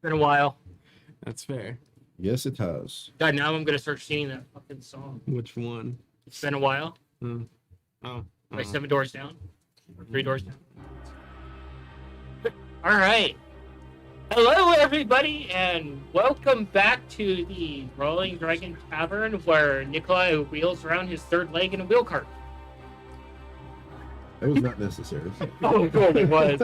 Been a while. That's fair. Yes, it has. God, now I'm gonna start singing that fucking song. Which one? It's been a while. Oh. Like 7 doors down, or 3 doors down. All right. Hello, everybody, and welcome back to the Rolling Dragon Tavern, where Nikolai wheels around his third leg in a wheel cart. That was not necessary. Oh, it totally was.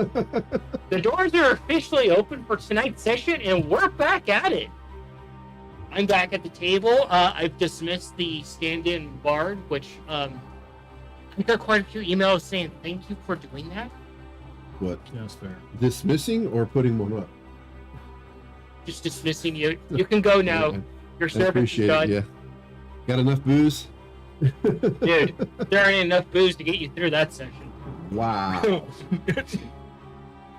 The doors are officially open for tonight's session, and we're back at it. I'm back at the table. I've dismissed the stand-in bard, which I got quite a few emails saying thank you for doing that. What? That's fair. Dismissing or putting one up? Just dismissing you. You can go now. Yeah, Your I service is appreciate done. it. Yeah. Got enough booze? Dude, there ain't enough booze to get you through that session. Wow.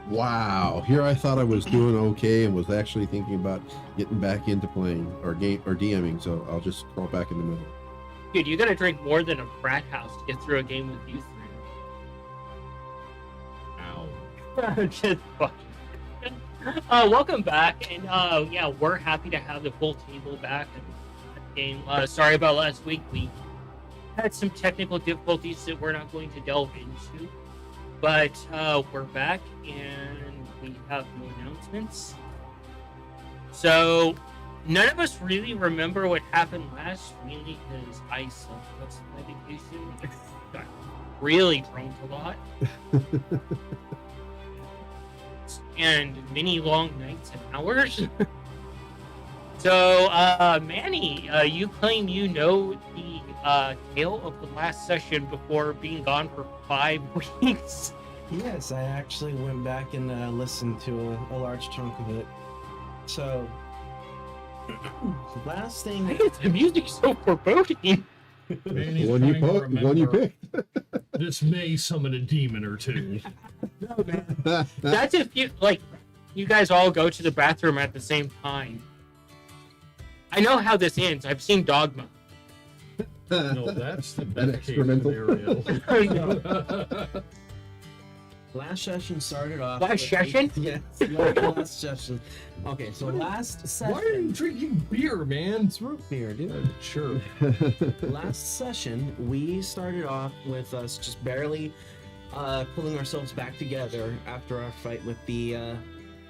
Wow. Here I thought I was doing okay and was actually thinking about getting back into playing or DMing, so I'll just crawl back in the middle. Dude, you gotta drink more than a frat house to get through a game with you Ow. three. Just fucking. Welcome back, and yeah, we're happy to have the full table back at the game. Sorry about last week. We had some technical difficulties that we're not going to delve into, but we're back, and we have no announcements. So none of us really remember what happened last, mainly because I self-took some medication. Got really drunk a lot. And many long nights and hours. So, Manny, you claim you know the tale of the last session before being gone for 5 weeks. Yes, I actually went back and listened to a large chunk of it. So, the last thing. Why is the music so foreboding? Man, he's One you trying to one you remember. picked. This may summon a demon or two. No, man. That's if you, like, you guys all go to the bathroom at the same time. I know how this ends. I've seen Dogma. No, that's the An best case experimental. scenario. Last session started off. Last with- session? Yes, last session. Okay, so last session. Why are you drinking beer, man? It's root beer, dude. Sure. Last session, we started off with us just barely pulling ourselves back together after our fight with the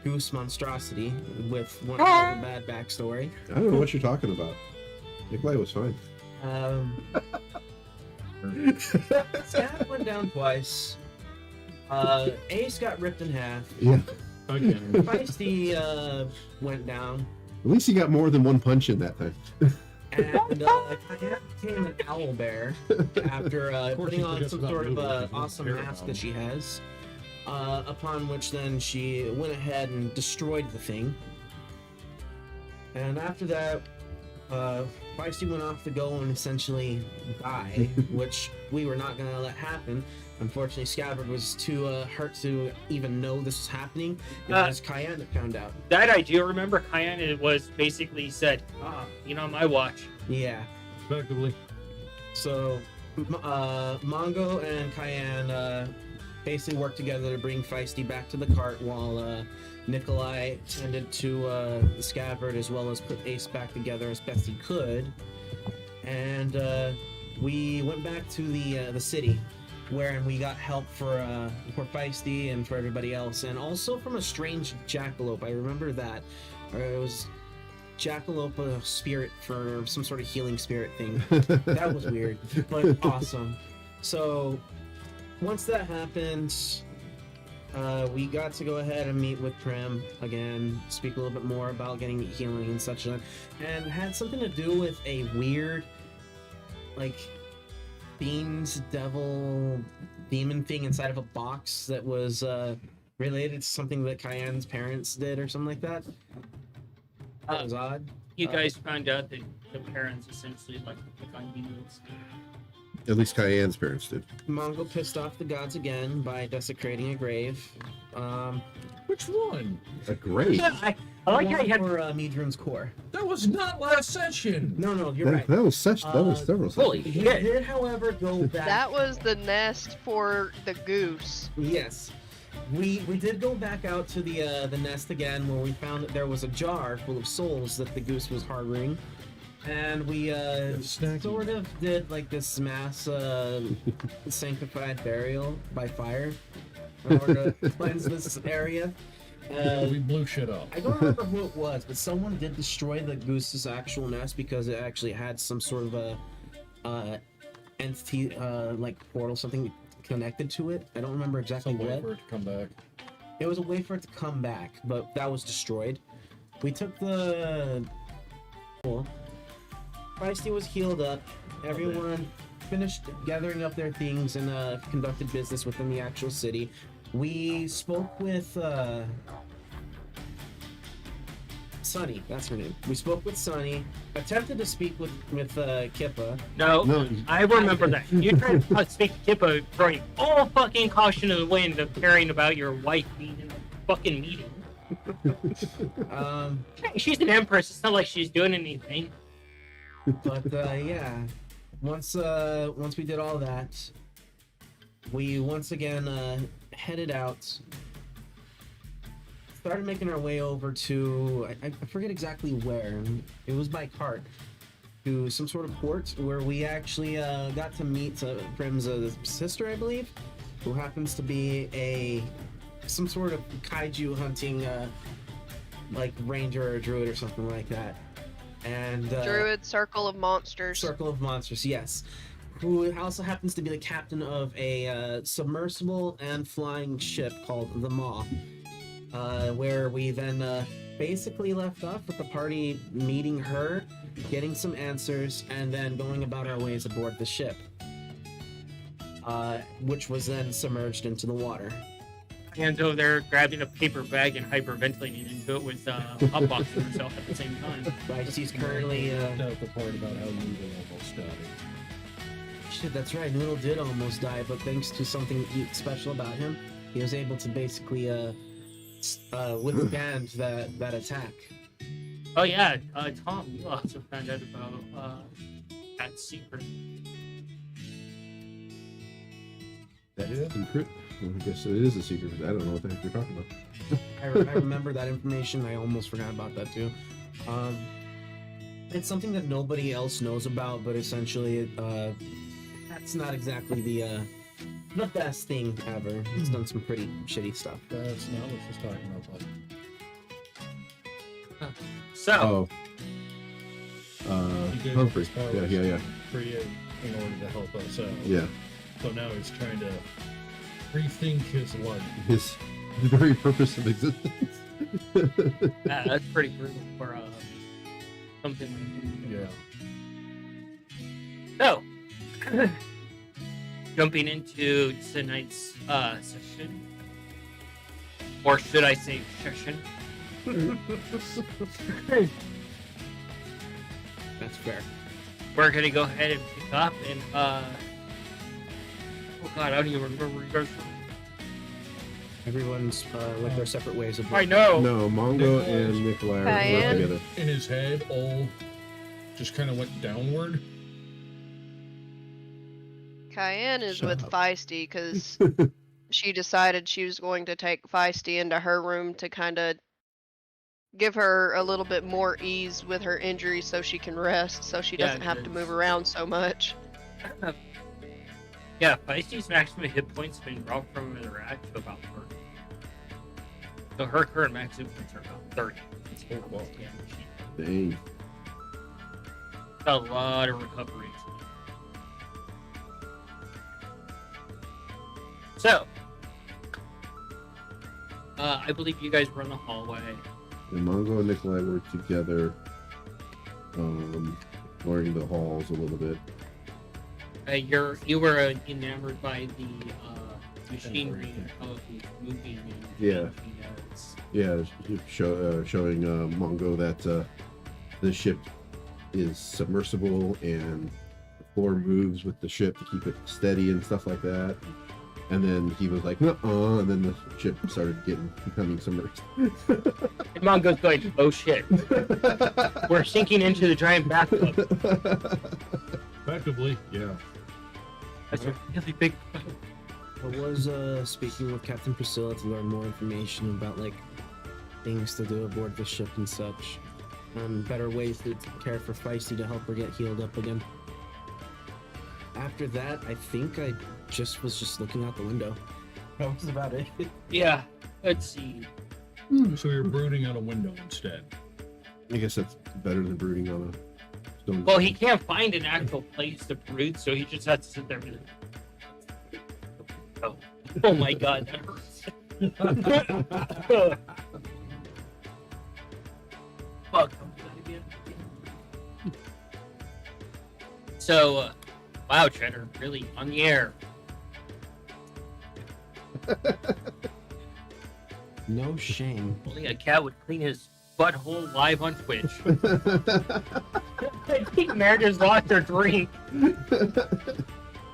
goose monstrosity with one of the bad backstory. I don't know what you're talking about. Nikolai was fine. Scat went down twice. Ace got ripped in half. Yeah. Again. Feisty went down. At least he got more than one punch in that time. And Kaya became an owl bear after course putting she on forgets some about sort of Noodle, because we awesome care mask about that she has. Upon which then she went ahead and destroyed the thing. And after that, Feisty went off to go and essentially die, which we were not going to let happen. Unfortunately, Scabbard was too hurt to even know this was happening. It was Cayenne that found out. That I do remember. Cayenne was basically said, on my watch. Yeah. Effectively. So, Mongo and Cayenne basically worked together to bring Feisty back to the cart while Nikolai tended to the Scabbard as well as put Ace back together as best he could. And we went back to the city, where we got help for Feisty and for everybody else, and also from a strange jackalope. I remember that. It was jackalope spirit for some sort of healing spirit thing. That was weird, but awesome. So once that happened, we got to go ahead and meet with Trim again, speak a little bit more about getting healing and such, and had something to do with a weird, like, Beans devil demon thing inside of a box that was related to something that Cayenne's parents did or something like that. That was odd. You guys found out that the parents essentially like to pick on demons. At least Cayenne's parents did. Mongo pissed off the gods again by desecrating a grave. Which one? A grave. Yeah, I like how you had. for Midrum's core. That was not last session. No, you're right. That was several. Holy He shit! did, however, go back. That was the nest for the goose. Yes. We did go back out to the nest again, where we found that there was a jar full of souls that the goose was harboring, and we snacky. sort of did like this mass sanctified burial by fire in order to cleanse this area. We blew shit up. I don't remember who it was, but someone did destroy the goose's actual nest because it actually had some sort of a entity, like portal, something connected to it. I don't remember exactly Some way what. for it to come back. It was a way for it to come back, but that was destroyed. We took the. Cool. Feisty was healed up. Everyone finished gathering up their things and conducted business within the actual city. We spoke with Sunny. That's her name. We spoke with Sunny. Attempted to speak with Kippa. No, I remember that. You tried to speak to Kippa, throwing all fucking caution to the wind of caring about your wife being in the fucking meeting. She's an empress. It's not like she's doing anything. But yeah, once we did all that, we once again headed out. Started making our way over to I forget exactly where. It was by cart to some sort of port where we actually got to meet Prim's sister, I believe, who happens to be some sort of kaiju hunting like ranger or druid or something like that. And Druid Circle of Monsters. Circle of Monsters, yes. Who also happens to be the captain of a submersible and flying ship called the Maw. Where we then basically left off with the party meeting her, getting some answers, and then going about our ways aboard the ship. Which was then submerged into the water. And over there grabbing a paper bag and hyperventilating into it with hotboxing herself at the same time. Right, she's currently... That's the part about how Noodle almost died. Shit, that's right, Noodle did almost die, but thanks to something special about him, he was able to basically withstand that attack. Oh yeah, Tom, you also found out about that secret. That's a secret. Well, I guess it is a secret. I don't know what the heck you're talking about. I remember that information. I almost forgot about that too. It's something that nobody else knows about, but essentially, that's not exactly the best thing ever. It's done some pretty shitty stuff. That's not what she's talking about, bud. So, He gave Humphrey. us powers Yeah. Create in order to help us out. Yeah. So now he's trying to rethink his life. His the very purpose of existence. that's pretty brutal for something like Yeah. So, jumping into tonight's session, or should I say session? That's fair. We're gonna go ahead and pick up and oh god, I don't even remember where you guys were. Everyone's like their separate ways of. I know. No, Mongo and Nikolai are Cayenne? working together. In his head, all just kind of went downward. Cayenne is Shut with up. Feisty because she decided she was going to take Feisty into her room to kind of give her a little bit more ease with her injury so she can rest, so she Yeah, doesn't have to it's- move around so much. Yeah, Feisty's maximum hit points have been brought from her rack to about 30. So her current max hit points are about 30. It's Oh, wow. yeah, Dang. a lot of recovery. So, I believe you guys were in the hallway. And Mongo and Nikolai work together, exploring the halls a little bit. You were enamored by the machinery of the movie. And Yeah. It's, Yeah, showing Mongo that the ship is submersible and the floor moves with the ship to keep it steady and stuff like that. And then he was like, "Uh," and then the ship started becoming submerged. and Mongo's going, oh shit, we're sinking into the giant bathtub. Effectively, yeah. That's a really big. I was speaking with Captain Priscilla to learn more information about like things to do aboard the ship and such, and better ways to care for Feisty to help her get healed up again. After that, I think I was just looking out the window. That was about it. Yeah. Let's see. So you're brooding out a window instead. I guess that's better than brooding on a stone. Well, he can't find an actual place to brood, so he just has to sit there. And be like, oh my god, that hurts. Fuck. So, wow, Cheddar, really on the air. No shame. Only a cat would clean his butthole live on Twitch. I think Meredith's lost her drink.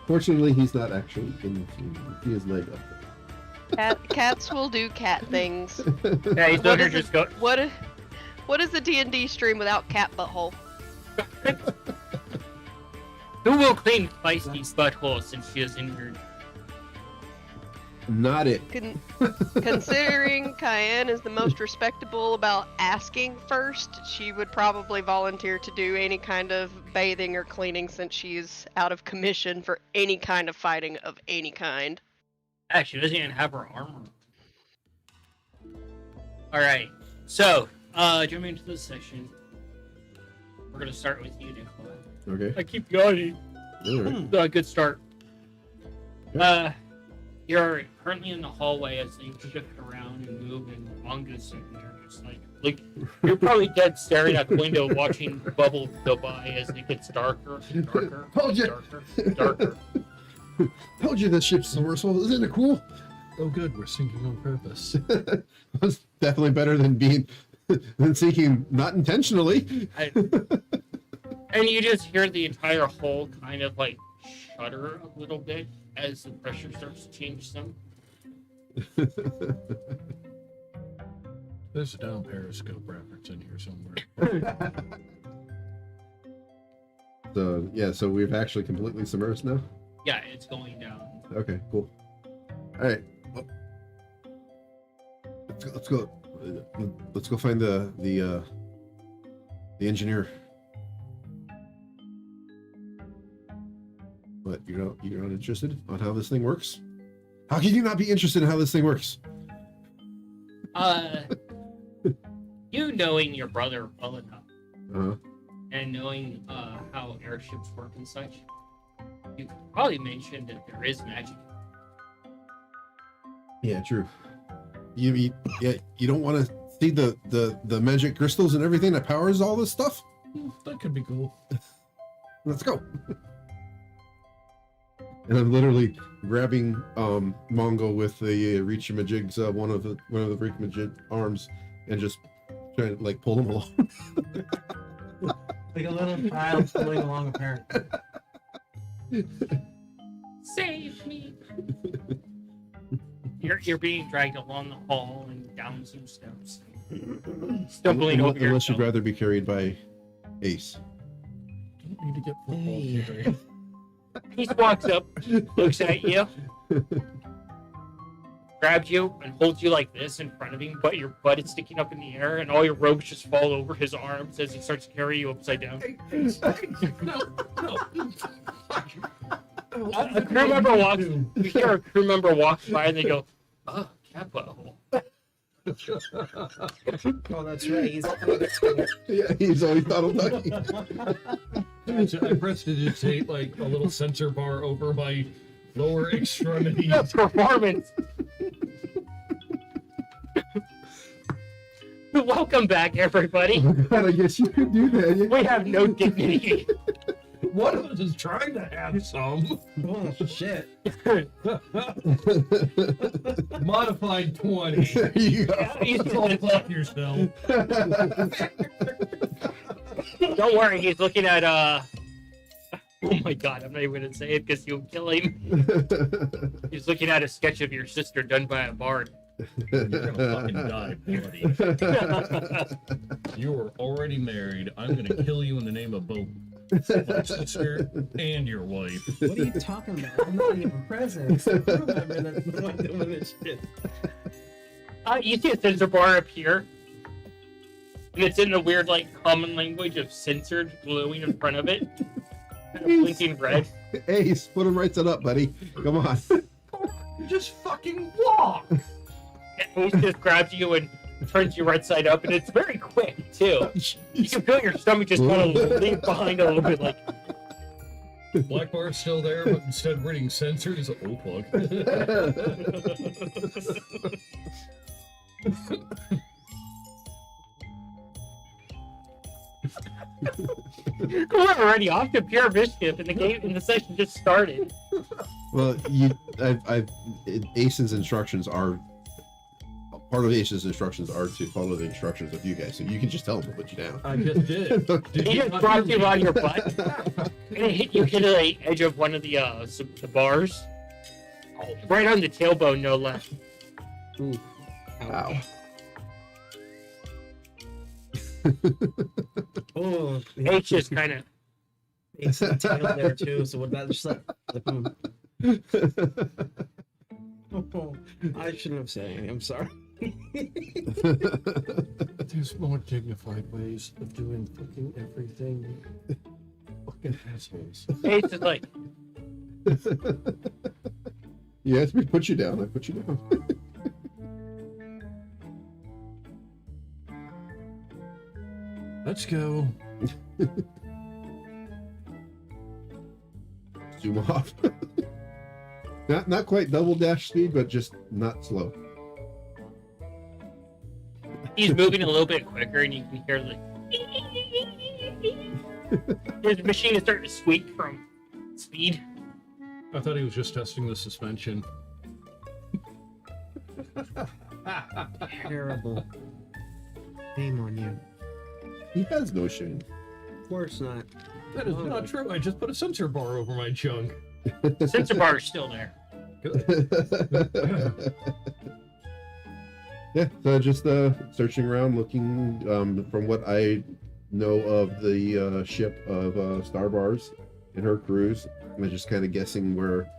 Fortunately, he's not actually in. He is leg up. Cats will do cat things. Yeah, he's What under is just it- go. What is the D&D stream without cat butthole? Who will clean Feisty's butthole since she is injured? Not it. Considering Cayenne is the most respectable about asking first, she would probably volunteer to do any kind of bathing or cleaning since she's out of commission for any kind of fighting of any kind. Actually, she doesn't even have her armor. Alright, so, jumping into this session, we're gonna start with you, Nicola. Okay. I keep going. All right. Good start. You're currently in the hallway as they shift around and move, and Mongo's sitting there just like you're probably dead staring out the window watching bubble go by as it gets darker and darker Told you. darker and darker. Told you this ship's submersible. Isn't it cool? Oh, good. We're sinking on purpose. That's definitely better than sinking not intentionally. And you just hear the entire hull kind of like shudder a little bit as the pressure starts to change some. There's a down Periscope reference in here somewhere. So yeah, so we've actually completely submerged now. Yeah, it's going down. Okay, cool. All right, well, let's go. Let's go find the engineer. What, you're not interested on how this thing works? How can you not be interested in how this thing works? You knowing your brother well enough Uh-huh. and knowing how airships work and such, you probably mentioned that there is magic. Yeah, true. You don't want to see the magic crystals and everything that powers all this stuff? That could be cool. Let's go. And I'm literally grabbing Mongo with the Reach-a-Majig's one of the Reach-a-Majig arms and just trying to like pull him along. Like a little child pulling along a parent. Save me! You're being dragged along the hall and down some steps, stumbling over Unless yourself. you'd rather be carried by Ace. Don't need to get football Hey. theory. He walks up, looks at you, grabs you, and holds you like this in front of him, but your butt is sticking up in the air, and all your robes just fall over his arms as he starts to carry you upside down. No. A crew member walks. You hear a crew member walks by, and they go, "Oh, cat butthole." Oh, that's right. He's Yeah, he's always Donald Ducky. I prestidigitate like a little sensor bar over my lower extremities. Performance. Welcome back, everybody. Oh God, I guess you could do that. We have no dignity. One of us is trying to have some. oh shit. Modified 20. There you go. Go fuck yourself. Don't worry, he's looking at oh my god, I'm not even gonna say it because you'll kill him. He's looking at a sketch of your sister done by a bard. You're gonna fucking die, buddy. You are already married. I'm gonna kill you in the name of both. My sister and your wife. What are you talking about? I'm not even present. So I don't remember that I'm doing this shit. You see a sensor bar appear, and it's in the weird, like, common language of censored glowing in front of it, kind of blinking red. Ace, put him right side up, buddy. Come on. Just fucking walk. And Ace just grabs you and turns you right side up, and it's very quick too. You can feel your stomach just kind of lean behind a little bit, like. Black bar's still there, but instead of reading censored, he's like, oh, plug. We're already off to pure mischief, and the game and the session just started. Well, Ace's instructions are part of Ace's instructions are to follow the instructions of you guys, so you can just tell him to put you down. I just did. Did He you just not dropped hear you me? on your butt, and you hit the edge of one of the bars, right on the tailbone, no less. Ooh. Ow. Oh, H just kind of. it's the tail there too. So what that just like? Oh, I shouldn't have said anything. I'm sorry. There's more dignified ways of doing fucking everything. Fucking assholes. H is like, You asked me to put you down. I put you down. Let's go. Zoom off. Not quite double dash speed, but just not slow. he's moving a little bit quicker, and you can hear the. His machine is starting to squeak from speed. I thought he was just testing the suspension. Terrible. Shame on you. He has no shame. Of course not. That is not true. I just put a sensor bar over my junk. The sensor bar is still there. Good. Yeah, so just searching around, looking from what I know of the ship of Starbars and her crews. I'm just kind of guessing where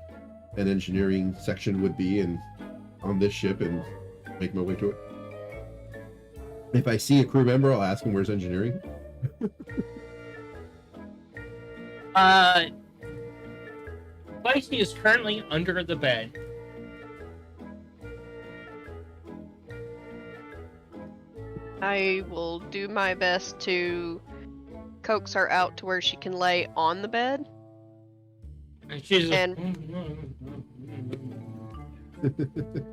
an engineering section would be and on this ship and make my way to it. If I see a crew member, I'll ask him where's engineering. Feisty is currently under the bed. I will do my best to coax her out to where she can lay on the bed. And she's like,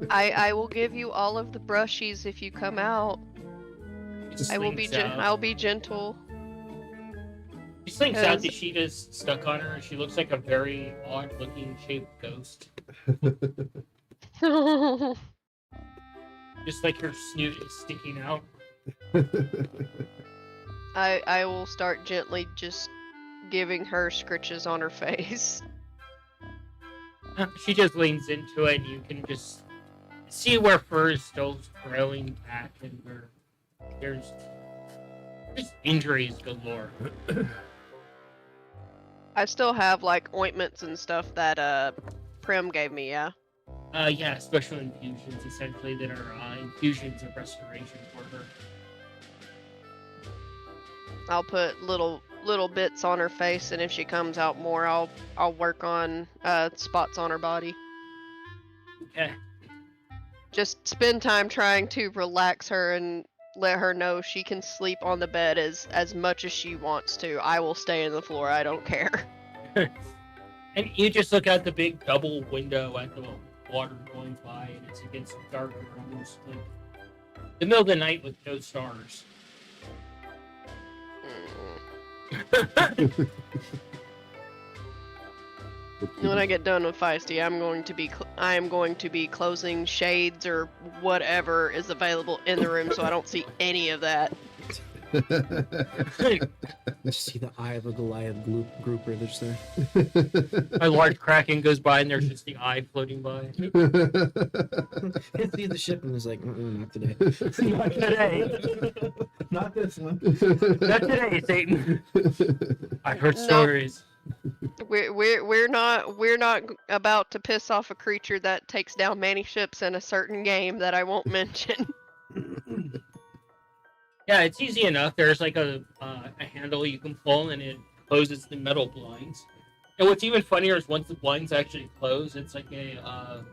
I will give you all of the brushies if you come out. She I will be slinks out. I'll be gentle. She slinks out. The Because- sheet is stuck on her. She looks like a very odd-looking shaped ghost. Just like her snoot is sticking out. I will start gently just giving her scritches on her face. She just leans into it, and you can just see where fur is still growing back, and where there's just injuries galore. I still have like ointments and stuff that Prim gave me, yeah. Yeah, special infusions essentially that are infusions of restoration for her. I'll put little bits on her face, and if she comes out more, I'll work on spots on her body. Okay. Just spend time trying to relax her and let her know she can sleep on the bed as much as she wants to. I will stay in the floor. I don't care. And you just look out the big double window at the water going by, and it's against the dark, almost like the middle of the night with no stars. When I get done with Feisty, I am going to be closing shades or whatever is available in the room, so I don't see any of that. I see the eye of a Goliath grouper that's there. A large kraken goes by, and there's just the eye floating by. He sees the ship and is like, not today. Not today. Not this one. Not today, Satan. I heard No. stories. We're not about to piss off a creature that takes down many ships in a certain game that I won't mention. Yeah, it's easy enough. There's like a handle you can pull, and it closes the metal blinds. And what's even funnier is once the blinds actually close, it's like a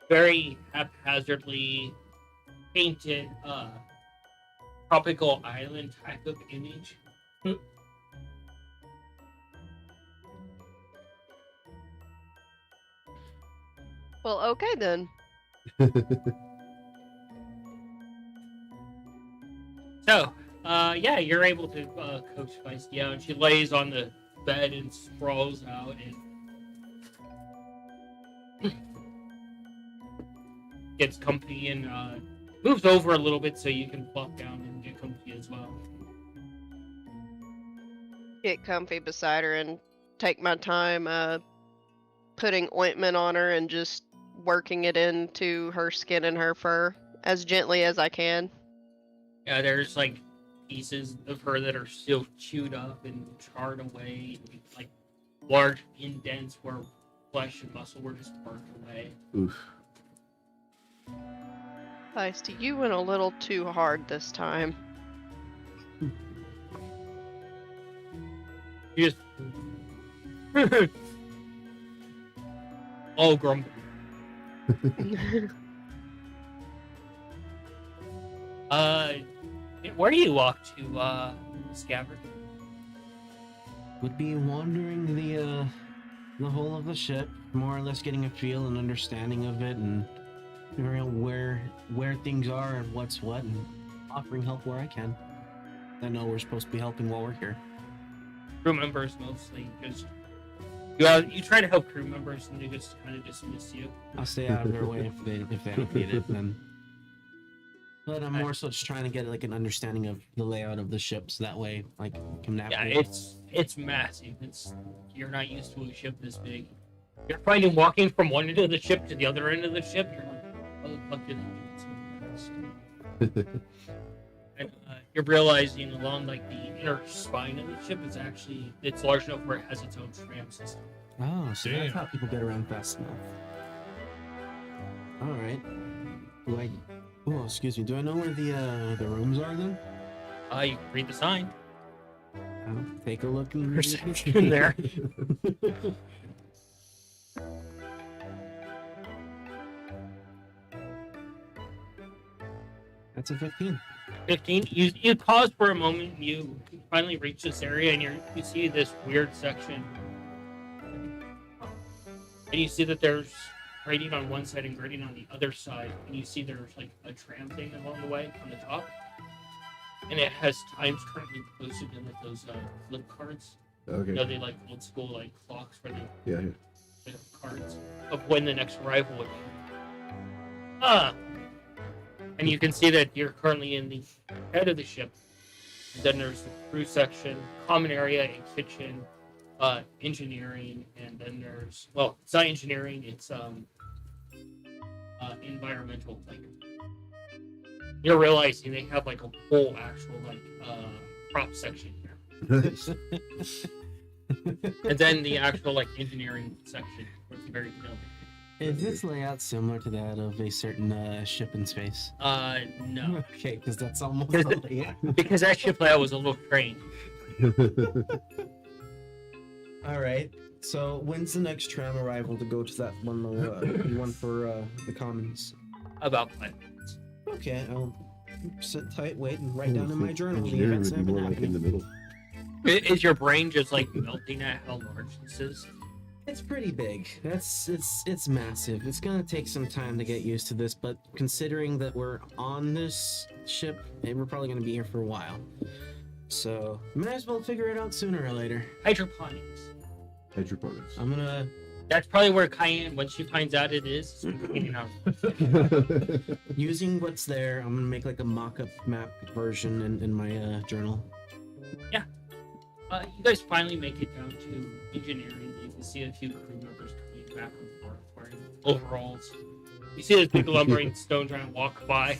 very haphazardly painted tropical island type of image. Well, okay then. So, yeah, you're able to coach Feisty out, and she lays on the bed and sprawls out and gets comfy and moves over a little bit so you can plop down and get comfy as well. Get comfy beside her and take my time putting ointment on her and just working it into her skin and her fur as gently as I can. Yeah, there's like pieces of her that are still chewed up and charred away, like large indents where flesh and muscle were just burnt away. Oof. Feisty, you went a little too hard this time. You just all grumpy. Where do you walk to, Scabbard? Would be wandering the whole of the ship, more or less getting a feel and understanding of it, and figuring out where things are and what's what, and offering help where I can. I know we're supposed to be helping while we're here. Crew members mostly, just you try to help crew members and they just kind of dismiss you. I'll stay out of their way if they don't need it, then. But I'm more so just trying to get like an understanding of the layout of the ship, so that way like can Yeah, navigate. it's massive. You're not used to a ship this big. You're finding walking from one end of the ship to the other end of the ship. You're like, oh, the fuck did I do so fast? And you're realizing along like the inner spine of the ship is actually it's large enough where it has its own tram system. Oh, so Damn. that's how people get around fast enough. All right. Oh, excuse me. Do I know where the rooms are then? You can read the sign. I'll take a look and Perception there. That's a 15. 15. You pause for a moment. And you finally reach this area, and you see this weird section, and you see that there's grading on one side and grading on the other side, and you see there's like a tram thing along the way on the top, and it has times currently posted in like those flip cards. Okay. You know, they like old school like clocks for the Yeah. cards of when the next arrival would be. And you can see that you're currently in the head of the ship. And then there's the crew section, common area, and kitchen, engineering, and then there's it's not engineering, it's environmental. Like you're realizing they have like a whole actual prop section here, Nice. and then the actual like engineering section, which is very building. Is this layout similar to that of a certain ship in space? No, Okay, because that's almost Because the layout. because that ship layout was a little strange. All right. So when's the next tram arrival to go to that one? The one for the commons. About 5 minutes. Okay, I'll sit tight, wait, and write down in my journal the Engineering events that would have be been more like in happening. the middle. Is your brain just like melting at how large this is? It's pretty big. It's massive. It's gonna take some time to get used to this, but considering that we're on this ship, we're probably gonna be here for a while. So might as well figure it out sooner or later. Hydroponics. Hydroponics. I'm gonna That's probably where Cayenne, once she finds out it is, you know. Using what's there, I'm gonna make like a mock-up map version in my journal. You guys finally make it down to engineering. You can see a few crew members coming back and forth wearing overalls. You see this big lumbering stone giant walk by,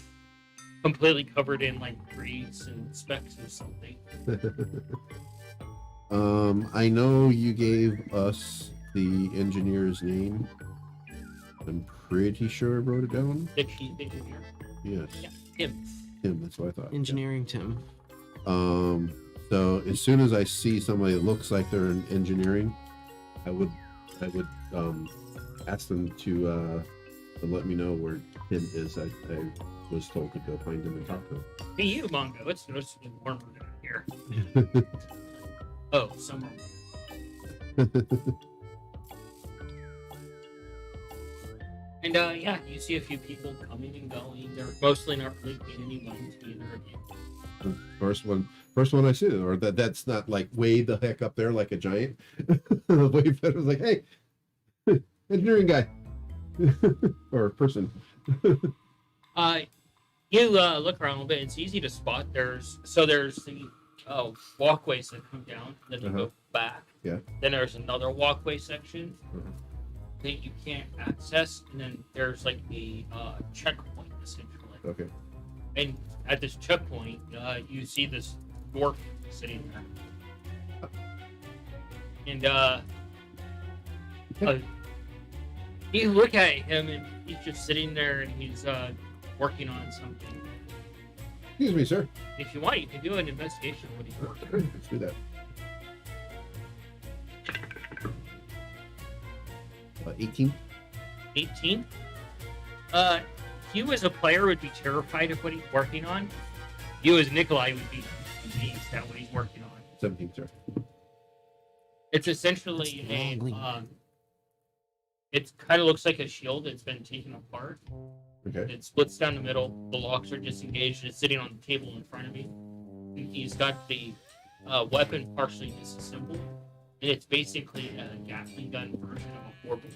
completely covered in like grease and specks or something. I know you gave us the engineer's name. I'm pretty sure I wrote it down. The chief engineer. Yes. Yeah, him. Him, that's what I thought. Engineering Tim. So as soon as I see somebody that looks like they're in engineering, I would ask them to let me know where Tim is. I was told to go find him and talk to him. Hey, you, Mongo. It's noticeably warmer down here. Oh, summer. And yeah, you see a few people coming and going. They're mostly not really paying any money to either of you. First one I see, or that's not like way the heck up there like a giant. Way better was like, hey, engineering guy or person. You look around a little bit. It's easy to spot. There's the walkways that come down, then you go back. Yeah. Then there's another walkway section Mhm. that you can't access, and then there's like a checkpoint essentially. Okay. And at this checkpoint, you see this dwarf sitting there, and you look at him, and he's just sitting there, and he's working on something. Excuse me, sir. If you want, you can do an investigation of what he's working on. Let's do that. 18. 18. You as a player would be terrified of what he's working on. You as Nikolai would be amazed at what he's working on. 17, sir. It's essentially it kind of looks like a shield that's been taken apart. Okay. It splits down the middle. The locks are disengaged. It's sitting on the table in front of me. And he's got the weapon partially disassembled, and it's basically a Gatling gun version of a 4-bore.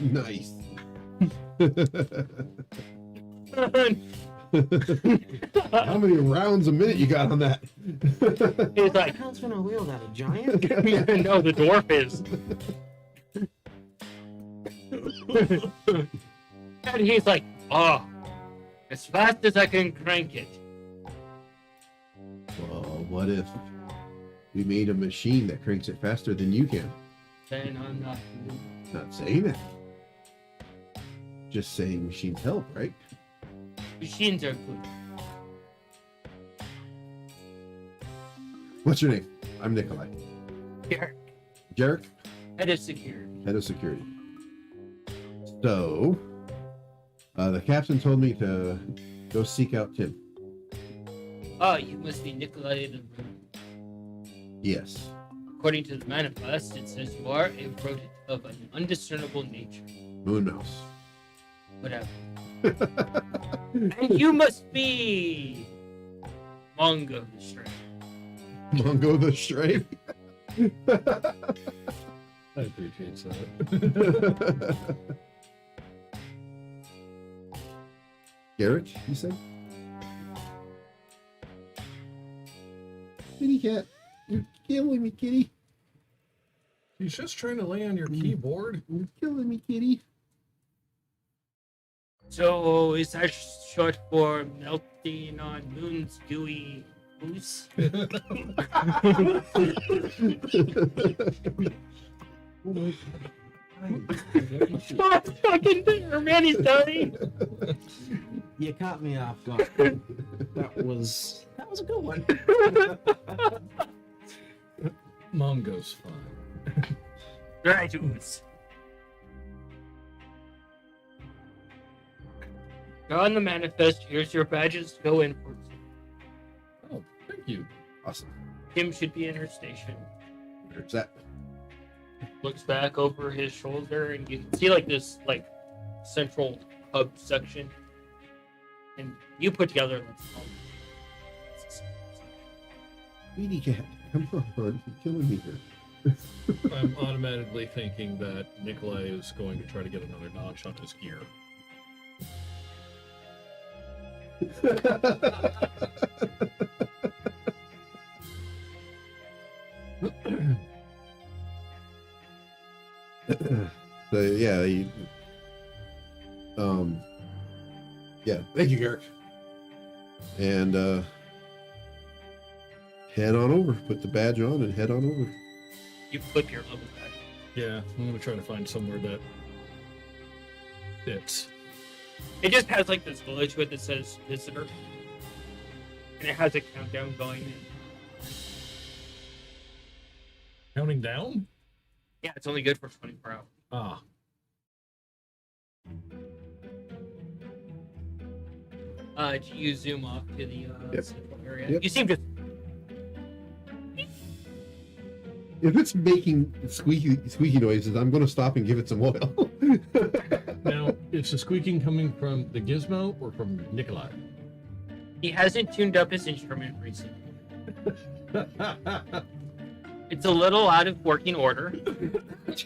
Nice. How many rounds a minute you got on that? He's like, How's gonna wield that? A giant? no, the dwarf is. And he's like, oh, as fast as I can crank it. Well, what if we made a machine that cranks it faster than you can? Then I'm not. Not saying that. Just saying machines help, right? Machines are good. What's your name? I'm Nikolai. Here, Jarek, head of security. head of security. So, the captain told me to go seek out Tim. Oh, you must be Nikolai the Moon. Yes. According to the manifest, it says you are a rodent of an undiscernible nature. Moon Mouse. Whatever. And you must be Mongo the Stray. Mongo the Stray. I appreciate that. Garrett, you said? Kitty cat. You're killing me, kitty. He's just trying to lay on your keyboard. You're killing me, kitty. So is that short for melting on Moon's dewy mousse? God fucking there, man, he's dying. You caught me off guard. That was a good one. Mongo's fine. Right, Ooze. Go on the manifest. Here's your badges. Go in for it. Oh, thank you. Awesome. Kim should be in her station. There's that. Looks back over his shoulder, and you can see like this central hub section. And you put together Kitty cat. Come on, you're killing me here. I'm automatically thinking that Nikolai is going to try to get another notch on his gear. So yeah, yeah. Thank you, Garrick. And head on over. Put the badge on and head on over. You flip your level back. Yeah, I'm gonna try to find somewhere that fits. It just has like this village with it says visitor, and it has a countdown going. Counting down? Yeah, it's only good for 24 hours. Ah. Do you zoom off to the Yep. central area? Yep. You seem to. If it's making squeaky noises, I'm going to stop and give it some oil. Now, is the squeaking coming from the gizmo or from Nikolai? He hasn't tuned up his instrument recently. It's a little out of working order,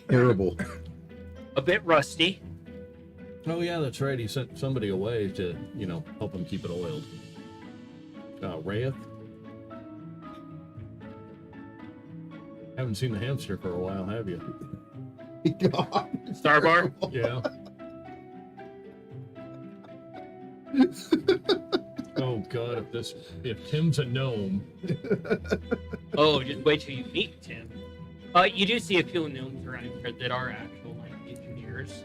Terrible. a bit rusty. Oh yeah, that's right. He sent somebody away to, help him keep it oiled. Rayeth? Haven't seen the hamster for a while, have you? God. Starbar? Yeah. Oh god, if Tim's a gnome. Oh, just wait till you meet Tim. You do see a few gnomes around here that are actual like engineers,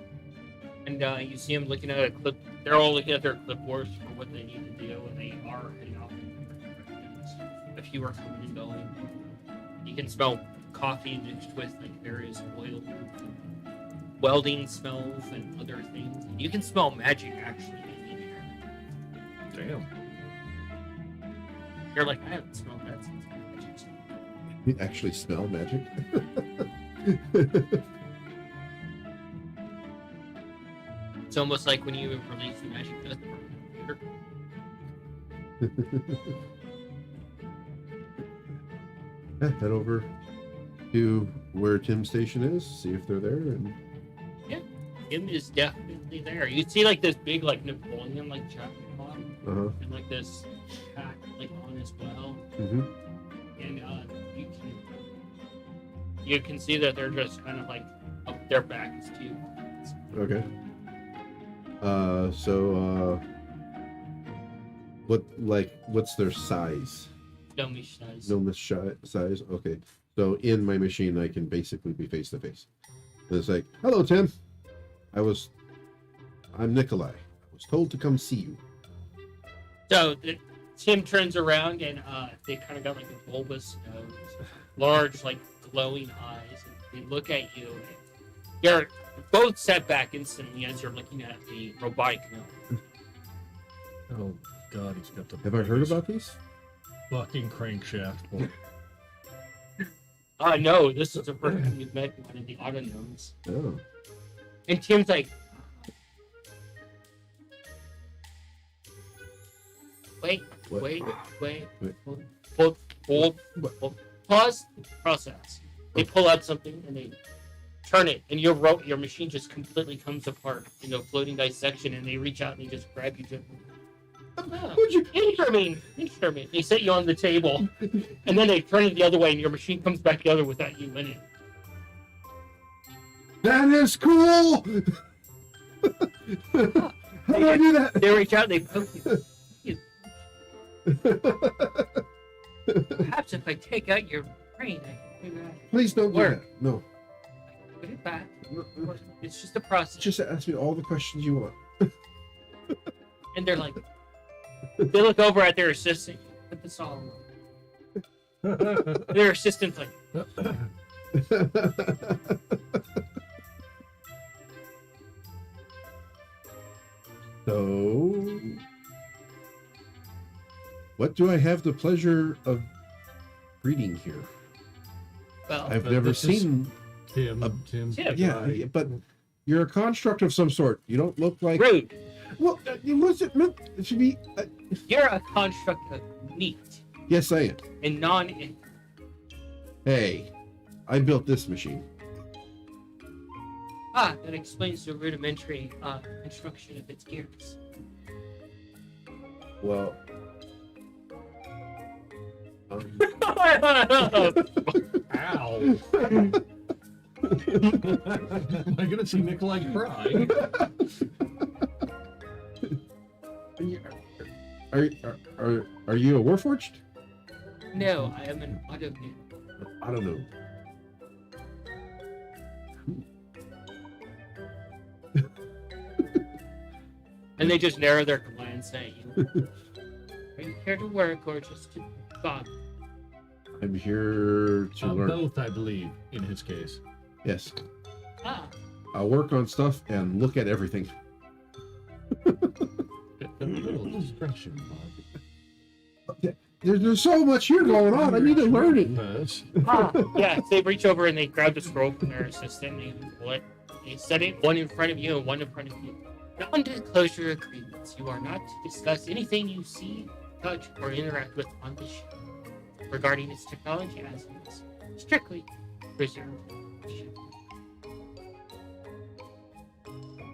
and you see them looking at a clip. They're all looking at their clipboards for what they need to do, and they are heading off in different directions. A few are coming and going. You can smell coffee mixed with like various oils, and welding smells, and other things. You can smell magic actually in here. Damn. You're like, I haven't smelled that since magic. You actually smell magic. It's almost like when you release the magic dust from your computer. Yeah, head over to where Tim's station is, see if they're there, and Tim is definitely there. You see like this big like Napoleon like jacket on, and like this hat like on as well. Mhm. And you can see that they're just kind of like up their backs too. Okay. What's their size? Gnomish size. No size. Okay. So in my machine, I can basically be face to face. And it's like, hello, Tim. I'm Nikolai. I was told to come see you. So Tim turns around and they kind of got like a bulbous nose, large like glowing eyes. And they look at you. And you're both set back instantly as you're looking at the robotic gnome. Oh god, he's got the Have I heard about these? fucking crankshaft. No, this is the first time you've met one of the autognomes. Oh. And Tim's like, wait, What? wait. Wait. Hold, pause, process. They pull out something and they turn it, and your machine just completely comes apart into a floating dissection, and they reach out and they just grab you gently. Oh, instrument. They set you on the table, and then they turn it the other way, and your machine comes back together without you in it. That is cool! How do I do that? They reach out, and they poke you. Perhaps if I take out your brain, I can figure out. Please don't do Where? that. No. Put it back. No. It's just a process. Just ask me all the questions you want. And they're like, they look over at their assistant. Put this all on. Their assistant's like, So, what do I have the pleasure of greeting here? well, I've never this is- seen. Tim. Yeah, but you're a construct of some sort. You don't look like. rude. Well, what's it meant to be? You're a construct of meat Yes, I am. and non. Hey, I built this machine. Ah, that explains the rudimentary construction of its gears. Well, Ow! Am I gonna see Nikolai cry? are you a Warforged? No, I am an automaton. I don't know. And they just narrow their glance at you. Are you here to work or just to bog? I'm here to learn. Both, I believe, in his case. Yes, Ah, I'll work on stuff and look at everything. A little discretion, Bob. There's so much here going on. I need to learn it. Yes. yeah. They reach over and they grab the scroll from their assistant and they pull it. They set it one in front of you and one in front of you. Non-disclosure agreements. You are not to discuss anything you see, touch, or interact with on the ship regarding its technology as it is strictly preserved.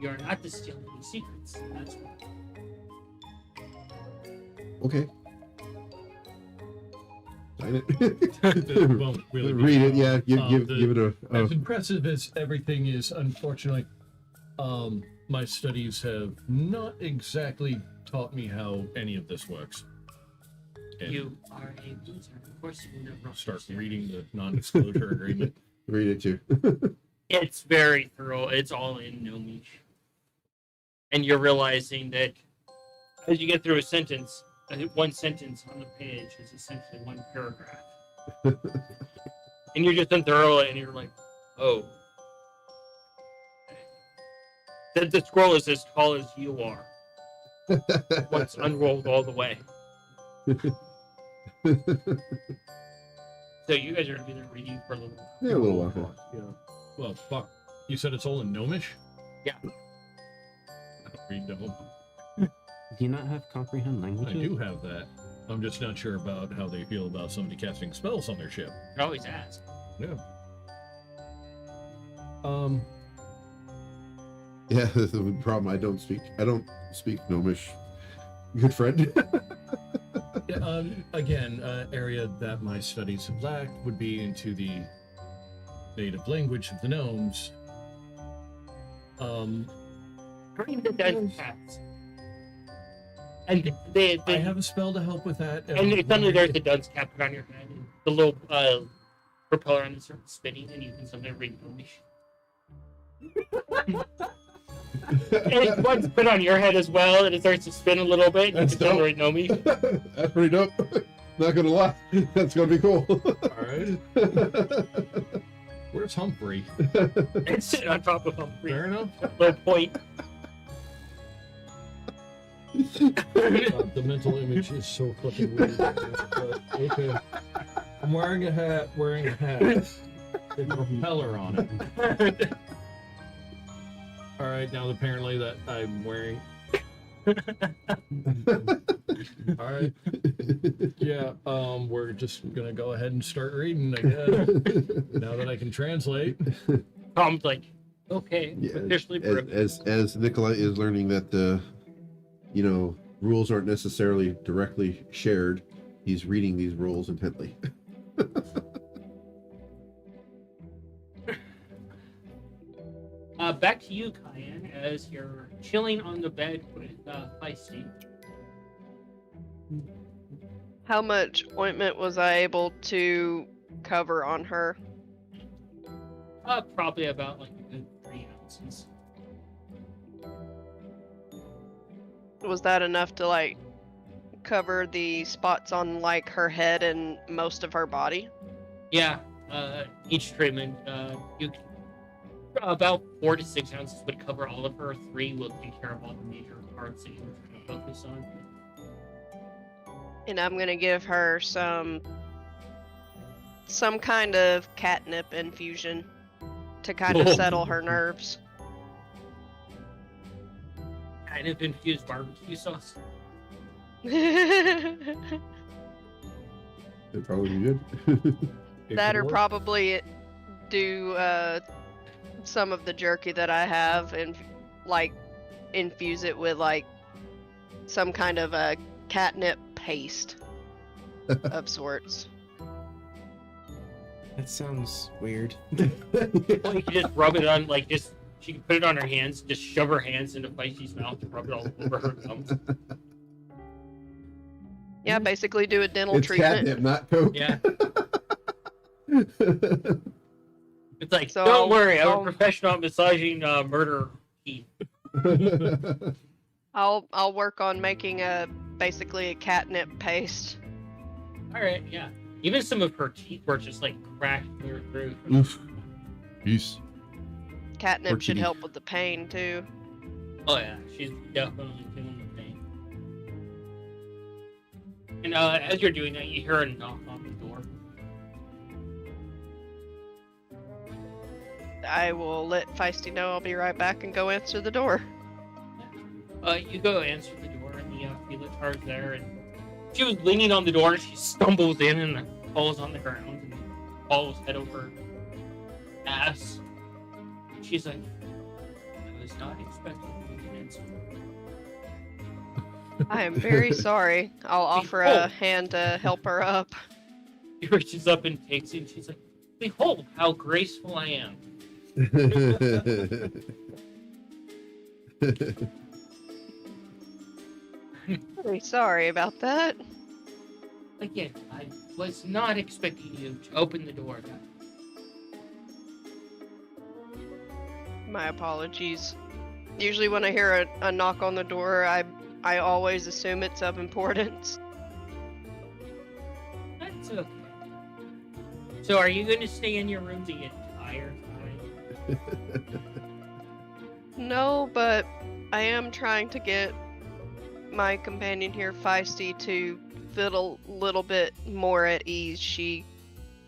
You are not to steal any secrets. That's why. Okay. Sign it. It won't really be- Read it. Yeah. Give the- it a. As impressive as everything is, unfortunately, my studies have not exactly taught me how any of this works. And You are a loser. Of course, you will never start understand. reading the non-disclosure agreement. Read it too. It's very thorough. It's all in Gnomish. And you're realizing that as you get through a sentence, one sentence on the page is essentially one paragraph. And you're just thorough and you're like, oh. The scroll is as tall as you are. Once unrolled all the way. So you guys are going to be there reading for a little while. Yeah, a little while. Yeah. Well, fuck. You said it's all in Gnomish? Yeah. I don't read Gnome. Do you not have comprehend I languages? do have that. I'm just not sure about how they feel about somebody casting spells on their ship. You can always ask. Yeah. Yeah, that's the problem. I don't speak Gnomish. Good friend. Yeah, again, area that my studies have lacked would be into the native language of the gnomes. Bring the dead cats. And they I have a spell to help with that. and suddenly there's the dunce cap put on your head, and the little propeller on it starts spinning, and you can suddenly read Gnomish. And once put on your head as well, and it starts to spin a little bit, and That's you can suddenly dope. read Gnomish. That's pretty dope. Not gonna lie, that's gonna be cool. All right. Where's Humphrey? It's sitting on top of him. Fair enough. Little point. God, the mental image is so fucking weird. But, okay. I'm wearing a hat, with a propeller on it. All right, now apparently that I'm wearing. All right. Yeah, we're just gonna go ahead and start reading, I guess. Now that I can translate. Tom's like, okay, Yeah, officially proven. as Nikolai is learning that rules aren't necessarily directly shared, he's reading these rules intently. Back to you, Cayenne, as you're chilling on the bed with Feisty. How much ointment was I able to cover on her? Probably about like a good 3 ounces. Was that enough to like cover the spots on like her head and most of her body? Yeah, each treatment, you can, about 4 to 6 ounces would cover all of her. 3 will take care of all the major parts that you were trying to focus on. And I'm gonna give her some kind of catnip infusion to kind of Oh. settle her nerves. Kind of infused barbecue sauce. It'd probably be good. It That could or work. probably do some of the jerky that I have and like infuse it with like some kind of a catnip paste of sorts. That sounds weird. Well, you can just rub it on, like, just she can put it on her hands, just shove her hands into Feisty's mouth and rub it all over her gums. Yeah, basically do a dental It's treatment. catnip, not coke. Yeah. It's like, So don't worry, I'm I'll- a professional at massaging murder teeth. I'll work on making basically a catnip paste. All right, yeah. Even some of her teeth were just like cracked clear through. Oof. Peace. Catnip Poor should kitty. help with the pain too. Oh yeah, she's definitely feeling the pain. And as you're doing that, you hear a knock on the door. I will let Feisty know I'll be right back and go answer the door. You go answer the door, and the Felitar's there, and she was leaning on the door, and she stumbles in and falls on the ground and falls head over ass. And she's like, I was not expecting you to answer. I am very sorry. I'll offer a hand to help her up. She reaches up and takes it, and she's like, behold how graceful I am. Very sorry about that. Again, I was not expecting you to open the door. My apologies. Usually when I hear a knock on the door, I always assume it's of importance. That's okay. So are you going to stay in your room the entire time? No, but I am trying to get my companion here, Feisty, to feel a little bit more at ease. She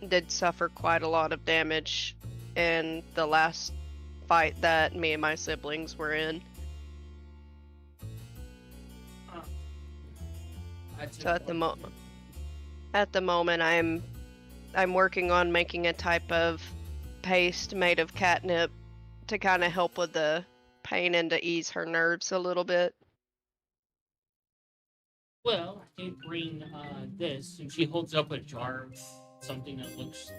did suffer quite a lot of damage in the last fight that me and my siblings were in. That's So at the moment, I'm working on making a type of paste made of catnip to kind of help with the pain and to ease her nerves a little bit. Well, I did bring this, and she holds up a jar of something that looks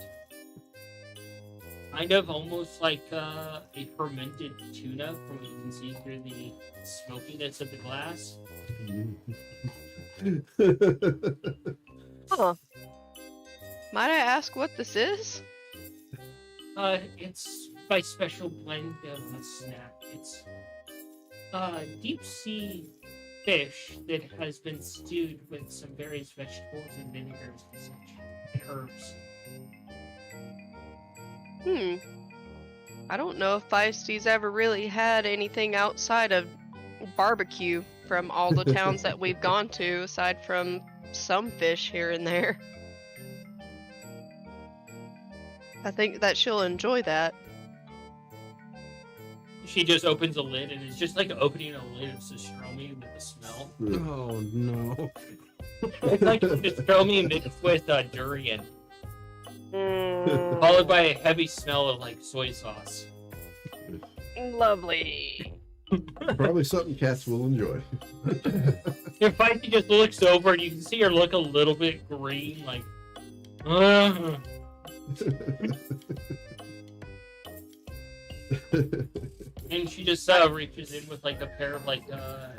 kind of almost like a fermented tuna from what you can see through the smokiness of the glass. Huh. Might I ask what this is? It's my special blend of a snack. It's deep sea fish that has been stewed with some various vegetables and vinegars and such, and herbs. I don't know if Feisty's ever really had anything outside of barbecue from all the towns that we've gone to, aside from some fish here and there. I think that she'll enjoy that. She just opens a lid, and it's just like opening a lid of sashimi with the smell. Oh no. It's like pastrami mixed with durian, followed by a heavy smell of like soy sauce. Lovely. Probably something cats will enjoy. If Feisty just looks over, and you can see her look a little bit green, like, and she just reaches in with like a pair of like a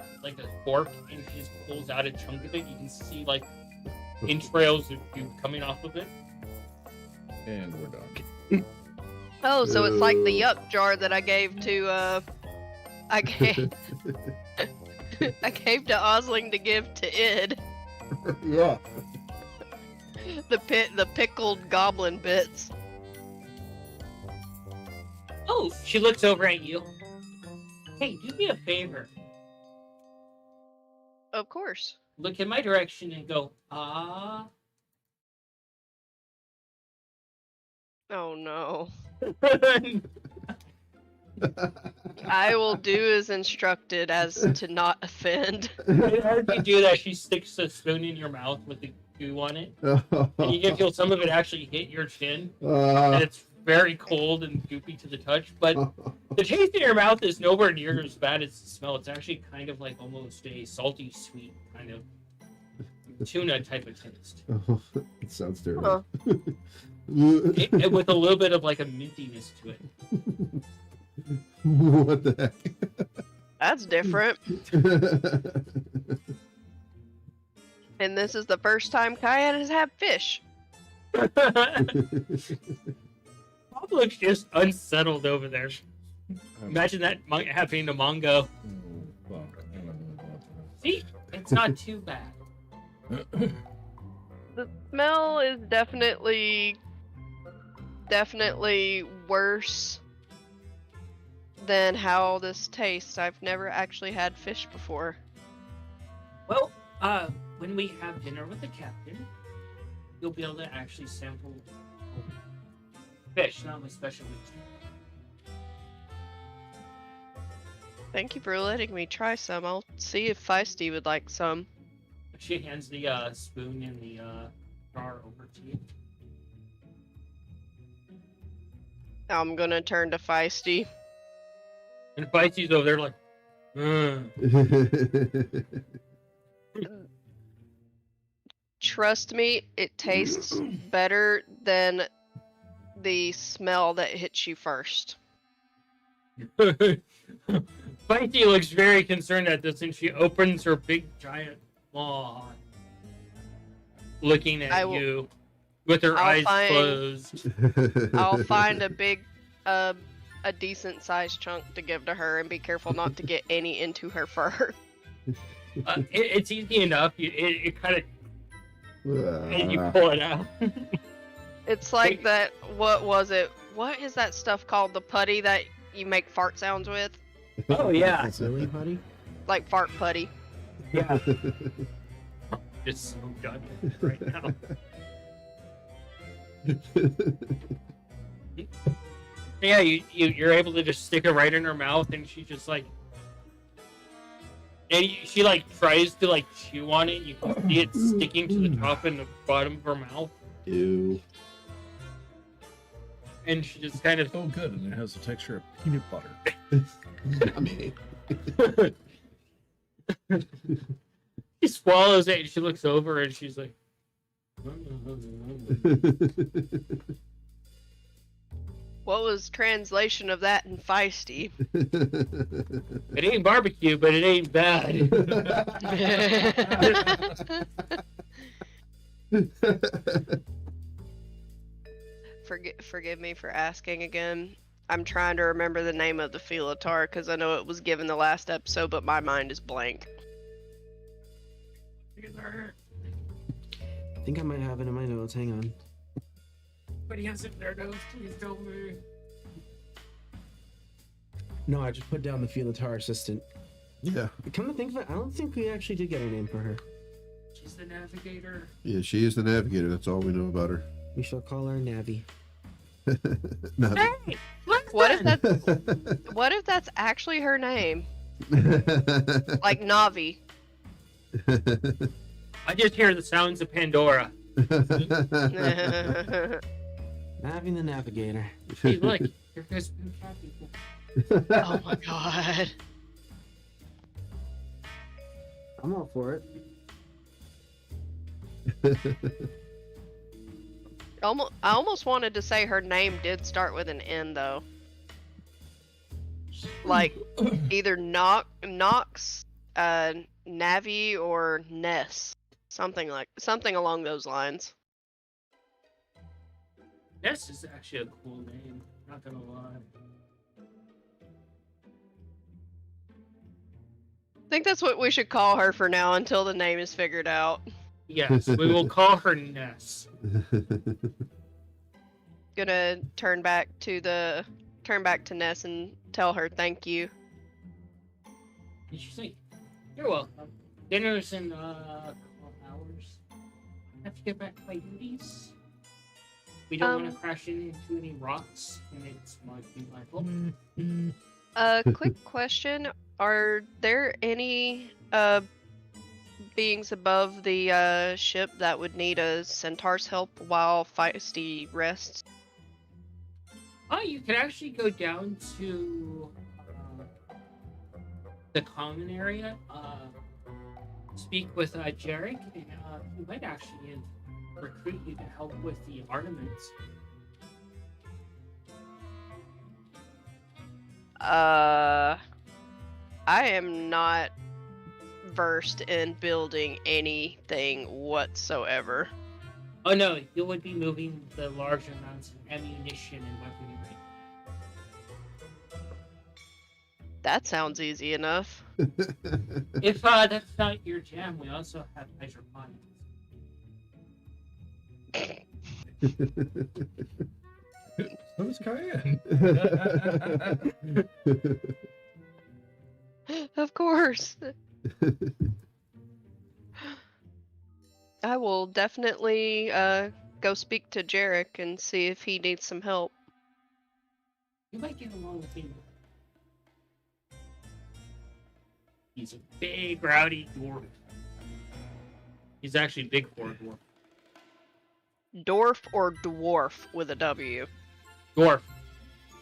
fork, and she just pulls out a chunk of it. You can see like entrails of you coming off of it. And we're done. Oh, so it's like the yuck jar that I gave to I gave I gave to Osling to give to Id. Yeah. The pickled goblin bits. Oh, she looks over at you. Hey, do me a favor. Of course. Look in my direction and go, ah. Oh no. I will do as instructed as to not offend. As you do that, she sticks a spoon in your mouth with the goo on it. And you can feel some of it actually hit your chin. And it's very cold and goopy to the touch, but the taste in your mouth is nowhere near as bad as the smell. It's actually kind of like almost a salty, sweet kind of tuna type of taste. It sounds terrible. Huh. With a little bit of like a mintiness to it. What the heck? That's different. And this is the first time Cayenne has had fish. Bob looks just unsettled over there. Imagine that happening to Mongo. See, it's not too bad. The smell is definitely worse than how this tastes. I've never actually had fish before. Well, when we have dinner with the captain, you'll be able to actually sample fish, not my specialty. Thank you for letting me try some. I'll see if Feisty would like some. She hands the spoon and the jar over to you. I'm gonna turn to Feisty. And Feisty's over there like, Trust me, it tastes better than the smell that hits you first. Feisty looks very concerned at this, and she opens her big giant maw, looking at you with her eyes closed. I'll find a big, a decent sized chunk to give to her, and be careful not to get any into her fur. It's easy enough. It kind of, and you pull it out. It's like that. What was it? What is that stuff called? The putty that you make fart sounds with? Oh yeah, Silly putty? Like fart putty. yeah. Just so done right now. Yeah, you're able to just stick it right in her mouth, and she just like, and she like tries to like chew on it. You can see it sticking to the top and the bottom of her mouth, Ew. and she just kind of Oh, good, and it has the texture of peanut butter. Yummy. she swallows it, and she looks over, and she's like, What was translation of that in Feisty? it ain't barbecue, but it ain't bad. Forgive me for asking again. I'm trying to remember the name of the Filatar because I know it was given the last episode, but my mind is blank. I think I might have it in my notes. Hang on. But he has it in their nose. Please tell me. No, I just put down the Filatar assistant. Yeah. Come to think of it, I don't think we actually did get a name for her. She's the navigator. Yeah, she is the navigator. That's all we know about her. We shall call her Navi. Not- Hey, What if that's actually her name? Like Navi. I just hear the sounds of Pandora. Navi the Navigator. Hey, look, here goes Spoon Happy. Oh my god. I'm all for it. I almost wanted to say her name did start with an N though. Like either Nox, Navi, or Ness. Something along those lines. Ness is actually a cool name, not gonna lie. I think that's what we should call her for now until the name is figured out. Yes, we will call her Ness. Gonna turn back to Ness and tell her thank you. And she's like, "You're welcome. Dinner's in a couple hours. I have to get back to my duties. We don't want to crash into any rocks, and it's might be my fault." Quick question: are there any beings above the ship that would need a centaur's help while Feisty rests? Oh, you can actually go down to the common area. Speak with Jarek, and he might actually recruit you to help with the armaments. I am not versed in building anything whatsoever. Oh no, you would be moving the large amounts of ammunition and weaponry. That sounds easy enough. If that's not your jam, we also have hydroponics. So is Cayenne. Of course. I will definitely go speak to Jarek and see if he needs some help. You might get along with him. He's a big, rowdy dwarf. He's actually big for a dwarf. Dwarf or dwarf with a W? Dwarf.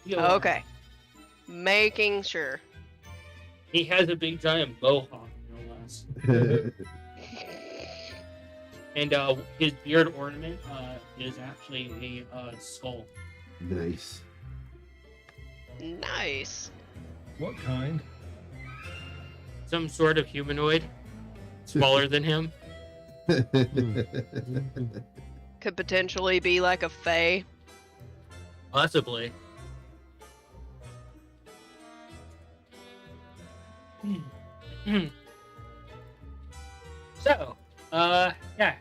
Yeah. Okay. Making sure. He has a big, giant mohawk, no less. And his beard ornament is actually a skull. Nice. Nice. What kind? Some sort of humanoid. Smaller than him. Could potentially be like a fae. Possibly. So, yeah.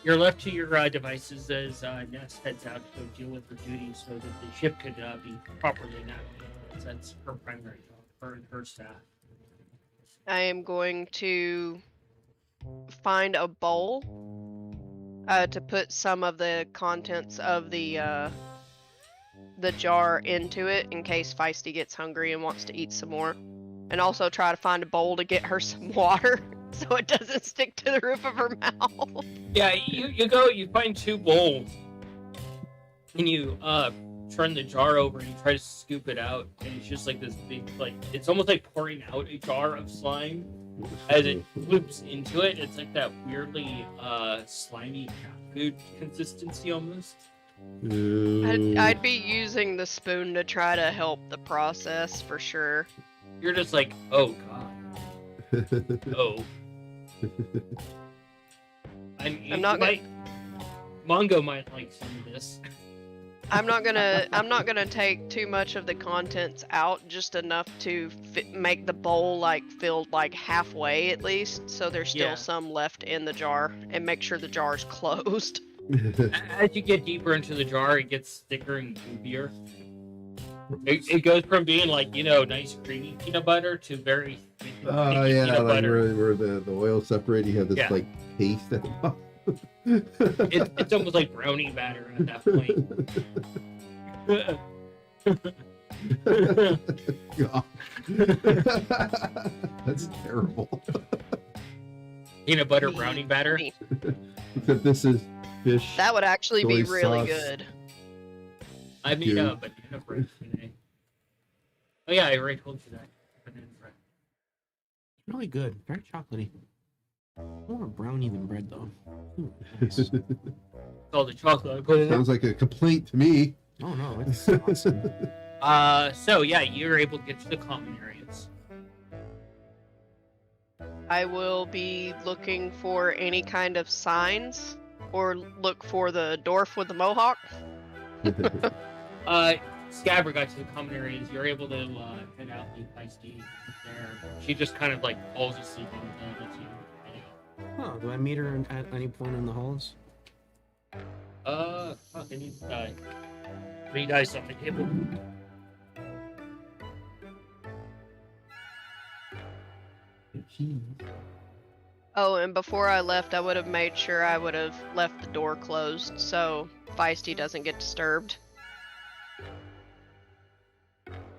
You're left to your devices as Ness heads out to go deal with her duties so that the ship could be properly navigated. That's her primary job, her and her staff. I am going to find a bowl to put some of the contents of the jar into it in case Feisty gets hungry and wants to eat some more. And also try to find a bowl to get her some water so it doesn't stick to the roof of her mouth. Yeah, you find two bowls. And you turn the jar over and you try to scoop it out. And it's just like this big, like, it's almost like pouring out a jar of slime. As it loops into it, it's like that weirdly slimy cat food consistency almost. I'd be using the spoon to try to help the process for sure. You're just like, oh god. Oh. I'm not gonna. Mongo might like some of this. I'm not gonna take too much of the contents out, just enough to make the bowl like filled like halfway at least, so there's still some left in the jar, and make sure the jar's closed. As you get deeper into the jar, it gets thicker and goopier. It goes from being like, nice creamy peanut butter to very thick Oh yeah, peanut like butter. where the oil separated, you have this like paste at the bottom. It's almost like brownie batter at that point. God. That's terrible. Peanut butter brownie batter. Except this is fish. That would actually be soy really sauce. good. I made a banana bread today. Oh yeah, I already told you that. Banana bread. It's really good. Very chocolatey. More brownie than bread, though. Ooh, nice. It's all the chocolate I put in it. Sounds like a complaint to me. Oh no, it's awesome. So yeah, you're able to get to the common areas. I will be looking for any kind of signs, or look for the dwarf with the mohawk. Scabber got to the common areas. You're able to head out and Feisty there. She just kind of like falls asleep on the bed. Oh, do I meet her at any point in the halls? Fuck, I need to die. 3 dice on the table. Oh, and before I left, I would have made sure I would have left the door closed so Feisty doesn't get disturbed.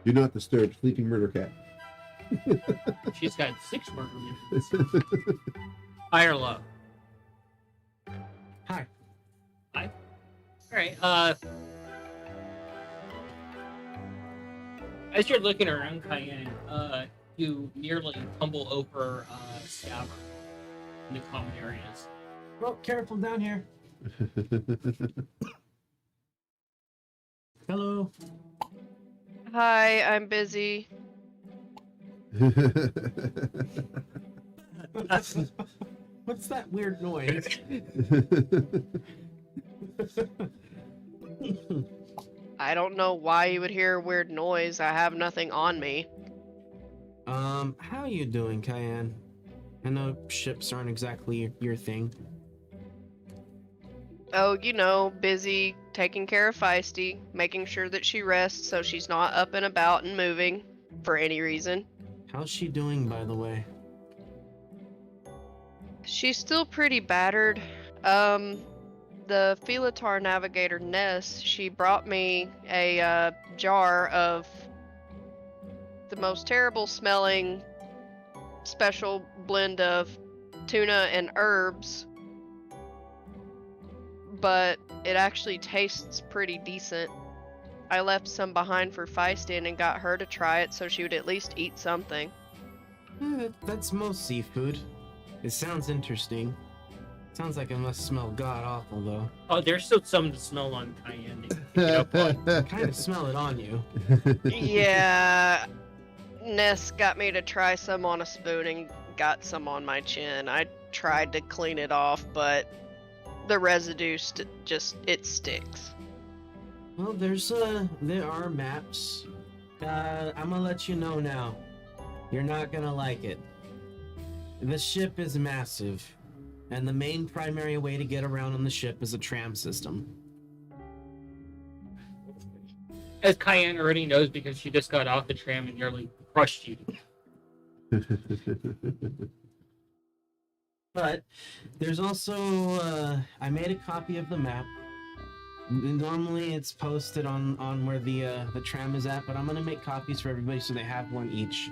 Do not disturb sleeping murder cat. She's got 6 murder missions. High or low? Hi. Hi. Alright, As you're looking around Cayenne, you nearly tumble over Scabbard in the common areas. Oh, careful down here. Hello. Hi, I'm busy. What's that weird noise? I don't know why you would hear a weird noise. I have nothing on me. How are you doing, Cayenne? I know ships aren't exactly your thing. Oh, you know, busy taking care of Feisty, making sure that she rests so she's not up and about and moving for any reason. How's she doing, by the way? She's still pretty battered. The Philotar navigator Ness, she brought me a jar of the most terrible smelling special blend of tuna and herbs, but it actually tastes pretty decent. I left some behind for Feistin and got her to try it so she would at least eat something. That's most seafood. It sounds interesting. Sounds like it must smell god awful though. Oh, there's still some to smell on Cayenne. that you can pick up on. Kind of smell it on you. Yeah, Ness got me to try some on a spoon and got some on my chin. I tried to clean it off, but the residue it sticks. Well, there are maps. I'm gonna let you know now. You're not gonna like it. The ship is massive, and the main primary way to get around on the ship is a tram system. As Cayenne already knows because she just got off the tram and nearly crushed you. But there's also I made a copy of the map. Normally it's posted on where the tram is at, but I'm gonna make copies for everybody so they have one each.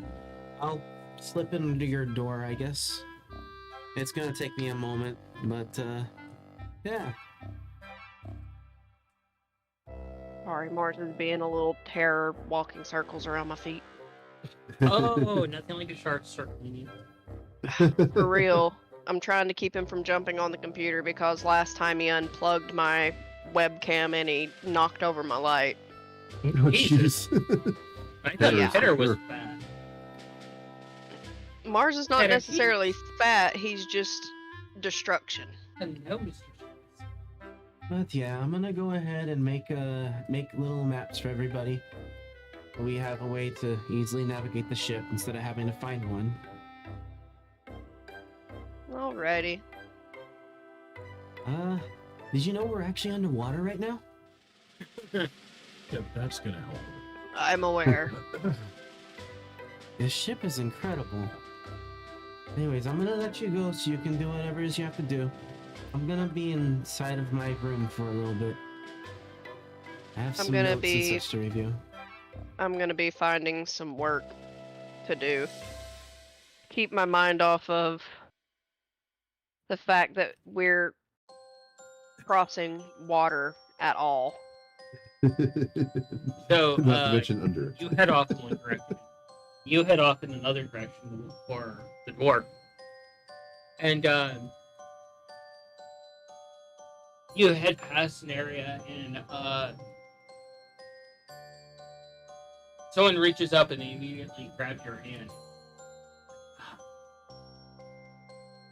I'll slip it under your door, I guess. It's gonna take me a moment, but yeah. Sorry, Mars is being a little terror, walking circles around my feet. Oh, nothing like a shark circling you. For real. I'm trying to keep him from jumping on the computer because last time he unplugged my webcam and he knocked over my light. Oh, Jesus. jeez. I thought Yeah. Header was bad. Mars is not Better necessarily fat, he's just destruction. Hello, Mr. But yeah, I'm gonna go ahead and make little maps for everybody. We have a way to easily navigate the ship instead of having to find one. Alrighty. Did you know we're actually underwater right now? Yeah, that's gonna help. I'm aware. This ship is incredible. Anyways, I'm gonna let you go so you can do whatever it is you have to do. I'm gonna be inside of my room for a little bit. I have I'm some gonna notes and be- such to review. I'm gonna be finding some work to do. Keep my mind off of the fact that we're crossing water at all. So, Not to mention under. you head off in one direction. You head off in another direction to look for the dwarf. And you head past an area and someone reaches up and they immediately grab your hand.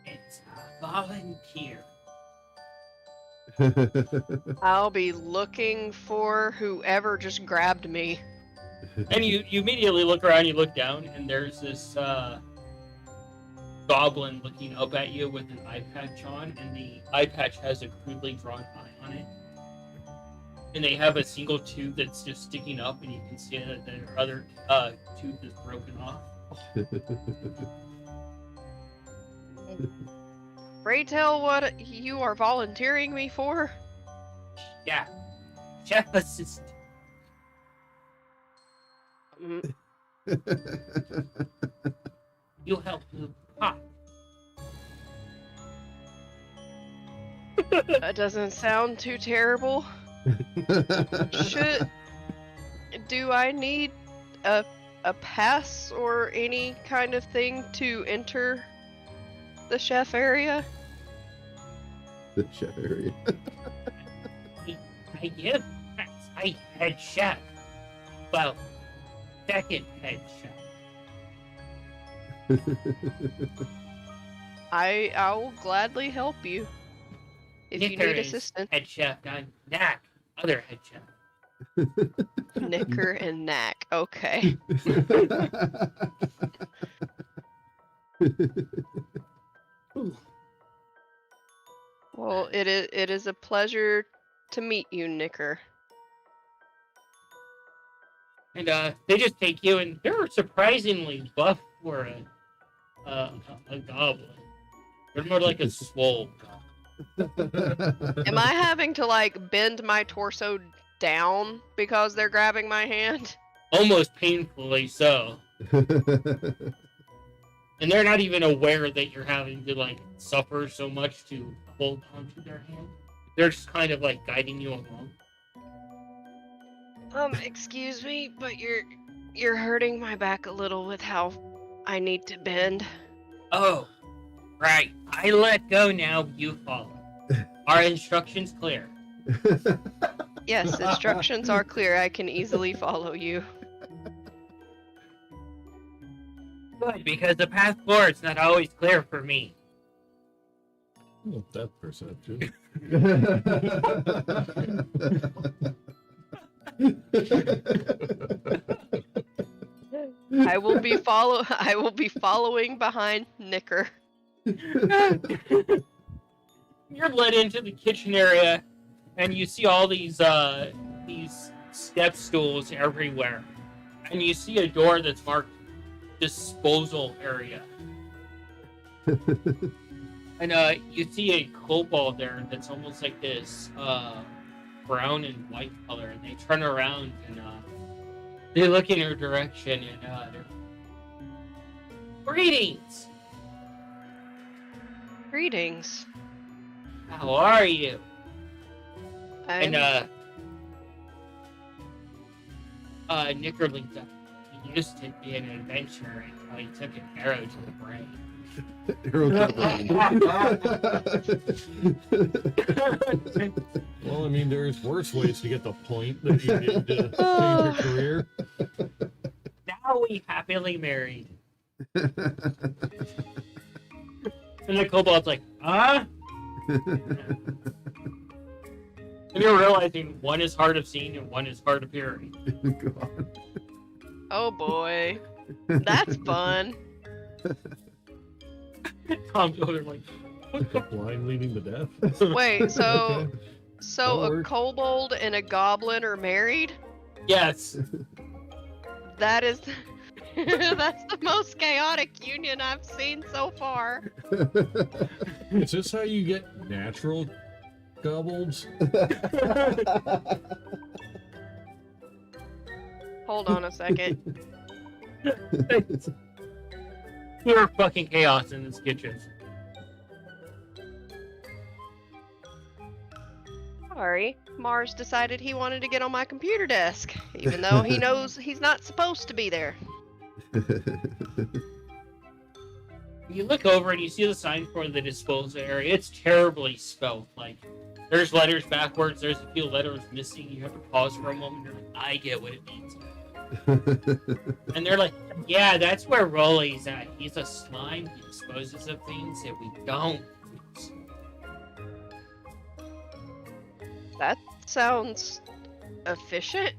It's a volunteer. I'll be looking for whoever just grabbed me. And you immediately look around, you look down, and there's this goblin looking up at you with an eye patch on, and the eye patch has a crudely drawn eye on it. And they have a single tooth that's just sticking up, and you can see that their other tooth is broken off. Pray tell what you are volunteering me for? Yeah. Chef assistant. Mm, You help move pot. that doesn't sound too terrible. Do I need a pass or any kind of thing to enter the chef area? The chef area. I give I head chef. Well, second head chef. I will gladly help you if you Nicker need is assistance. Head chef, not Knack, other head chef. Nicker and Knack. Okay. Well, it is a pleasure to meet you, Nicker. And they just take you, and they're surprisingly buff for a goblin. They're more like a swole goblin. Am I having to like bend my torso down because they're grabbing my hand? Almost painfully so. And they're not even aware that you're having to like suffer so much to hold onto their hand. They're just kind of like guiding you along. Excuse me, but you're hurting my back a little with how I need to bend. Oh, right. I let go now, you follow. Are instructions clear? Yes, instructions are clear. I can easily follow you. Good, because the path forward's not always clear for me. Oh, that perception. I will be following behind Nicker. You're led into the kitchen area, and you see all these step stools everywhere, and you see a door that's marked disposal area. And you see a kobold there that's almost like this brown and white color, and they turn around and they look in your direction, and they're, greetings. Greetings. How are you? I'm, And Nicker linked up. He used to be an adventurer until he took an arrow to the brain. Arrow to the brain. Well, I mean, there's worse ways to get the point that you did to change your career. Now we happily married. And the kobold's like, huh? And you're realizing one is hard of seeing and one is hard of hearing. God. oh boy, that's fun. Tom's over there like, The blind leading the deaf. Wait, so Okay. so That'll a work. kobold and a goblin are married? yes. That is that's the most chaotic union I've seen so far. Is this how you get natural kobolds? Hold on a second. Pure fucking chaos in this kitchen. Sorry, Mars decided he wanted to get on my computer desk, even though he knows he's not supposed to be there. You look over and you see the sign for the disposal area. It's terribly spelled. Like, there's letters backwards, there's a few letters missing. You have to pause for a moment. You're like, I get what it means. And they're like, yeah, that's where Rolly's at. He's a slime. He disposes of things that we don't use. That sounds efficient.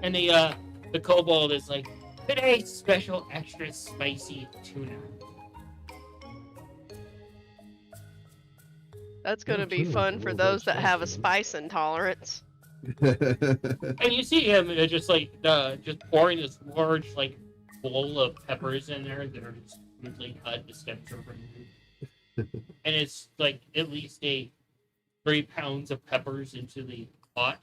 And the kobold is like, today's special extra spicy tuna. That's gonna Yeah, be tuna's a fun for little those bit that have a spicy. spice intolerance. And you see him just like just pouring this large like bowl of peppers in there that are just smoothly cut. The stems are removed, and it's like at least 3 pounds of peppers into the pot.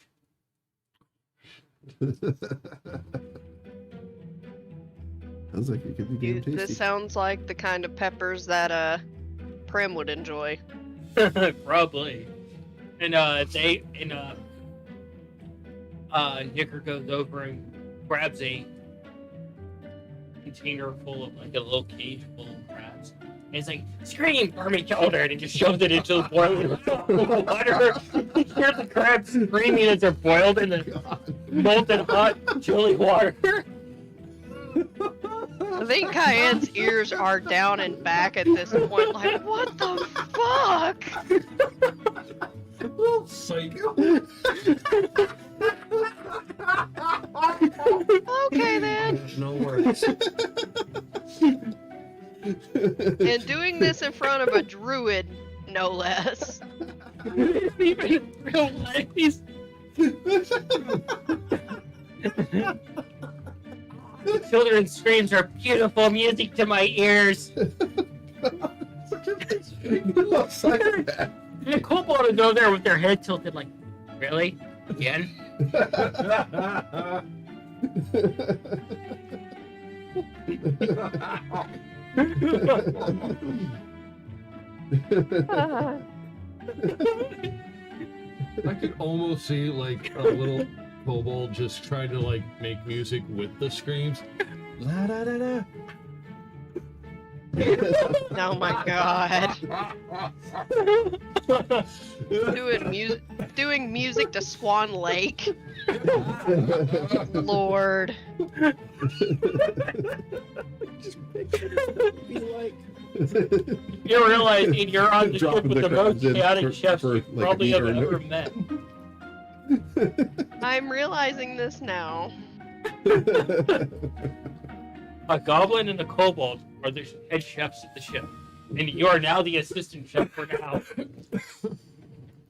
Sounds like it could be damn tasty. This sounds like the kind of peppers that Prim would enjoy. Probably. And Nicker goes over and grabs a container full of like a little cage full of crabs. And it's like, scream, Army Calder, and he just shoves it into the boiling water. You hear the crabs screaming as they're boiled in the molten hot chili water. I think Cayenne's ears are down and back at this point. Like, what the fuck? Psycho. Okay then. No worries. And doing this in front of a druid, no less. Even real life, these children's screams are beautiful music to my ears. Psychopath. The kobold would go there with their head tilted, like, really? Again? I could almost see like a little kobold just trying to like make music with the screams. La da da da. Oh my god. Doing music to Swan Lake. Lord. You realize you're on the ship Dropping with the the most crabs in chaotic for- chefs for, you like, probably a have meter. ever met. I'm realizing this now. A goblin and a kobold are the head chefs of the ship. And you are now the assistant chef for now.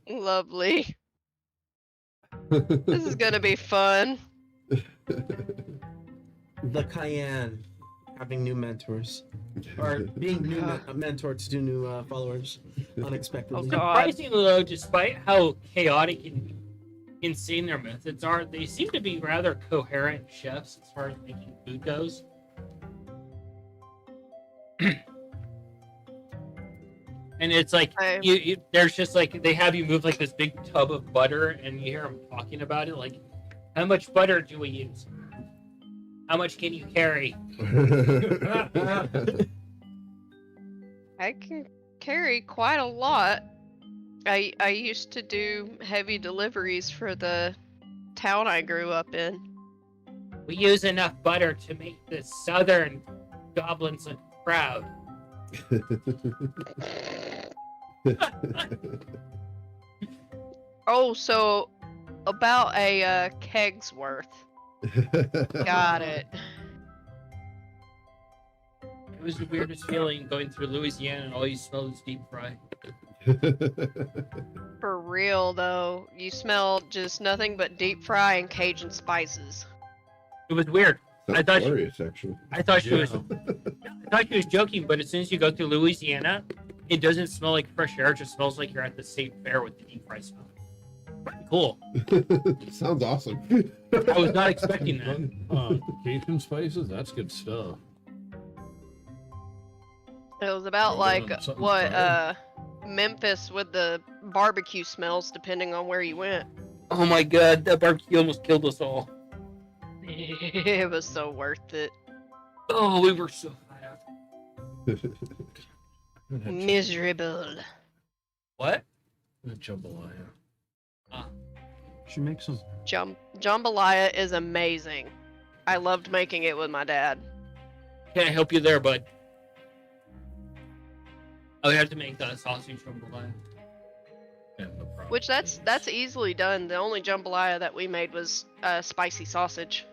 Lovely. This is gonna be fun. The Cayenne having new mentors, or being new mentored to new followers unexpectedly. Oh, God. Surprisingly, though, despite how chaotic and insane their methods are, they seem to be rather coherent chefs as far as making food goes. And it's like there's just like they have you move like this big tub of butter, and you hear them talking about it. Like, how much butter do we use? How much can you carry? I can carry quite a lot. I used to do heavy deliveries for the town I grew up in. We use enough butter to make the southern goblins look proud. Oh, so about a keg's worth. Got it. It was the weirdest feeling going through Louisiana and all you smell is deep fry. For real though, you smell just nothing but deep fry and Cajun spices. It was weird. That's I thought she- glorious, actually. I thought she was Yeah. I thought she was joking, but as soon as you go through Louisiana, it doesn't smell like fresh air. It just smells like you're at the state fair with the deep fry smell. Pretty cool. Sounds awesome. I was not expecting that. Cajun spices, that's good stuff. It was about like Something what fried. Memphis with the barbecue smells depending on where you went. Oh my god, that barbecue almost killed us all. It was so worth it. Oh, we were so high. Miserable. What? Jambalaya. Should make some. Jambalaya is amazing. I loved making it with my dad. Can I help you there, bud? Oh, we have to make sausage jambalaya. Yeah, no problem. Which that's easily done. The only jambalaya that we made was spicy sausage.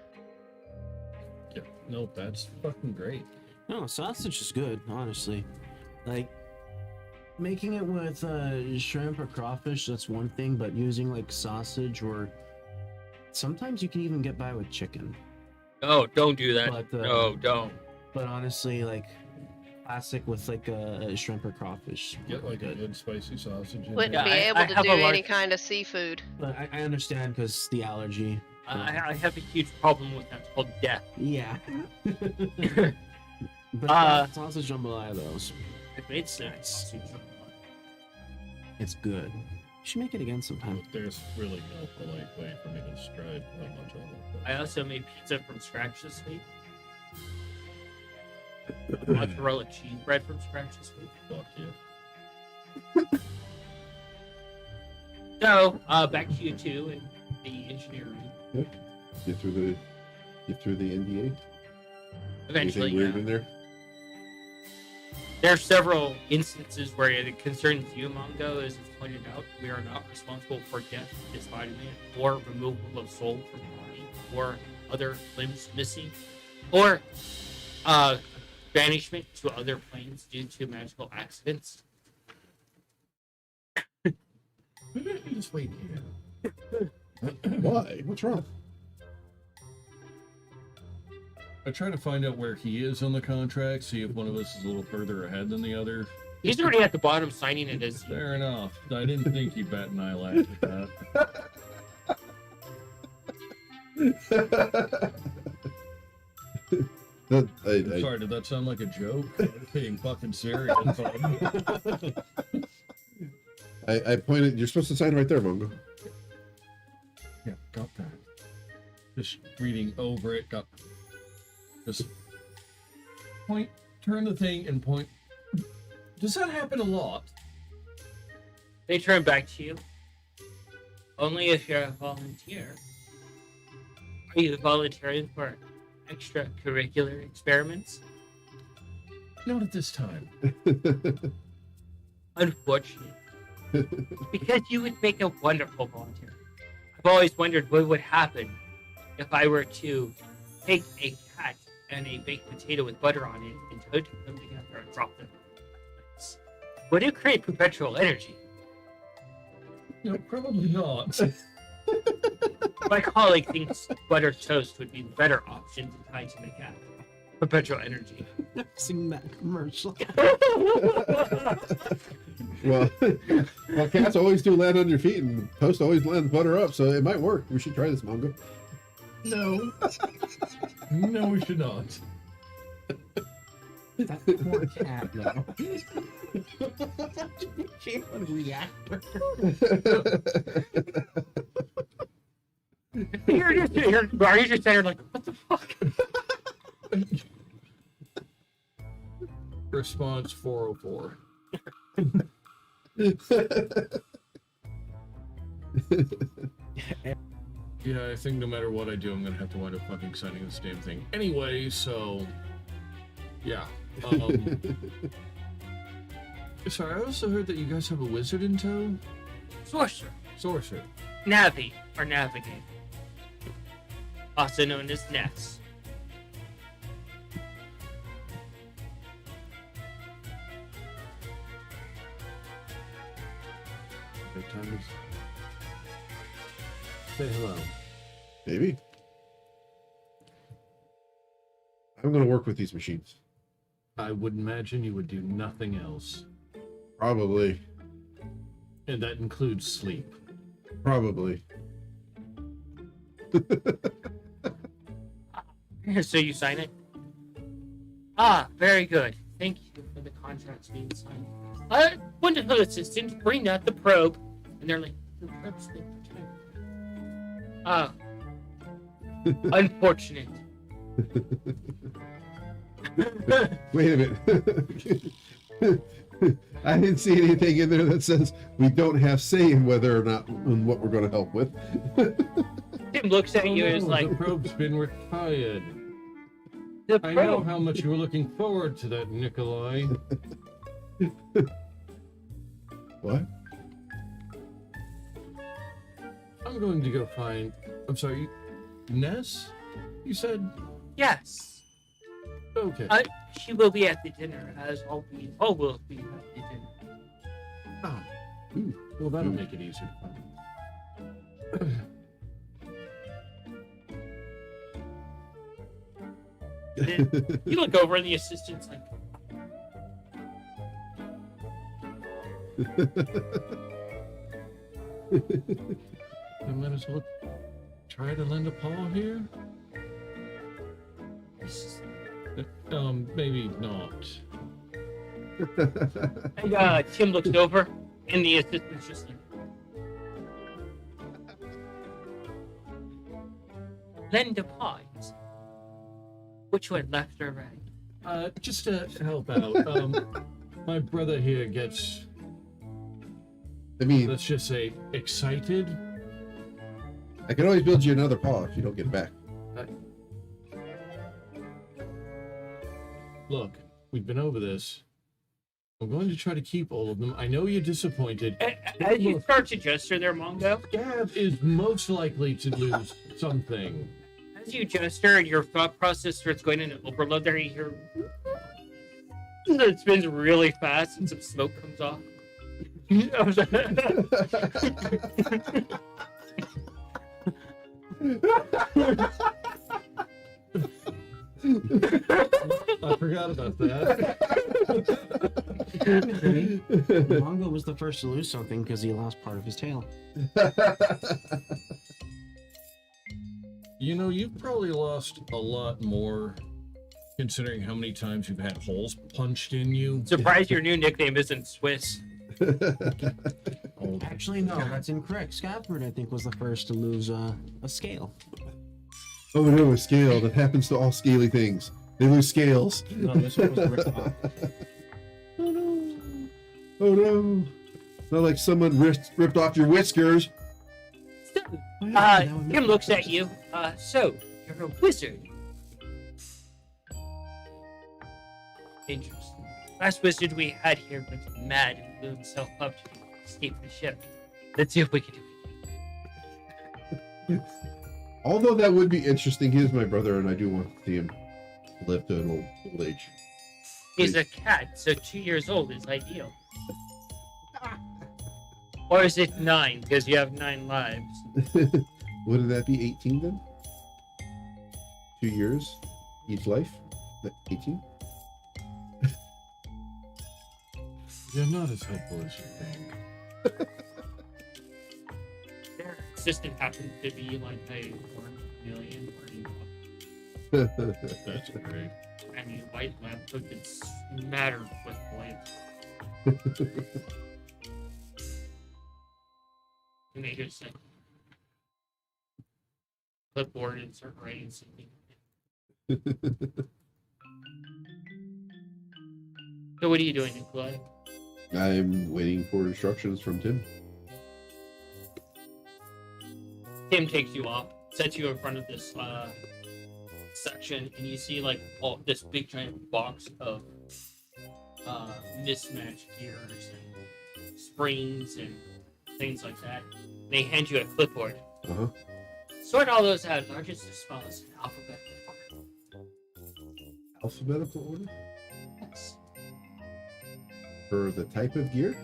Yeah, no, that's fucking great. No, sausage is good, honestly. Like making it with shrimp or crawfish, that's one thing, but using like sausage or sometimes you can even get by with chicken. No, don't do that. But, No, don't. But honestly, like classic with like a shrimp or crawfish. Get like a good spicy sausage in Wouldn't there. be I able to have do a any large- kind of seafood. But I understand because the allergy. I have a huge problem with that. It's called death. Yeah. But sausage jambalaya though, I've made sausage jambalaya. it's good. should make it again sometime. There's really no polite way for me to describe how much I love I also made pizza from scratch this week. Mozzarella cheese bread from scratch this week. Fuck yeah. So, back to you two and the engineering. Get through the NDA. Eventually, Anything weird yeah. in there? There are several instances where it concerns you, Mongo, as it's pointed out. We are not responsible for death, disembodiment, or removal of soul from the body, or other limbs missing, or banishment to other planes due to magical accidents. Maybe I can just wait here. Why? What's wrong? I try to find out where he is on the contract, see if one of us is a little further ahead than the other. He's already at the bottom signing it as Fair enough. I didn't think you bat an eyelash at that. I'm sorry, did that sound like a joke? I'm being fucking serious. I pointed. You're supposed to sign right there, Mongo. Yeah, got that. Just reading over it, got just point, turn the thing and point. Does that happen a lot? they turn back to you. Only if you're a volunteer. Are you volunteering for extracurricular experiments? Not at this time. Unfortunate. Because you would make a wonderful volunteer. I've always wondered what would happen if I were to take a cat and a baked potato with butter on it and toast them together and drop them. Would it create perpetual energy? No, probably not. My colleague thinks buttered toast would be the better option to tie to the cat. Perpetual energy. I've seen that commercial. Well, cats always do land on your feet, and toast always lands butter up, so it might work. We should try this, Mongo. No. No, we should not. That poor cat, though. She would react. Are you just sitting here like, what the fuck? Response 404. Yeah, I think no matter what I do, I'm gonna have to wind up fucking signing this damn thing anyway, so yeah. Sorry, I also heard that you guys have a wizard in tow? Sorcerer. Sorcerer. Navi, or navigate. Also known as Ness. Good times. Say hello. Maybe. I'm going to work with these machines. I would imagine you would do nothing else. Probably. And that includes sleep. Probably. So you sign it? Ah, very good. Thank you for the contracts being signed. Wonderful assistant, bring out the probe. And they're like, the probe's been returned. Ah. Unfortunate. Wait a minute. I didn't see anything in there that says we don't have say in whether or not in what we're going to help with. Tim looks at you and is like, the probe's been retired. the I know probe. how much you were looking forward to that, Nikolai. What? I'm going to go find. I'm sorry, Ness? You said? Yes. Okay. She will be at the dinner, as all will be at the dinner. Ah. Well, that'll make it easier to find. Then you look over and the assistant's like, Then let us look. Try to lend a paw here? Maybe not. and Tim looks over and the assistant's just like, lend a pause. Which one, left or right? Just to help out, my brother here gets, I mean, let's just say, excited. I can always build you another paw if you don't get it back. Look, we've been over this. I'm going to try to keep all of them. I know you're disappointed. As you start to gesture there, Mongo, Gab is most likely to lose something. as you gesture and your thought process starts going into overload there, you hear it spins really fast and some smoke comes off. I forgot about that. Mongo was the first to lose something because he lost part of his tail. You know, you've probably lost a lot more considering how many times you've had holes punched in you. Surprised your new nickname isn't Swiss. Oh, Actually, no, that's incorrect. Scabbard, I think, was the first to lose a scale. Oh no, a scale. That happens to all scaly things. They lose scales. No, this one was ripped off. Oh no. Oh no. Not like someone ripped off your whiskers. So, That would make Tim looks at you. So, you're a wizard. Interesting. Last wizard we had here was mad and blew himself up to escape the ship. Let's see if we can do it. Although that would be interesting, he is my brother, and I do want to see him live to an old age. He's a cat, so 2 years old is ideal. Or is it 9, because you have 9 lives? Wouldn't that be 18 then? 2 years each life? 18? you're not as helpful as you think. Their assistant happens to be like a 1 million or That's great. I mean, white lamp could be smattered with blades. You may just like clipboard and start writing something. So what are you doing, Nikolai? I'm waiting for instructions from Tim. Tim takes you off, sets you in front of this section, and you see like all this big giant box of mismatched gears and springs and things like that. They hand you a clipboard. Uh-huh. Sort all those out, largest to smallest, in alphabetical order. Alphabetical order? Yes. For the type of gear?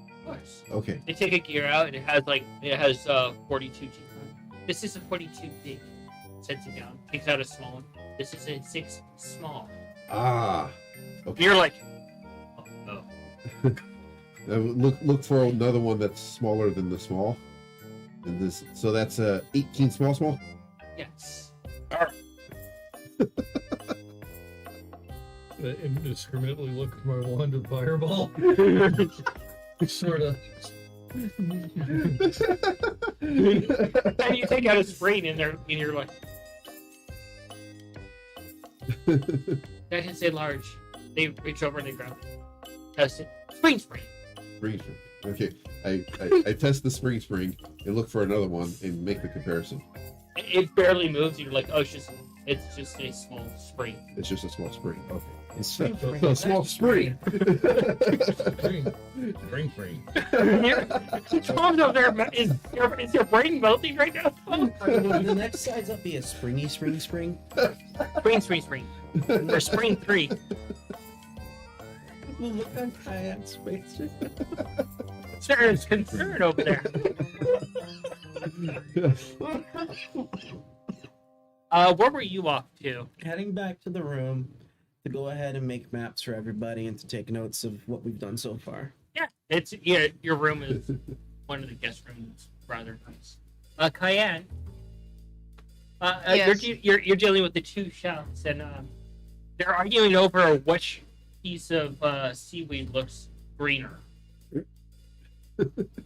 Of course. Okay. They take a gear out and it has 42 teeth on it. This is a 42 big. Sets it down. Takes out a small one. This is a 6 small. Ah. And Okay. you're like, oh. Look for another one that's smaller than the small. And this, so that's 18 small. Yes. Indiscriminately look at my wand of fireball. Sort of. And you take out a spring and you're like, that can say large. They reach over and they grab it. Test it. Spring. Spring. Okay. I test the spring and look for another one and make the comparison. It barely moves. You're like, oh, it's just a small spring. It's just a small spring. Okay. It's So a small spring. Spring. Tom's over there. Is your brain melting right now? Will the next size up be a spring? Spring. Or spring 3. Well, look on Kyan's face. There's concern over there. Where were you off to? Heading back to the room to go ahead and make maps for everybody and to take notes of what we've done so far. Yeah, your room is one of the guest rooms, rather nice. Cayenne, Yes. you're dealing with the 2 chefs, and they're arguing over which piece of seaweed looks greener.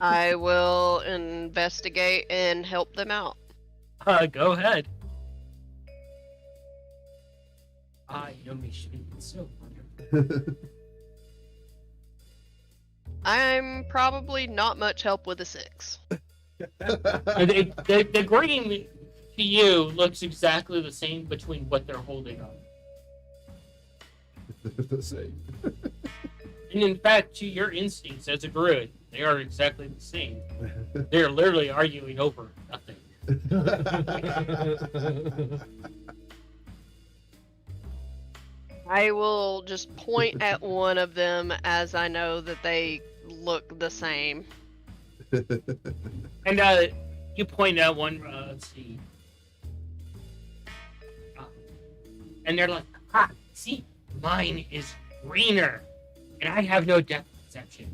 I will investigate and help them out. Go ahead. I know me shooting so wonderful. I'm probably not much help with a 6. The green to you looks exactly the same between what they're holding on. The same. And in fact, to your instincts as a druid, they are exactly the same. They're literally arguing over nothing. I will just point at one of them as I know that they look the same. And you point out one, let's see. And they're like, "Ha! See, mine is greener, and I have no depth perception."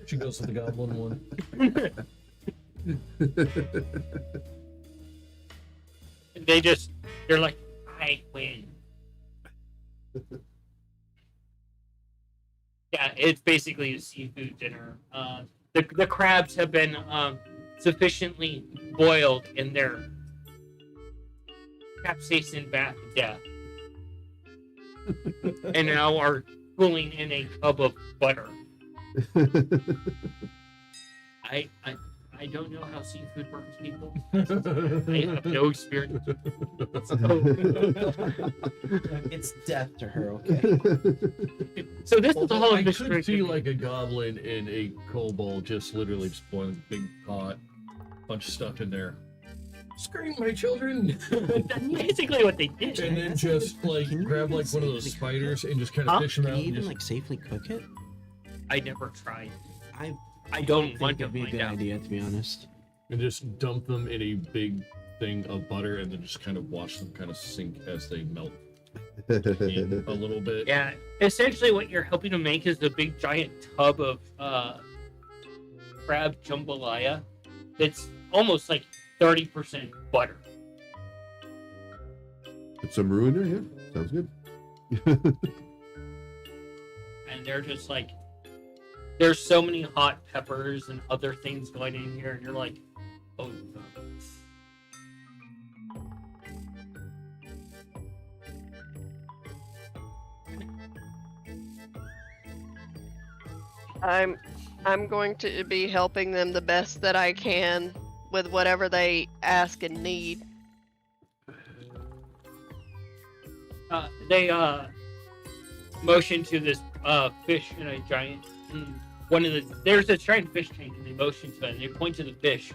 She goes to the goblin one. They're like, "I win." Yeah, it's basically a seafood dinner. The crabs have been sufficiently boiled in their capsaicin bath of death, and now are cooling in a tub of butter. I don't know how seafood burns people. I have no experience. It's death to her, okay? So this is the whole I mystery. could see like a goblin in a kobold just literally just boiling a big pot, bunch of stuff in there. Scream, my children! That's basically what they did. And then just like Can you grab even like one of those safely spiders and just kind Huh? of fish them Can out. you And even just, like safely cook it? I never tried. I don't think want to it'd be a find good out. idea, to be honest. and just dump them in a big thing of butter and then just kind of watch them kind of sink as they melt in a little bit. Yeah, essentially what you're helping to make is a big giant tub of crab jambalaya that's almost like 30% butter. Put some roux in there, yeah. Sounds good. And they're just like, there's so many hot peppers and other things going in here, and you're like, oh no. I'm going to be helping them the best that I can with whatever they ask and need. They motion to this fish in a giant there's a giant fish tank, and they motion to it, and they point to the fish,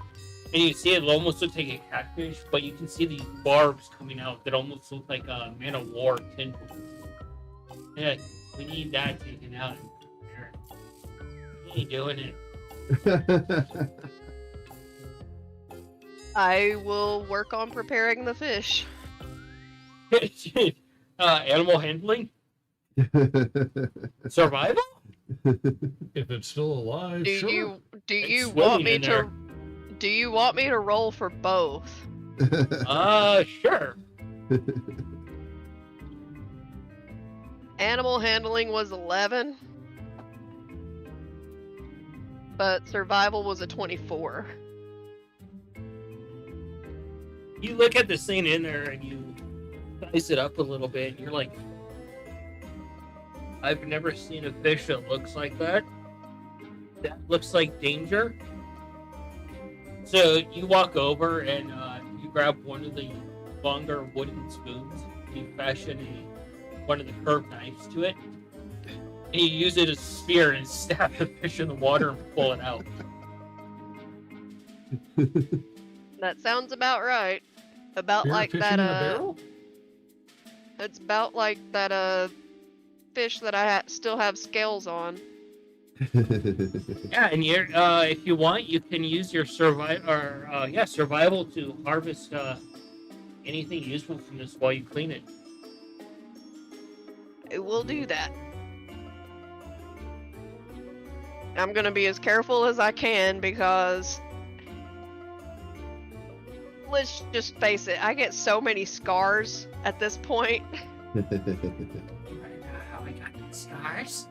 and you see it almost looks like a catfish, but you can see these barbs coming out that almost look like a man of war tendrils. Yeah, we need that taken out. You doing it? I will work on preparing the fish. Animal handling? Survival? If it's still alive, Do sure. you It's want swimming me in to there. do you want me to roll for both? Sure. Animal handling was 11, but survival was a 24. You look at this thing in there and you size it up a little bit, and you're like, I've never seen a fish that looks like that. That looks like danger. So you walk over and you grab one of the longer wooden spoons. You fashion one of the curved knives to it. And you use it as a spear and stab the fish in the water and pull it out. That sounds about right. About You're like fishing that in a barrel? it's about like that fish that I still have scales on. Yeah, and you're, if you want, you can use your survival to harvest anything useful from this while you clean it. I will do that. I'm gonna be as careful as I can because let's just face it, I get so many scars at this point. You wanna know how I got these scars?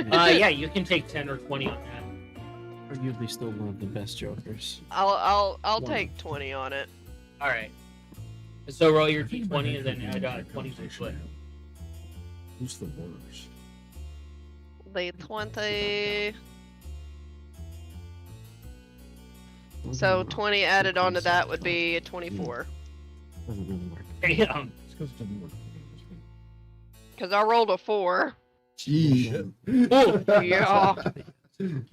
Yeah, you can take 10 or 20 on that. Arguably still one of the best Jokers. I'll One. take 20 on it. All right. So roll your d20 and then add 20 to it. Who's the worst? The 20. So 20 added onto that would be a 24. Doesn't really work. Damn. It's because it doesn't work. Because I rolled a 4. Jeez. Oh, Yeah.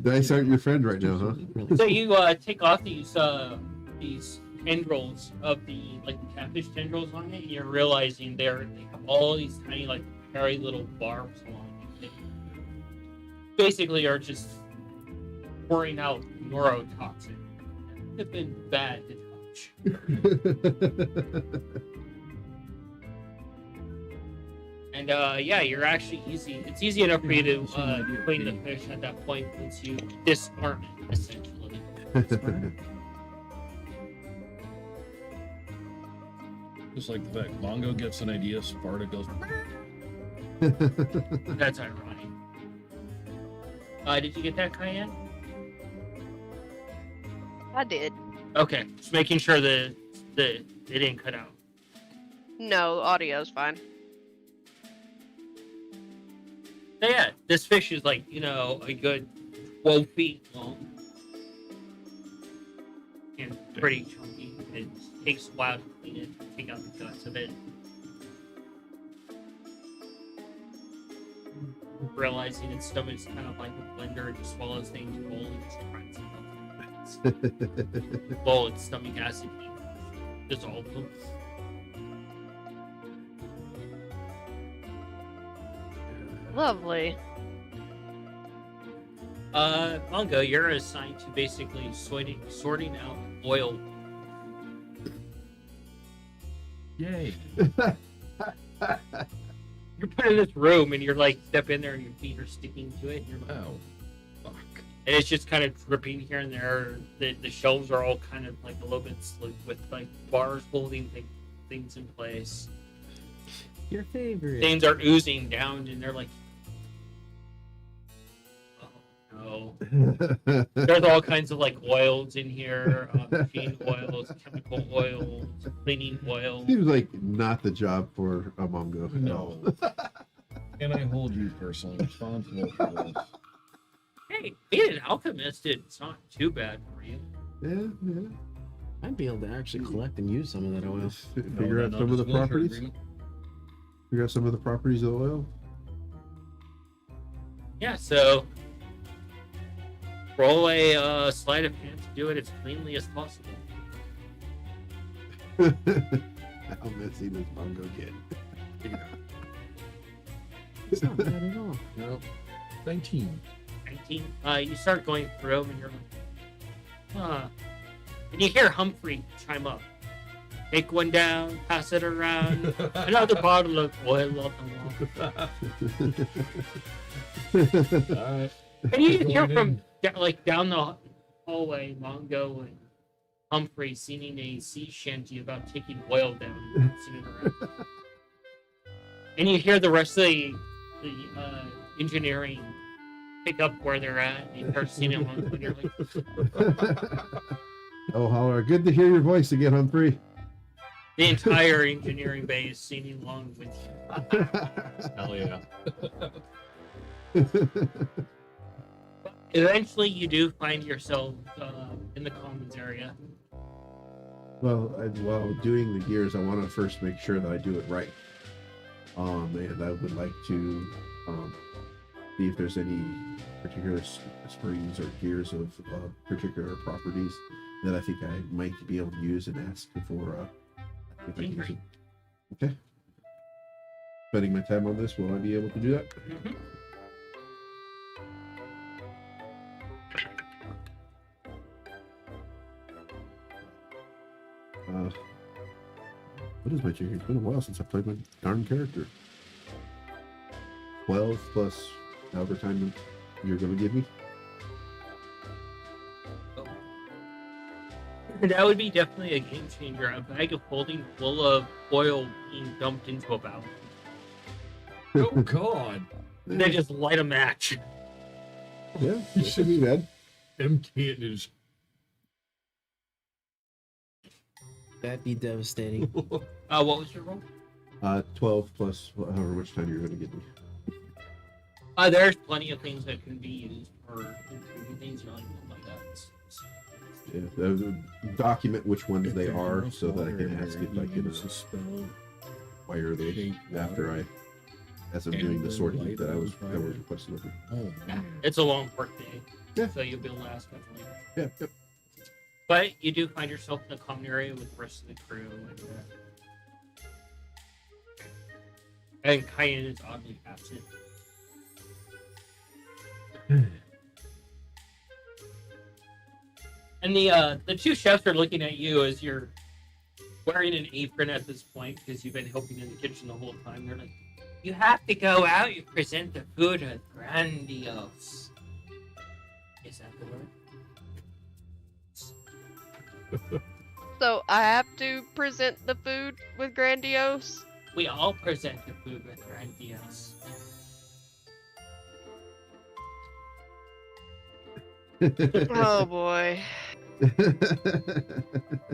Dice aren't your friend right now, huh? Really. So you take off these tendrils of the catfish tendrils on it, and you're realizing they have all these tiny very little barbs along it. They basically are just pouring out neurotoxin. They've been bad to touch. And yeah, you're actually easy. It's easy enough for you to clean the fish at that point once you disarm it, essentially. Just like the fact Mongo gets an idea, Sparta goes. That's ironic. Did you get that, Cayenne? I did. Okay, just making sure that it didn't cut out. No, audio's fine. So yeah, this fish is a good 12 feet long and pretty chunky. It takes a while to clean it, take out the guts of it. Realizing its stomach's kind of like a blender, it just swallows things whole and just grinds it up. Well, its stomach acid dissolves them. Lovely. Mongo, you're assigned to basically sorting out oil. Yay! You're put in this room and you're step in there and your feet are sticking to it. And you're Oh, fuck. and it's just kind of dripping here and there. The shelves are all kind of a little bit slick with bars holding things in place. Your favorite. Things are oozing down and they're oh no. There's all kinds of oils in here, machine oils, chemical oils, cleaning oils. Seems like not the job for a Mongo. No. And I hold you personally responsible for this. Hey, being an alchemist, it's not too bad for you. Yeah. I'd be able to actually collect and use some of that oil. Figure out some of the properties. Figure out some of the properties of the oil. Yeah, so roll a sleight of hand to do it as cleanly as possible. How messy does Mongo get? It's not bad at all. No. 19. 19. You start going through them and you're huh. And you hear Humphrey chime up. Take one down, pass it around. Another bottle of oil on the wall. Alright. And you hear Going from in. down the hallway, Mongo and Humphrey singing a sea shanty about taking oil down and passing it around. And you hear the rest of the engineering pick up where they're at. And you start singing along when you're Oh, holler. Good to hear your voice again, Humphrey. the entire engineering bay is singing along with you. Hell yeah. Eventually, you do find yourself in the commons area. Well, while doing the gears, I want to first make sure that I do it right. And I would like to see if there's any particular springs or gears of particular properties that I think I might be able to use and ask for if I can use it. Okay. Spending my time on this, will I be able to do that? Mhm. What is my junior? It's been a while since I played my darn character. 12 plus however time you're going to give me. That would be definitely a game changer. A bag of holding full of oil being dumped into a barrel. Oh god. They just light a match. Yeah, it should be bad. empty it is. That'd be devastating. What was your roll? 12 plus however much time you're going to give me. There's plenty of things that can be used for improving things. You're like, oh my god. Document which ones they are so that I can ask if I can wire they after I, as I'm doing the sorting that I was requesting of you. Oh, man. It's a long work day. Yeah. So you'll be able to ask that later. Yeah, yep. But you do find yourself in the common area with the rest of the crew. And Cayenne is oddly absent. And the two chefs are looking at you as you're wearing an apron at this point because you've been helping in the kitchen the whole time. They're like, you have to go out and present the food as grandiose. Is that the word? So I have to present the food with grandiose. We all present the food with grandiose. Oh boy.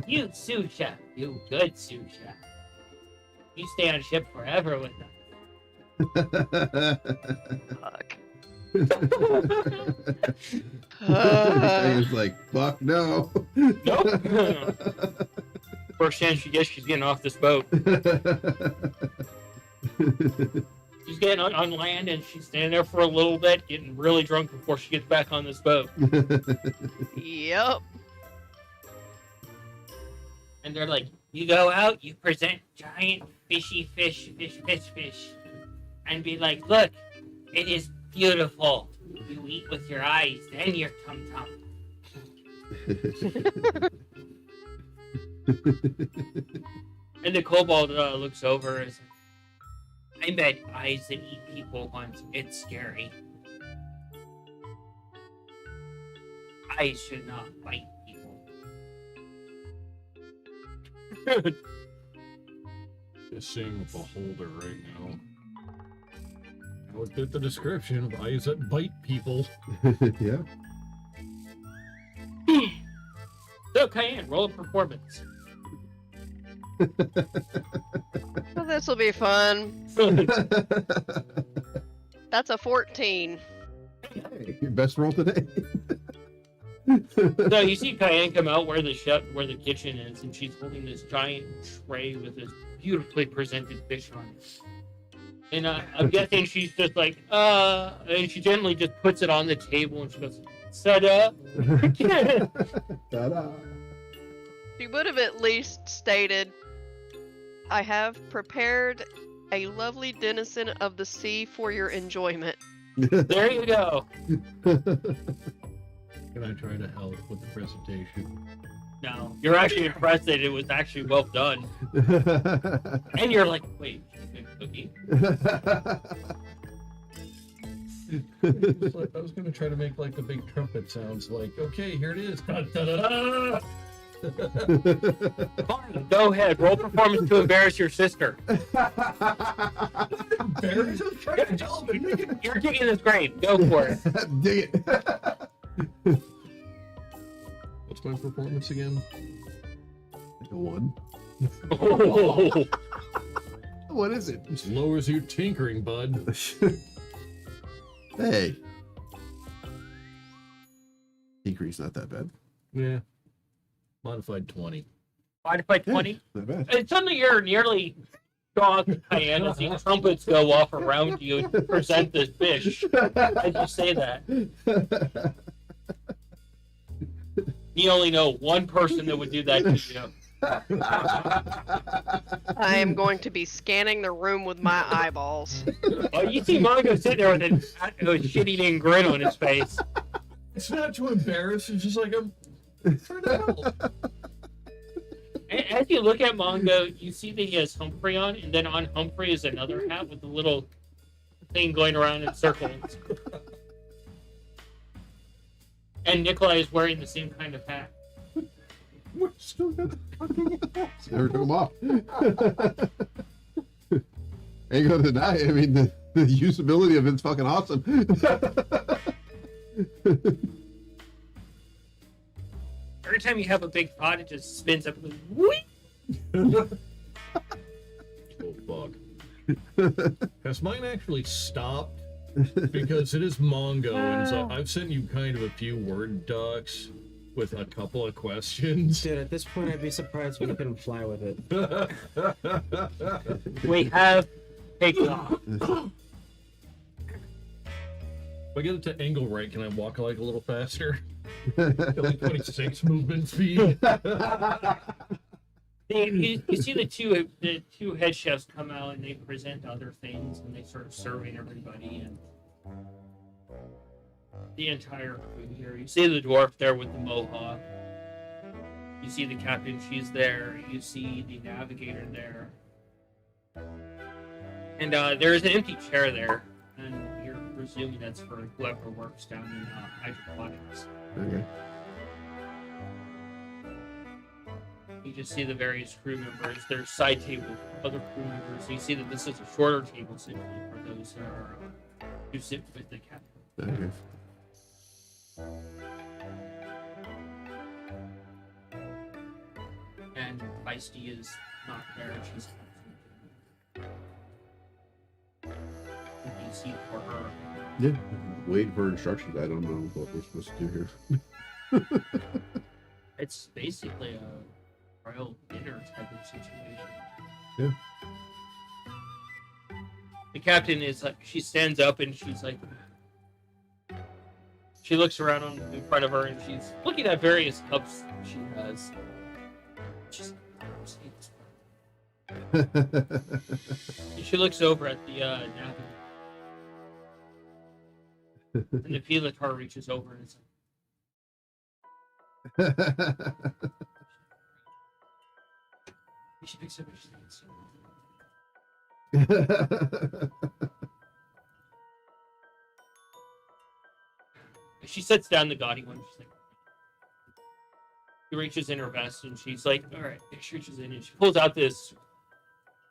You sous chef, you good sous chef. You stay on ship forever with Fuck. I was like, fuck no. Nope. First chance she gets, she's getting off this boat. She's getting on land and she's standing there for a little bit, getting really drunk before she gets back on this boat. Yep. And they're like, you go out, you present giant fishy fish, and be like, look, it is beautiful. You eat with your eyes, then your tum-tum. And the kobold looks over and says, I met eyes that eat people once. It's scary. Eyes should not bite people. Just seeing a beholder right now. I looked at the description of eyes that bite people. Yeah. So, Cayenne, roll a performance. Well, this will be fun. That's a 14. Hey, your best roll today. So you see Cayenne come out where the kitchen is, and she's holding this giant tray with this beautifully presented fish on it. And I'm guessing she's just like, and she gently just puts it on the table, and she goes, "Ta-da!" Ta-da. She would have at least stated, I have prepared a lovely denizen of the sea for your enjoyment. There you go. Can I try to help with the presentation? No, you're actually impressed that it was actually well done, and you're like, wait, she's a cookie? I was gonna try to make like the big trumpet sounds, like, okay, here it is. Da-da-da-da. Fine, go ahead, roll performance to embarrass your sister. Embarrass her? Try to tell them. You're kicking this grave. Go for it. Dig it. What's my performance again? Like a 1. Oh. What is it? As low as your tinkering, bud. Hey. Decrease, not that bad. Yeah. Modified 20. Modified 20. Not bad. And suddenly you're nearly shocked, Cayenne, as the trumpets go off around you to present this fish. As you say that, you only know one person that would do that to you. I am going to be scanning the room with my eyeballs. Oh, you see Mongo sitting there with a shit-eating grin on his face. It's not to embarrass, it's just like I'm trying to help. As you look at Mongo, you see that he has Humphrey on, and then on Humphrey is another hat with a little thing going around in circles. And Nikolai is wearing the same kind of hat. We're still got the fucking hats. Never took them off. Ain't gonna deny it. I mean, the usability of it's fucking awesome. every time you have a big thought, it just spins up and goes, whee! Oh fuck. Has mine actually stopped? Because it is Mongo, and so I've sent you kind of a few Word docs with a couple of questions. Dude, at this point, I'd be surprised when you couldn't fly with it. We have taken off. If I get it to angle right, can I walk like a little faster? At like 26 movement speed. You see the two head chefs come out and they present other things and they start serving everybody and the entire crew here. You see the dwarf there with the mohawk. You see the captain, she's there. You see the navigator there. And there is an empty chair there, and you're presuming that's for whoever works down in hydroponics. Okay. You just see the various crew members, their side table, other crew members. You see that this is a shorter table simply for those that are who sit with the captain. Okay. And Feisty is not there. She's you see for her. Yeah. Waiting for instructions. I don't know what we're supposed to do here. It's basically a royal dinner type of situation. Yeah. The captain is like, she stands up and she's like, she looks around in front of her and she's looking at various cups she has. She's she looks over at the navigator. And the pilotar reaches over and it's like, she picks up and she's like, she sets down the gaudy one. She's like, she reaches in her vest and she's like, all right, she reaches in and she pulls out this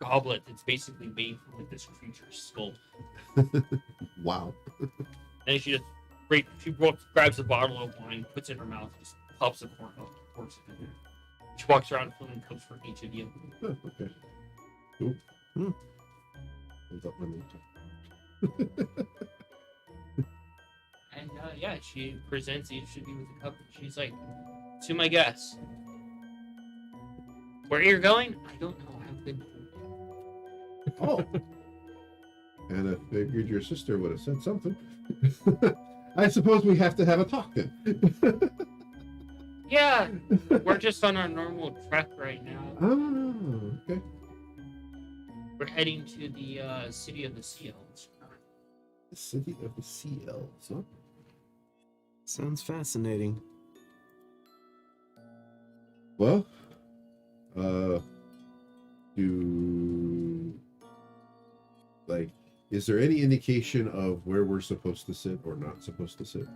goblet that's basically made from like this creature's skull. Wow. And she just grabs a bottle of wine, puts it in her mouth, just pops the cork off, pours it in there. She walks around filling cups for each of you. Oh, okay. Cool. Hold up my laptop. And yeah, she presents each of you with a cup. And she's like, to my guests. Where you're going? I don't know. I've been. Oh. And I figured your sister would have said something. I suppose we have to have a talk then. Yeah, we're just on our normal trek right now. Oh, okay. We're heading to the city of the Sea Elves. The city of the Sea Elves, huh? Sounds fascinating. Well, is there any indication of where we're supposed to sit or not supposed to sit?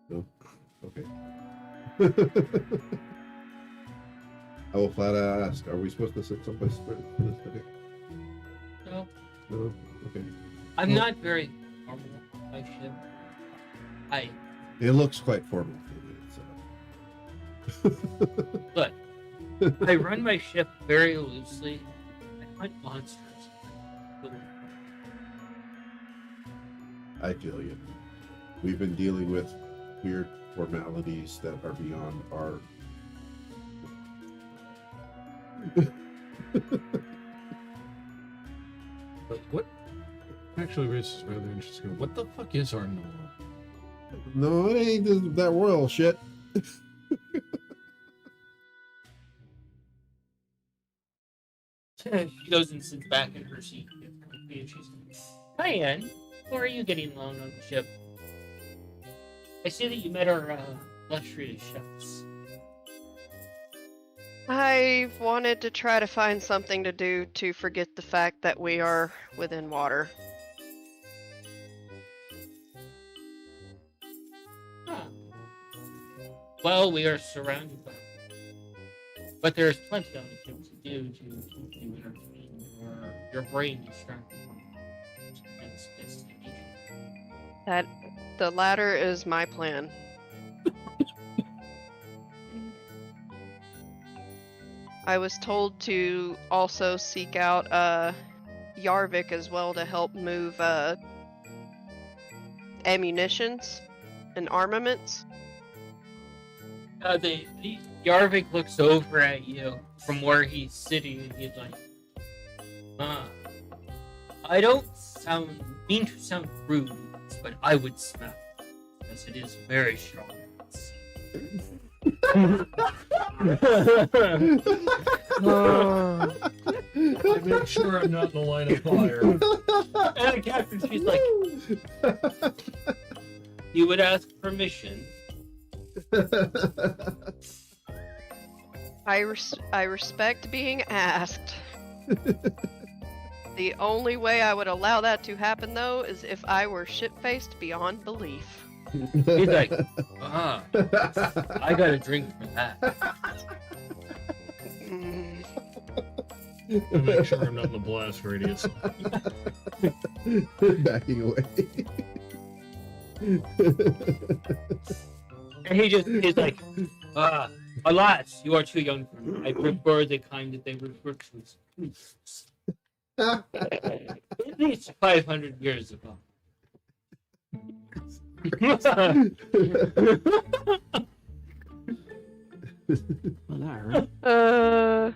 No? Okay. I will flat out ask, are we supposed to sit someplace specific? No, No? Okay. I'm not very formal on my ship. It looks quite formal to me, so. Look, I run my ship very loosely. I hunt monsters. I feel you. We've been dealing with weird formalities that are beyond our. But what? Actually, this is rather interesting. What the fuck is our norm? No, it ain't that royal shit. She goes and sits back in her seat. And she's like, Diane, how are you getting along on the ship? I see that you met our illustrious chefs. I wanted to try to find something to do to forget the fact that we are within water. Huh. Well, we are surrounded by but there's plenty on the ship to do to keep you entertained or your brain distracted from this destination. That the latter is my plan. I was told to also seek out Yarvik as well to help move ammunitions and armaments. The Yarvik looks over at you from where he's sitting, and he's like, I don't mean to sound rude, but I would smell it, as it is very strong. I make sure I'm not in the line of fire. And the captain, she's like, you would ask permission. I respect being asked. The only way I would allow that to happen, though, is if I were shit-faced beyond belief. He's like, I got a drink for that. Mm. I make sure I'm not in the blast radius. Backing away. And he's like, alas, you are too young for me. I prefer the kind that they refer to as priests. At least 500 years ago. Well, that hurt.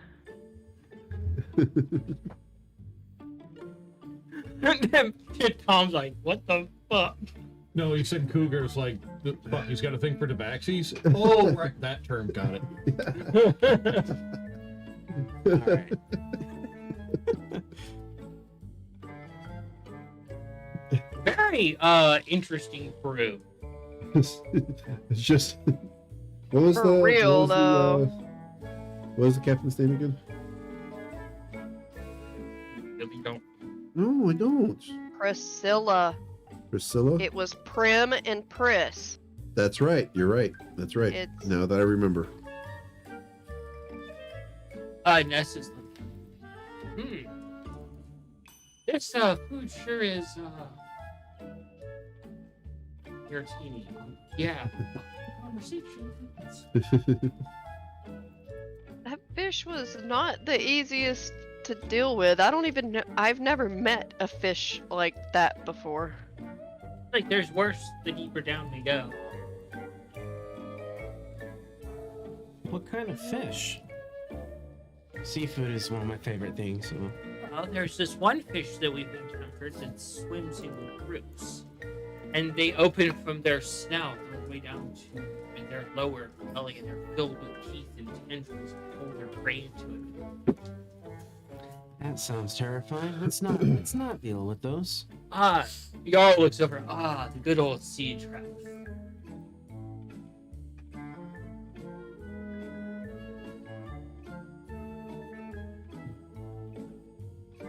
And then Tom's like, what the fuck? No, he said cougars like, fuck, he's got a thing for tabaxis? Oh, right, that term, got it. Alright. Very interesting crew. It's just. What was For the real, what was though. what was the captain's name again? If you don't. No, I don't. Priscilla. Priscilla. It was Prim and Pris. That's right. You're right. That's right. It's- Now that I remember. Nessa's like, this food sure is irritating. Yeah. Conversation. That fish was not the easiest to deal with. I don't even know. I've never met a fish like that before. Like, there's worse the deeper down we go. What kind of fish? Seafood is one of my favorite things. So. Well, there's this one fish that we've encountered that swims in groups. And they open from their snout all the way down to their lower belly, and they're filled with teeth and tendrils and pull their prey into it. That sounds terrifying. Let's not deal with those. Jarl looks over. The good old sea trap.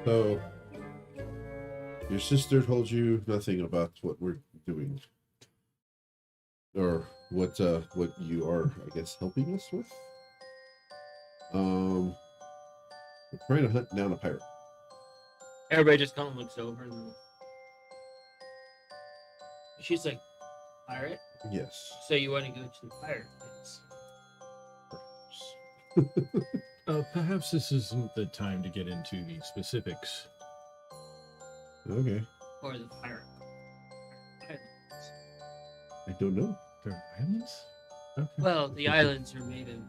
So, your sister told you nothing about what we're doing, or what you are, I guess, helping us with. We're trying to hunt down a pirate. Everybody just kind of looks over, and she's like, "Pirate? Yes. So you want to go to the pirate place?" Perhaps this isn't the time to get into the specifics. Okay. Or the pirate islands. I don't know. They're islands? Okay. Well, the islands are made of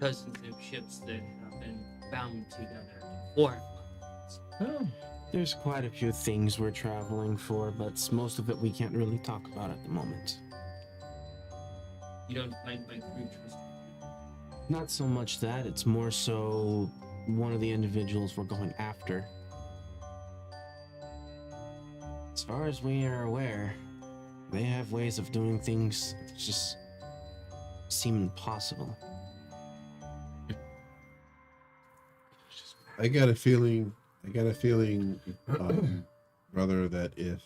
dozens of ships that have been bound together before. Oh, There's quite a few things we're traveling for, but most of it we can't really talk about at the moment. You don't find my crew trustworthy. Not so much that, it's more so one of the individuals we're going after. As far as we are aware, they have ways of doing things that just seem impossible. I got a feeling, brother, that if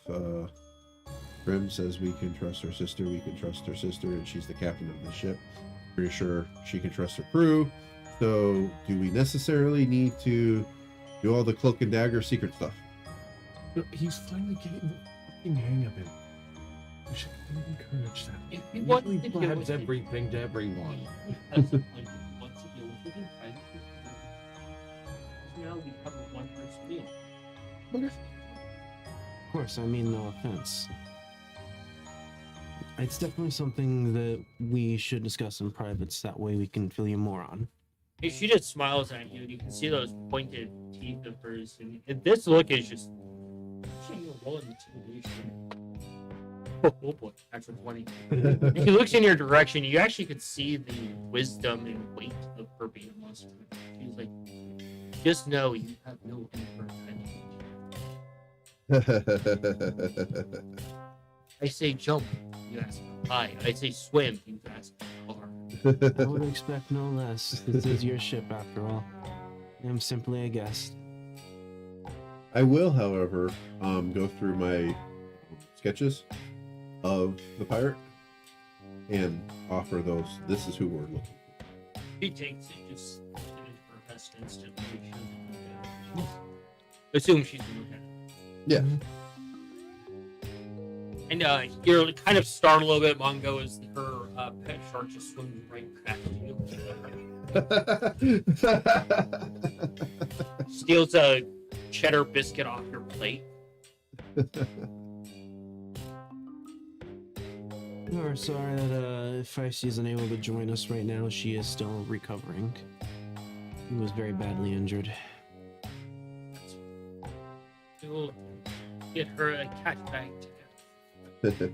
Grim says we can trust her sister, we can trust her sister, and she's the captain of the ship. Pretty sure she can trust her crew. So, do we necessarily need to do all the cloak and dagger secret stuff? no, he's finally getting the fucking hang of it. We should encourage that. If you He want usually to deal blabs with it, everything to everyone. he has a point. He wants to deal with it in private. delicious meal. Of course, I mean no offense. It's definitely something that we should discuss in private, so that way we can fill you more on. And she just smiles at you, and you can see those pointed teeth of hers. And this look is just. Actually, you're rolling intimidation. Oh boy, actually 20. He looks in your direction. You actually could see the wisdom and weight of her being muscular. He's like, just know you have no advantage. I say jump, you ask high. I say swim, you ask far. I would expect no less. This is your ship, after all. I'm simply a guest. I will, however, go through my sketches of the pirate and offer those. This is who we're looking for. He takes it, just into her best instantly. Assume she's looking at it. Yeah. And you're kind of startled a little bit, Mongo, as her pet shark just swims right past you. Steals a cheddar biscuit off your plate. We're sorry that Feisty isn't able to join us right now. She is still recovering. He was very badly injured. You'll get her a cat bag ticket.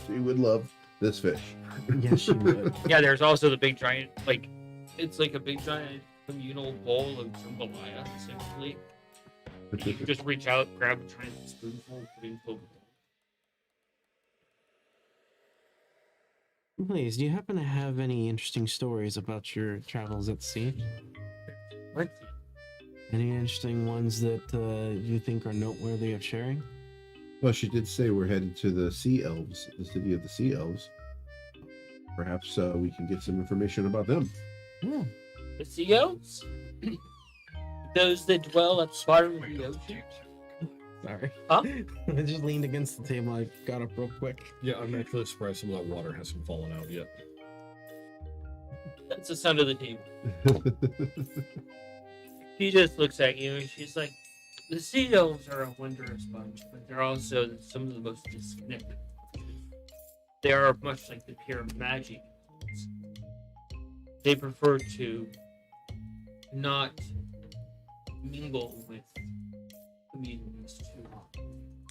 She would love this fish. Yes, she would. Yeah, there's also the big giant, like, it's like a big giant communal bowl of jambalaya, essentially. You can just reach out, grab a giant spoonful, put it in the bowl. Please, do you happen to have any interesting stories about your travels at sea? Plenty. Any interesting ones that you think are noteworthy of sharing? Well, she did say we're headed to the Sea Elves, the city of the Sea Elves. Perhaps we can get some information about them. Yeah. The sea elves? Those that dwell at the bottom of the ocean? Sorry. Huh? I just leaned against the table. I got up real quick. Yeah, I'm actually surprised some of that water hasn't fallen out yet. That's the sound of the table. She just looks at you and she's like, the sea elves are a wondrous bunch, but they're also some of the most disconnected. They are much like the pure magic. They prefer to not mingle with communities too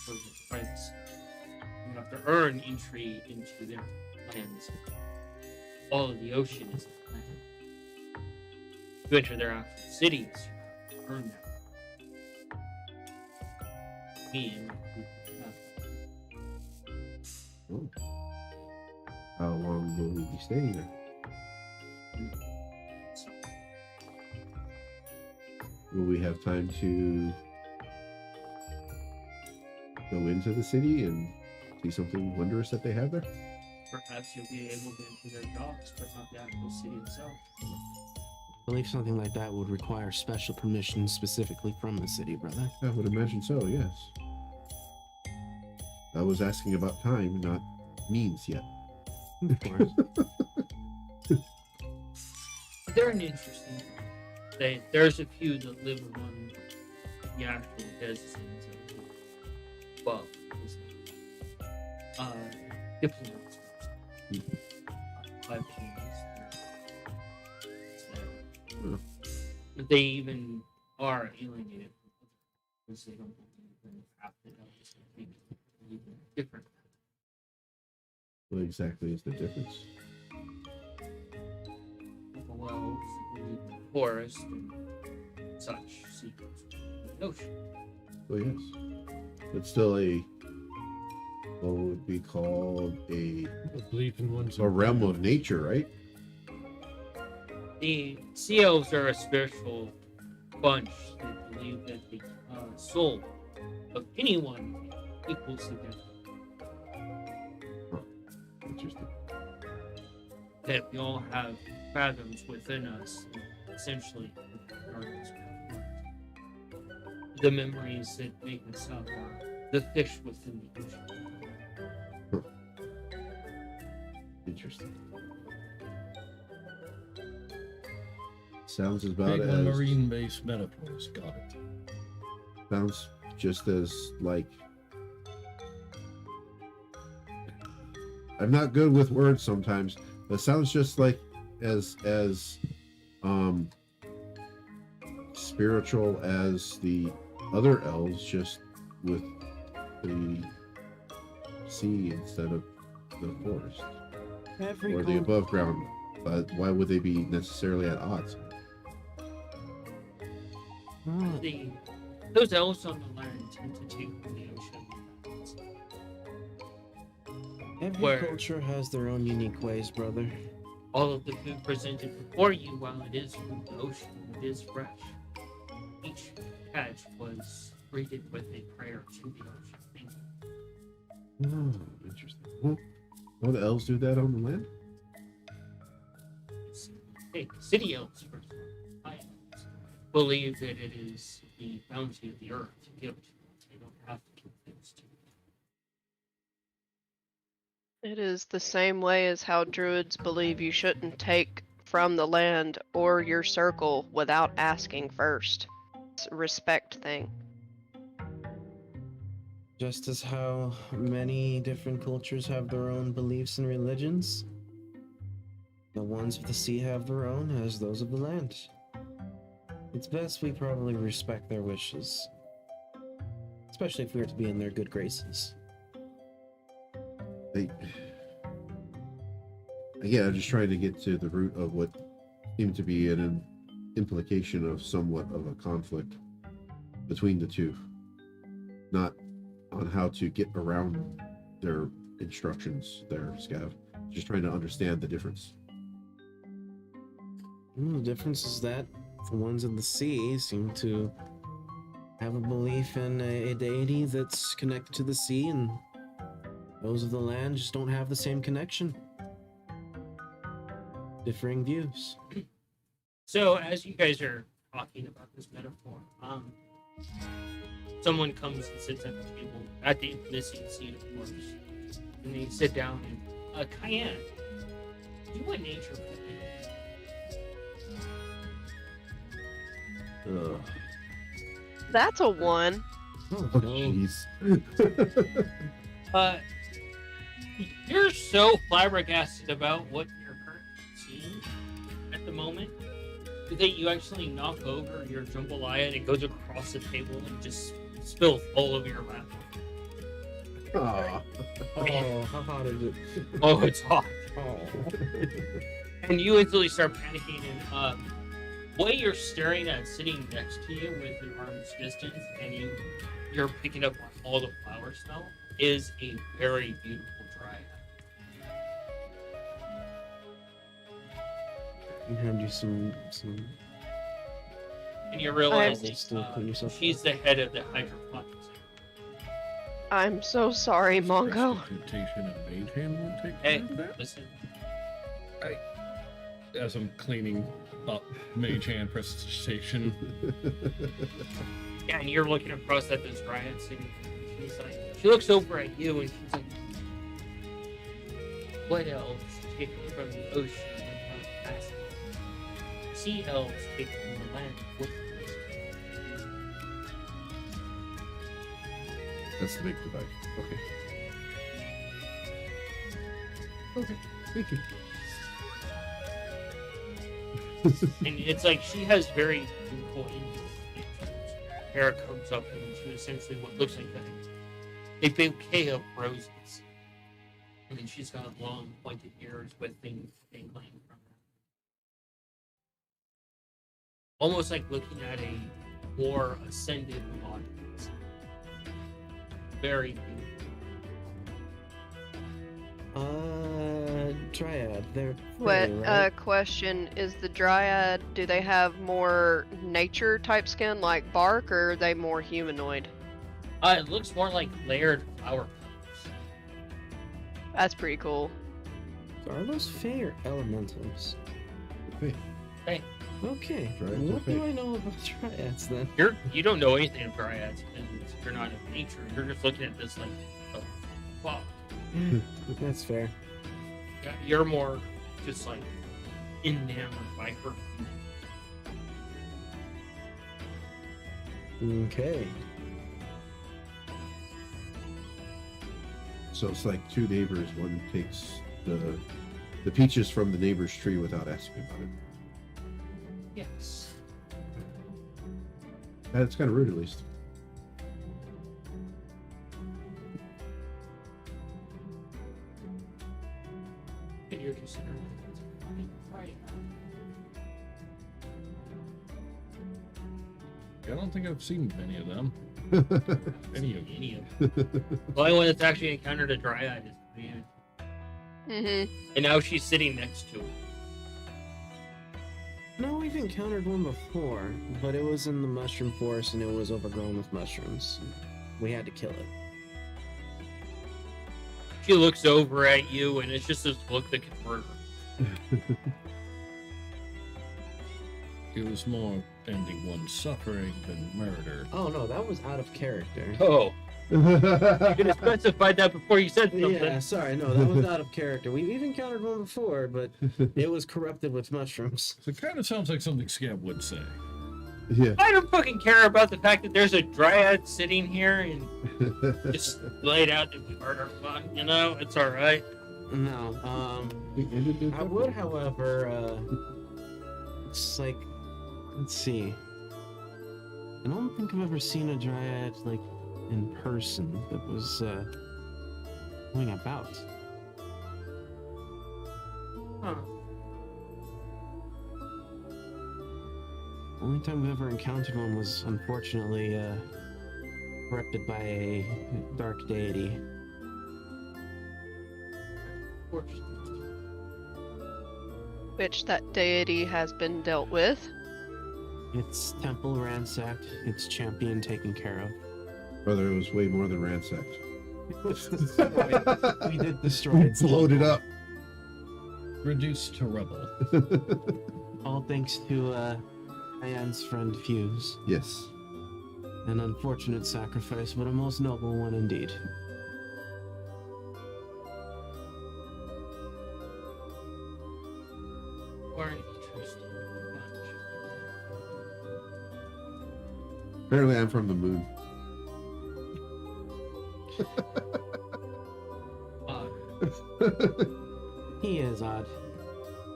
for the privacy. You have to earn entry into their lands. All of the ocean is the land. To enter their actual cities, you have to earn that. Me and my people have. Oh. How long will we be staying there? Will we have time to go into the city and see something wondrous that they have there? Perhaps you'll be able to enter their docks, but not the actual city itself. I believe something like that would require special permission specifically from the city, brother. I would imagine so, yes. I was asking about time, not means yet. Of course. They're an interesting. There's a few that live among the actual deserts of above. Diplomats. But they even are alienated because they don't believe in the path that others think different. What exactly is the difference? Well, believe in the forest and such secrets of the ocean. Oh yes. It's still what would be called a Belief in one's realm of nature, right? The sea elves are a spiritual bunch that believe that the soul of anyone equals significant. Interesting. That we all have fathoms within us, essentially, the memories that make us up are the fish within the ocean. Interesting. Sounds about big as marine-based metaphors. Got it. Sounds just as like I'm not good with words sometimes. It sounds just like as spiritual as the other elves, just with the sea instead of the forest or the above ground. But why would they be necessarily at odds? Those elves on the land tend to take from the ocean. Every Where- culture has their own unique ways, brother. All of the food presented before you, while it is from the ocean, it is fresh. Each catch was greeted with a prayer to the ocean. Thank you. Oh, interesting. Well, will the elves do that on the land? Hey, city elves first. High elves believe that it is the bounty of the earth to give to them. They don't have to give things to them. It is the same way as how druids believe you shouldn't take from the land or your circle without asking first. It's a respect thing. Just as how many different cultures have their own beliefs and religions, the ones of the sea have their own, as those of the land. It's best we probably respect their wishes, especially if we are to be in their good graces. Again, I'm just trying to get to the root of what seemed to be an implication of somewhat of a conflict between the two, not on how to get around their instructions, their scav. Just trying to understand the difference. The difference is that the ones of the sea seem to have a belief in a deity that's connected to the sea, and those of the land just don't have the same connection. Differing views. So, as you guys are talking about this metaphor, someone comes and sits at the table at the missing seat, of course, and they sit down and, Cayenne, do a nature for me. Ugh. That's a 1. Oh, Oh, no. jeez. You're so flabbergasted about what you're currently seeing at the moment that you actually knock over your jambalaya and it goes across the table and just spills all over your lap. Aw. Oh, how hot is it? Oh, it's hot. Oh. And you instantly start panicking, and what you're staring at sitting next to you with your arm's distance, and you're picking up on all the flower smell, is a very beautiful dryad. I'm gonna do some. And you realize Still that, put yourself she's the head of the hydroponics. I'm so sorry, Mongo. Temptation and mage hand won't take Hey, care of that. listen. As I'm cleaning up mage hand prestigitation. Yeah, and you're looking across at this dryad sitting there, and she's like, she looks over at you and she's like, what elves take from the ocean without asking? Sea elves take from the land with That's the big device. Okay. Thank you. And it's like she has very beautiful Indian features. Her hair comes up into essentially what looks like a bouquet of roses. And then she's got long pointed ears with things dangling from her. Almost like looking at a more ascended audience. Very beautiful. Dryad. They're What fairy, right? question is the dryad? Do they have more nature type skin like bark, or are they more humanoid? It looks more like layered flower petals. That's pretty cool. So are those fae or elementals? Hey, Okay. Dryads What are do fae. I know about dryads then? You don't know anything of dryads because you're not in nature. You're just looking at this like, oh, wow. That's fair. Yeah, you're more just like enamored by her. Okay. So it's like two neighbors. One takes the peaches from the neighbor's tree without asking about it. Yes. That's kind of rude, at least. And you're considering right. I don't think I've seen many of them. Any of them. Any of them. The only one that's actually encountered a dryad is Diane. Mm-hmm. And now she's sitting next to it. No, we've encountered one before, but it was in the mushroom forest and it was overgrown with mushrooms. We had to kill it. She looks over at you, and it's just this look that can murder. It was more ending one's suffering than murder. Oh no, that was out of character. Oh, you could have specified that before you said something. Yeah, sorry, no, that was out of character. We've encountered one before, but it was corrupted with mushrooms. So it kind of sounds like something Scab would say. Yeah. I don't fucking care about the fact that there's a dryad sitting here and just laid out that we murdered one. You know, it's all right. No, We ended it I would, however, it's like, let's see. I don't think I've ever seen a dryad like in person that was going about. Huh. Only time we've ever encountered one was unfortunately corrupted by a dark deity. Of course. Which that deity has been dealt with. Its temple ransacked, its champion taken care of. Brother, it was way more than ransacked. We did destroy it. Loaded up. Reduced to rubble. All thanks to Diane's friend Fuse. Yes. An unfortunate sacrifice, but a most noble one indeed. Or an interesting bunch. Apparently, I'm from the moon. He is odd,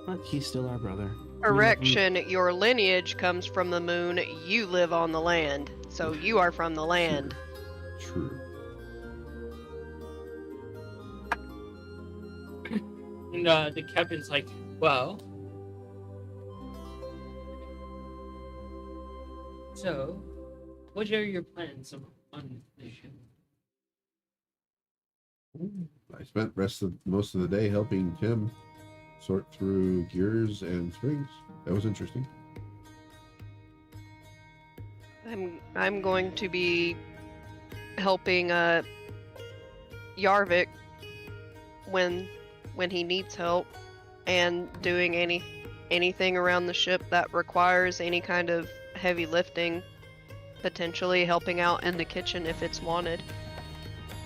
but he's still our brother. Correction, your lineage comes from the moon, you live on the land. So you are from the land. True. And the captain's like, well, so what are your plans on the ship? I spent most of the day helping Tim sort through gears and springs. That was interesting. I'm going to be helping Yarvik when he needs help, and doing anything around the ship that requires any kind of heavy lifting, potentially helping out in the kitchen if it's wanted.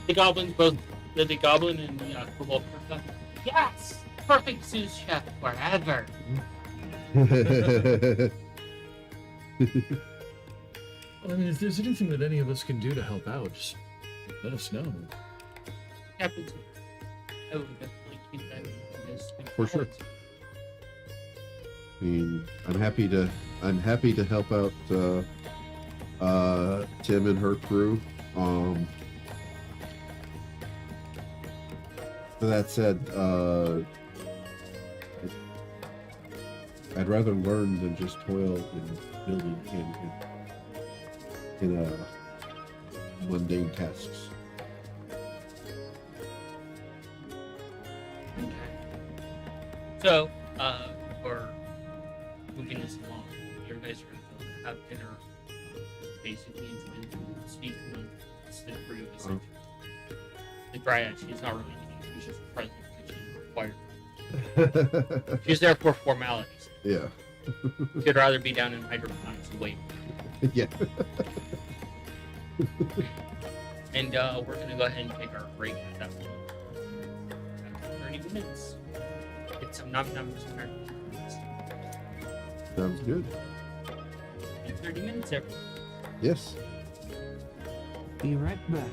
The goblins both, the goblin and the kobold, yes, perfect sous chef forever. I mean, if there's anything that any of us can do to help out, just let us know. Captain's, I would definitely keep that in this. For sure. I mean, I'm happy to help out Tim and her crew. That said, I'd rather learn than just toil in building in mundane tasks. So, for moving this along, your guys are going to have dinner. Basically, and speak amongst the crew. Essentially. The dryad, she's not really eating, she's just present because she's required. She's there for formalities. Yeah. She'd rather be down in hydroponics and wait. Yeah. And we're going to go ahead and take our break at that point. 30 minutes. Get some num nums. Sounds good. 30 minutes, everyone. Yes. Be right back.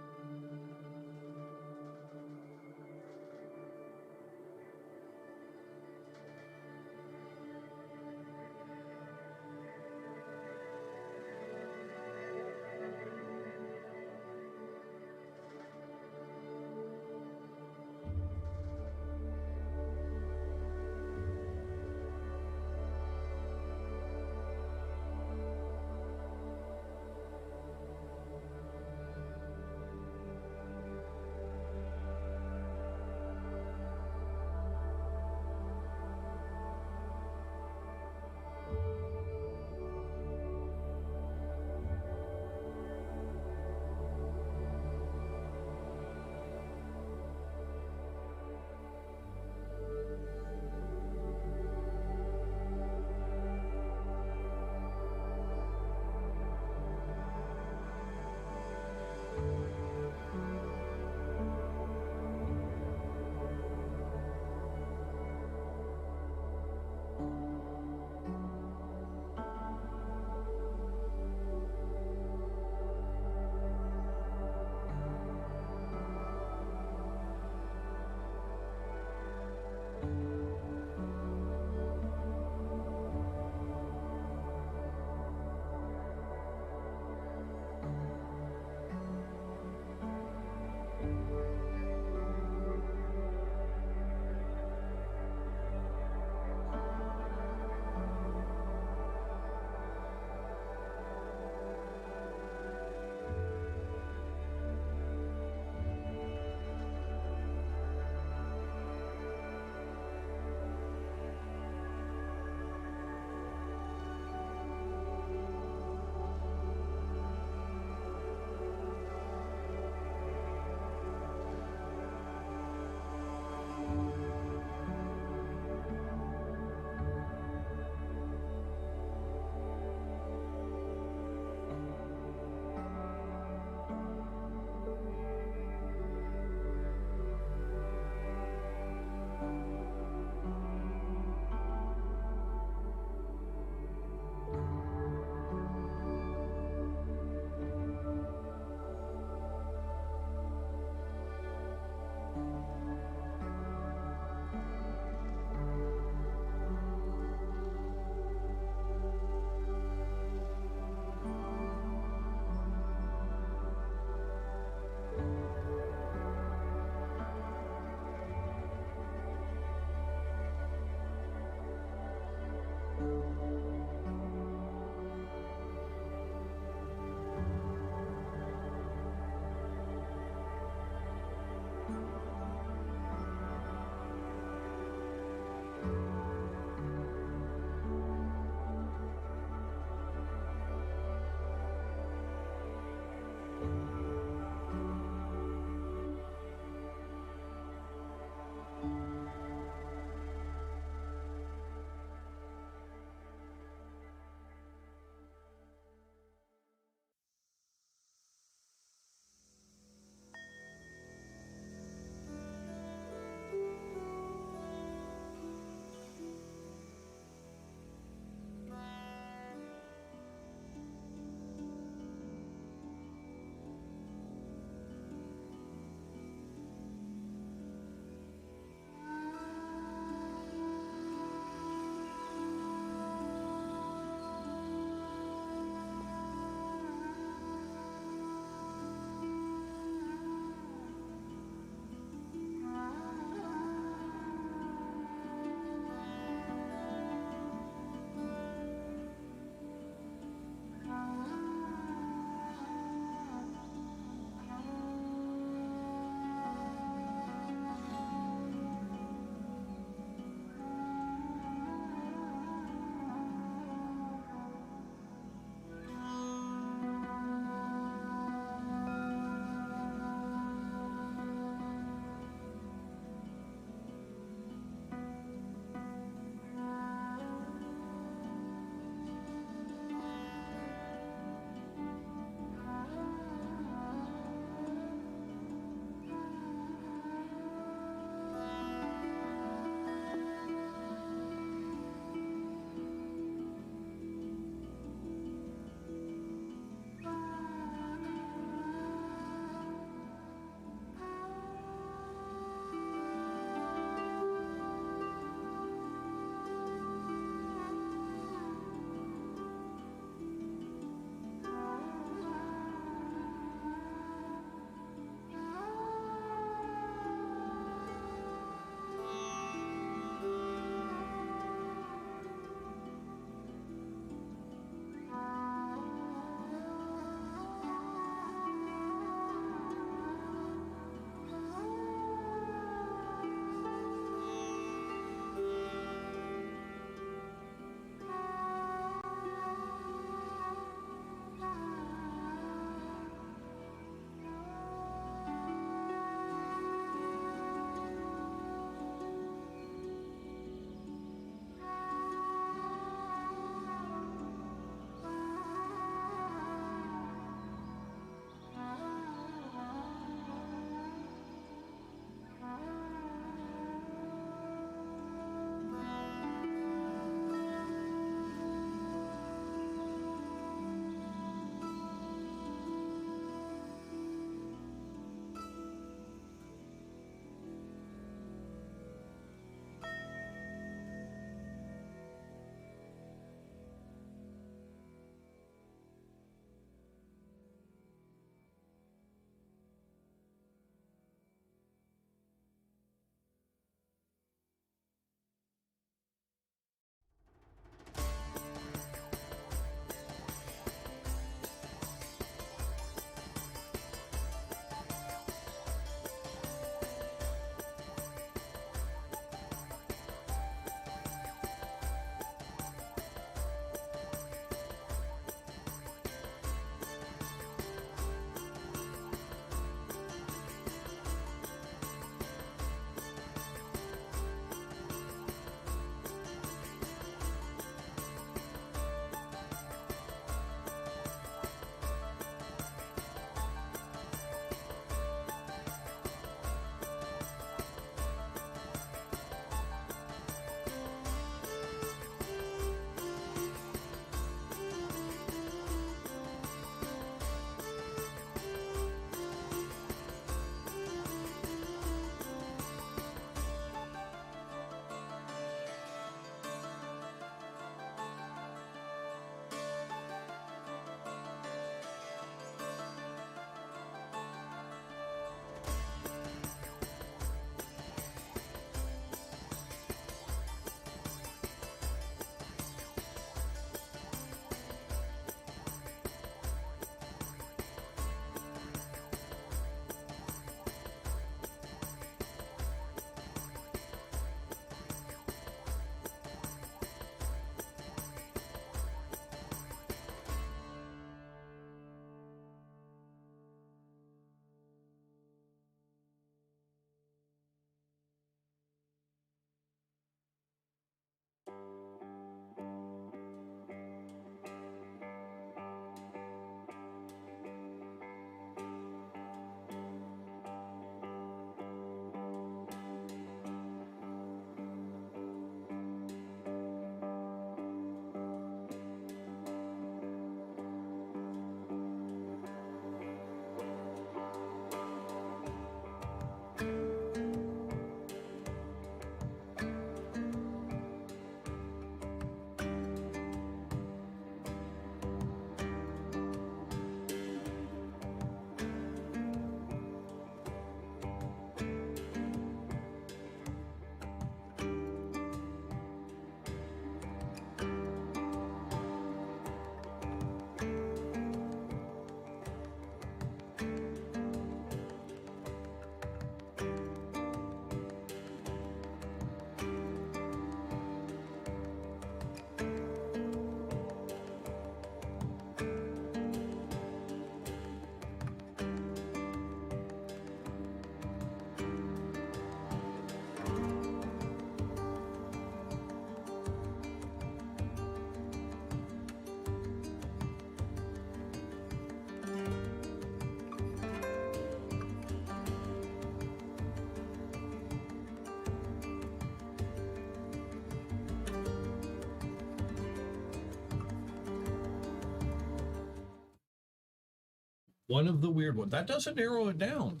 One of the weird ones. That doesn't narrow it down.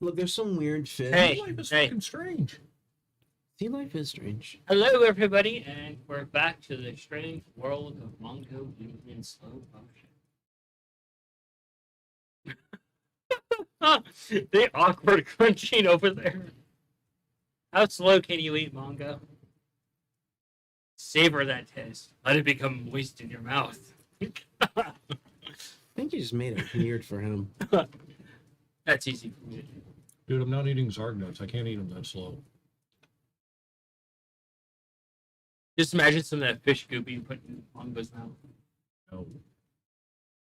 Look, there's some weird fish. Hey. Sea life is hey. fucking strange. Sea life is strange. Hello, everybody, and we're back to the strange world of Mongo eating in slow motion. The awkward crunching over there. How slow can you eat Mongo? Savor that taste. Let it become moist in your mouth. I think you just made it weird for him. That's easy for me to do. Dude, I'm not eating Zarg nuts. I can't eat them that slow. Just imagine some of that fish goop you put in Mongo's mouth. No.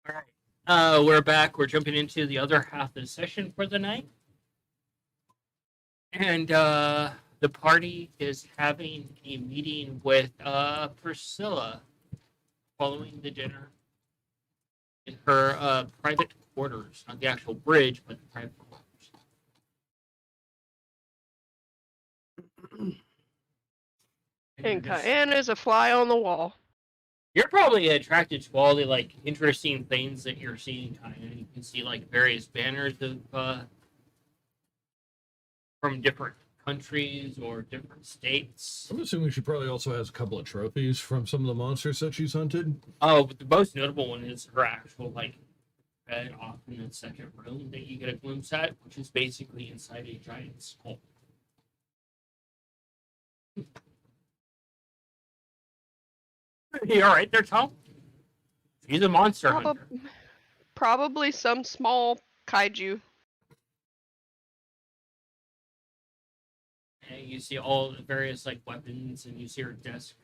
All right. We're back. We're jumping into the other half of the session for the night. And the party is having a meeting with Priscilla following the dinner in her private quarters. Not the actual bridge, but the private quarters. And Cayenne is a fly on the wall. You're probably attracted to all the like interesting things that you're seeing, Cayenne. You can see like various banners of from different countries or different states. I'm assuming she probably also has a couple of trophies from some of the monsters that she's hunted. Oh, but the most notable one is her actual like bed off in the second room that you get a glimpse at, which is basically inside a giant skull. You all right there, Tom? She's a monster hunter. Probably some small kaiju. And you see all the various like weapons, and you see her desk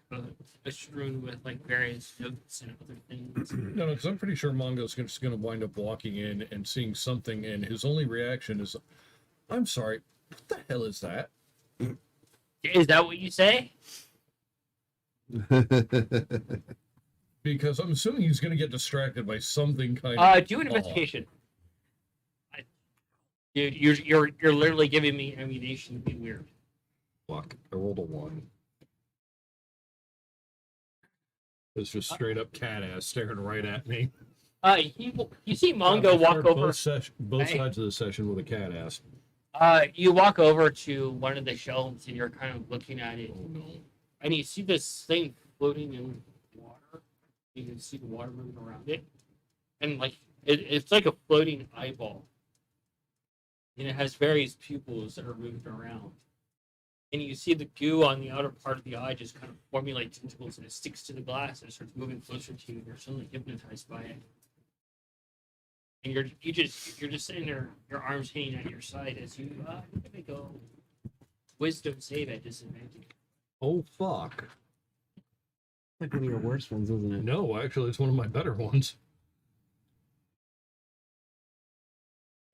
strewn with like various notes and other things. No, because I'm pretty sure Mongo's just going to wind up walking in and seeing something, and his only reaction is, I'm sorry, what the hell is that? Is that what you say? Because I'm assuming he's going to get distracted by something kind of... Do an investigation. Dude, you're literally giving me ammunition to be weird. Fuck, I rolled a 1. It's just straight up cat ass staring right at me. You see Mongo walk over. Both sides of the session with a cat ass. You walk over to one of the shelves and you're kind of looking at it, Oh no. and you see this thing floating in water. You can see the water moving around it, and like it's like a floating eyeball, and it has various pupils that are moving around. And you see the goo on the outer part of the eye just kind of forming like tentacles, and it sticks to the glass and it starts moving closer to you. And you're suddenly hypnotized by it, and you're just sitting there, your arms hanging at your side as you make a wisdom save at disadvantage. Oh fuck. Like one of your worst ones, isn't it? No, actually, it's one of my better ones.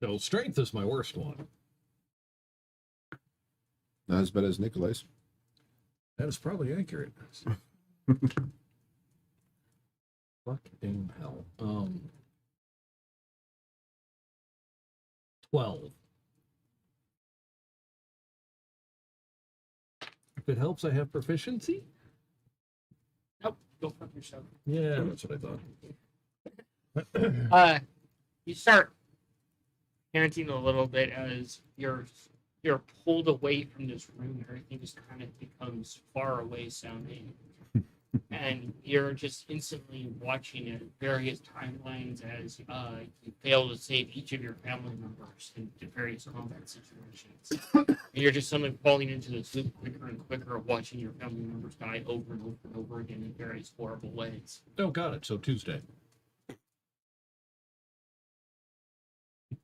No, strength is my worst one. Not as bad as Nikolai's. That is probably accurate. Fucking hell. 12. If it helps, I have proficiency. Nope, go fuck yourself. Yeah, that's what I thought. You start panting a little bit as you're pulled away from this room. Everything just kind of becomes far away sounding, and you're just instantly watching at various timelines as you fail to save each of your family members in various combat situations. And you're just suddenly falling into this loop quicker and quicker of watching your family members die over and over and over again in various horrible ways. Oh, got it. So Tuesday.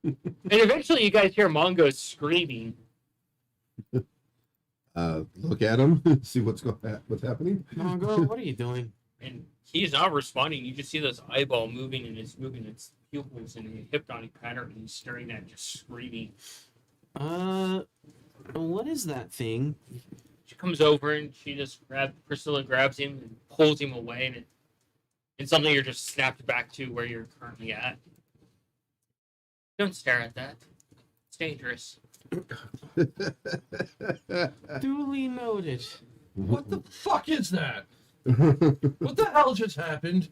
And eventually you guys hear Mongo screaming. Look at him, see what's happening. Mongo, what are you doing? And he's not responding. You just see this eyeball moving, and it's moving its pupils in a hypnotic pattern, and he's staring at it, just screaming. What is that thing? She comes over and Priscilla grabs him and pulls him away, and it's something you're just snapped back to where you're currently at. Don't stare at that. It's dangerous. Duly noted. What the fuck is that? What the hell just happened?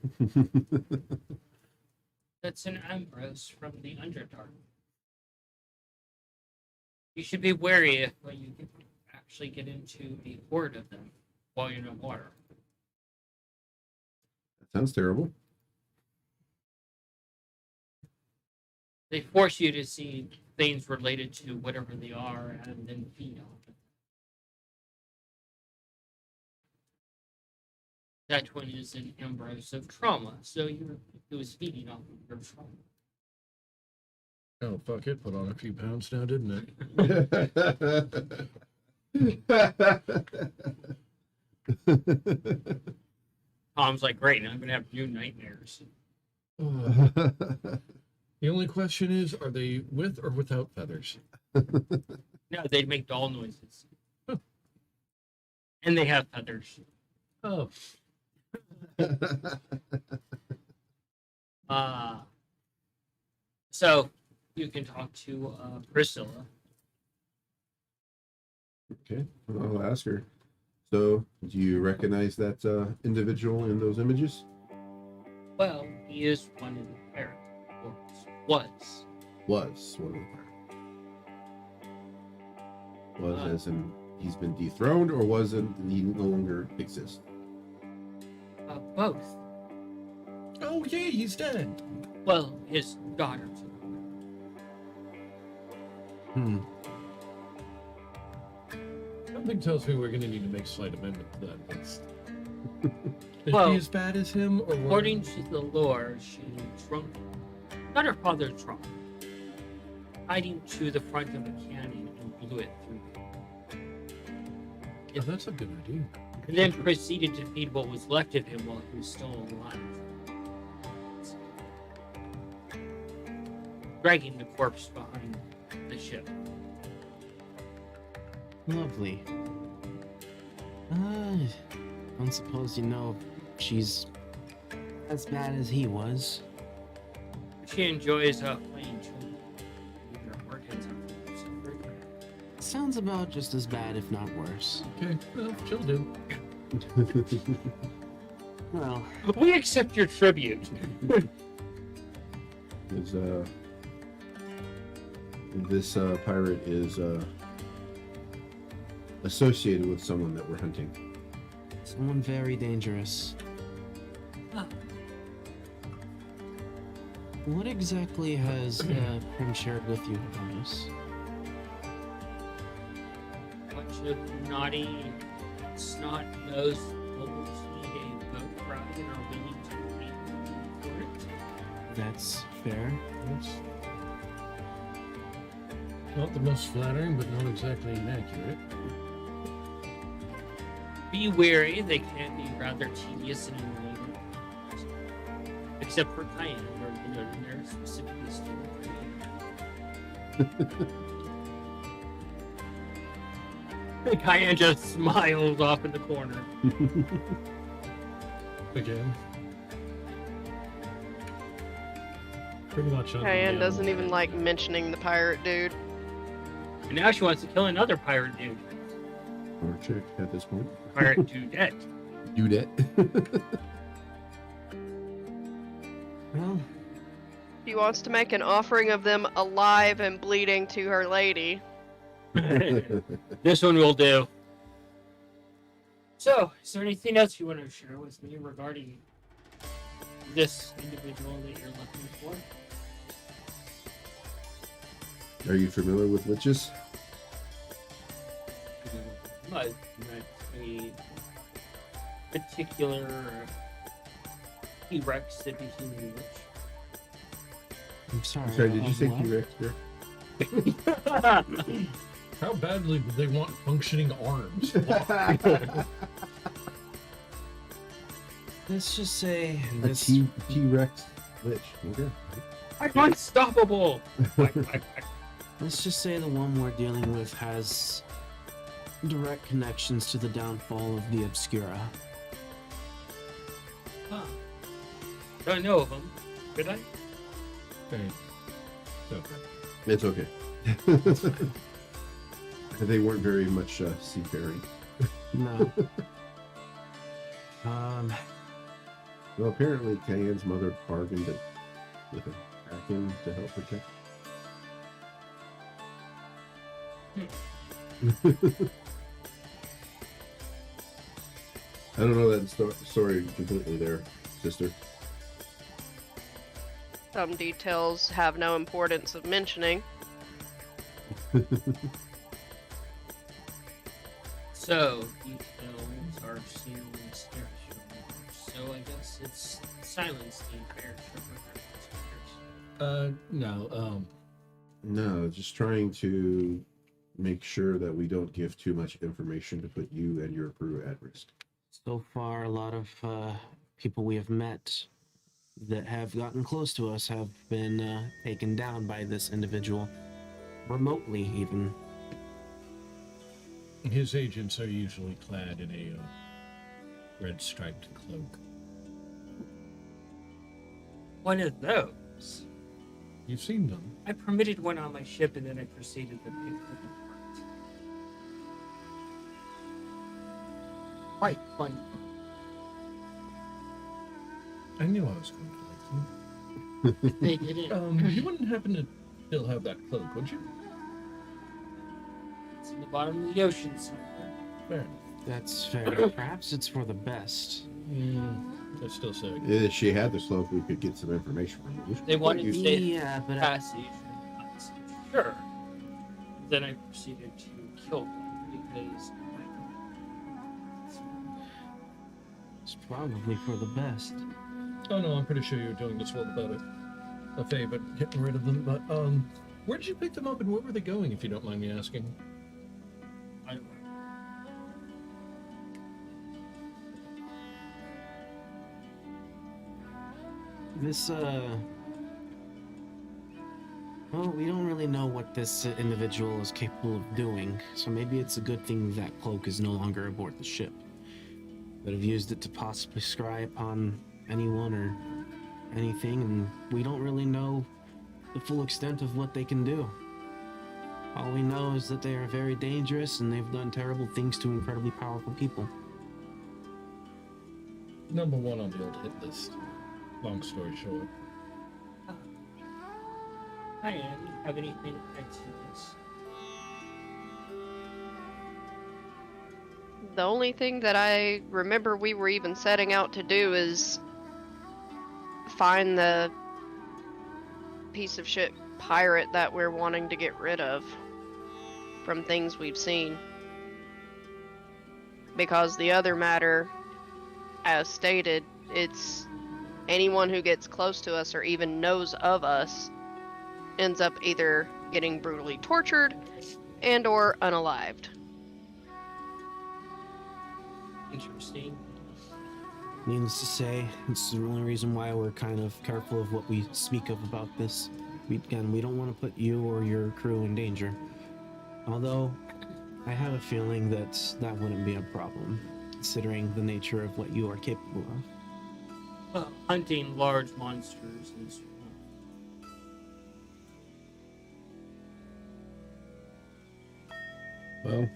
That's an Ambrose from the Underdark. You should be wary if you actually get into a horde of them while you're in water. That sounds terrible. They force you to see things related to whatever they are and then feed on it. That one is an Ambrose of trauma, so it was feeding off of your trauma. Oh, fuck it. Put on a few pounds now, didn't it? Tom's like, great, now I'm gonna have new nightmares. The only question is, are they with or without feathers? No, they make doll noises. And they have feathers. Oh, So you can talk to Priscilla. Okay, I'll ask her. So, do you recognize that individual in those images? Well, he is one of the pirates. Or was. Was one of the pirates. Was as in he's been dethroned, or was it he no longer exists? Both. oh yeah, he's dead. Well, his daughter. Something tells me we're going to need to make a slight amendment to that list. Is Well, she as bad as him, or According to the lore, she drunk. Not her father drunk. Hiding to the front of a cannon and blew it through. Oh, that's a good idea. And then proceeded to feed what was left of him while he was still alive. Dragging the corpse behind the ship. Lovely. Don't suppose you know if she's as bad as he was. She enjoys playing children. Her heart hits her. Sounds about just as bad, if not worse. Okay, well, she'll do. Well, We accept your tribute. Is this pirate is associated with someone that we're hunting? someone very dangerous. Ah. What exactly has Prim shared with you about us? Bunch of naughty, snot-nosed fools need a boat ride and are willing to pay for it. That's fair. That's not the most flattering, but not exactly inaccurate. Be wary, they can be rather tedious and annoying. Except for Cayenne, where they're specifically stealing. Cayenne just smiles off in the corner. Again. Pretty much. Cayenne doesn't even like mentioning the pirate dude. And now she wants to kill another pirate dude. Or chick at this point. Pirate dudette. Do that. Well, She wants to make an offering of them alive and bleeding to her lady. This one will do. So, is there anything else you want to share with me regarding this individual that you're looking for? Are you familiar with witches? Not a particular T-Rex that be human witch. I'm sorry. Sorry, did you say what? T-Rex there? How badly would they want functioning arms? Let's just say A this. T-Rex witch. Okay. I'm unstoppable! Let's just say the one we're dealing with has direct connections to the downfall of the Obscura. Huh. Don't know of them. Could I? Okay. Okay. It's okay. They weren't very much seafaring. No. Well, apparently Cayenne's mother bargained it with him. him to help protect? I don't know that story completely there, sister. Some details have no importance of mentioning. So, details are seen in the Spare Shipper. So I guess it's silence the Spare Shipper. No, No, just trying to make sure that we don't give too much information to put you and your crew at risk. So far, a lot of people we have met that have gotten close to us have been taken down by this individual, remotely even. his agents are usually clad in a red striped cloak. One of those. You've seen them. I permitted one on my ship and then I proceeded to pick them apart. Quite fun. I knew I was going to like They didn't. you. You wouldn't happen to still have that cloak, would you? It's in the bottom of the ocean somewhere. Fair enough. That's fair. Perhaps it's for the best. That's still so. If she had the cloak, we could get some information from her. They wanted You- to say Yeah, but passage. Sure. Then I proceeded to kill them because it's probably for the best. Oh no, I'm pretty sure you're doing this all about a favor, getting rid of them. But where did you pick them up, and where were they going, if you don't mind me asking? I This, well, we don't really know what this individual is capable of doing, so maybe it's a good thing that cloak is no longer aboard the ship. But have used it to possibly scry upon anyone or anything, and we don't really know the full extent of what they can do. All we know is that they are very dangerous and they've done terrible things to incredibly powerful people. Number one on the old hit list. Long story short. Hi, Anne. You have anything to add to this? The only thing that I remember we were even setting out to do is find the piece of shit pirate that we're wanting to get rid of from things we've seen. Because the other matter, as stated, it's anyone who gets close to us or even knows of us ends up either getting brutally tortured and or unalived. Interesting. Needless to say, it's the only reason why we're kind of careful of what we speak of about this. We don't want to put you or your crew in danger. Although, I have a feeling that that wouldn't be a problem, considering the nature of what you are capable of. Hunting large monsters is. Well,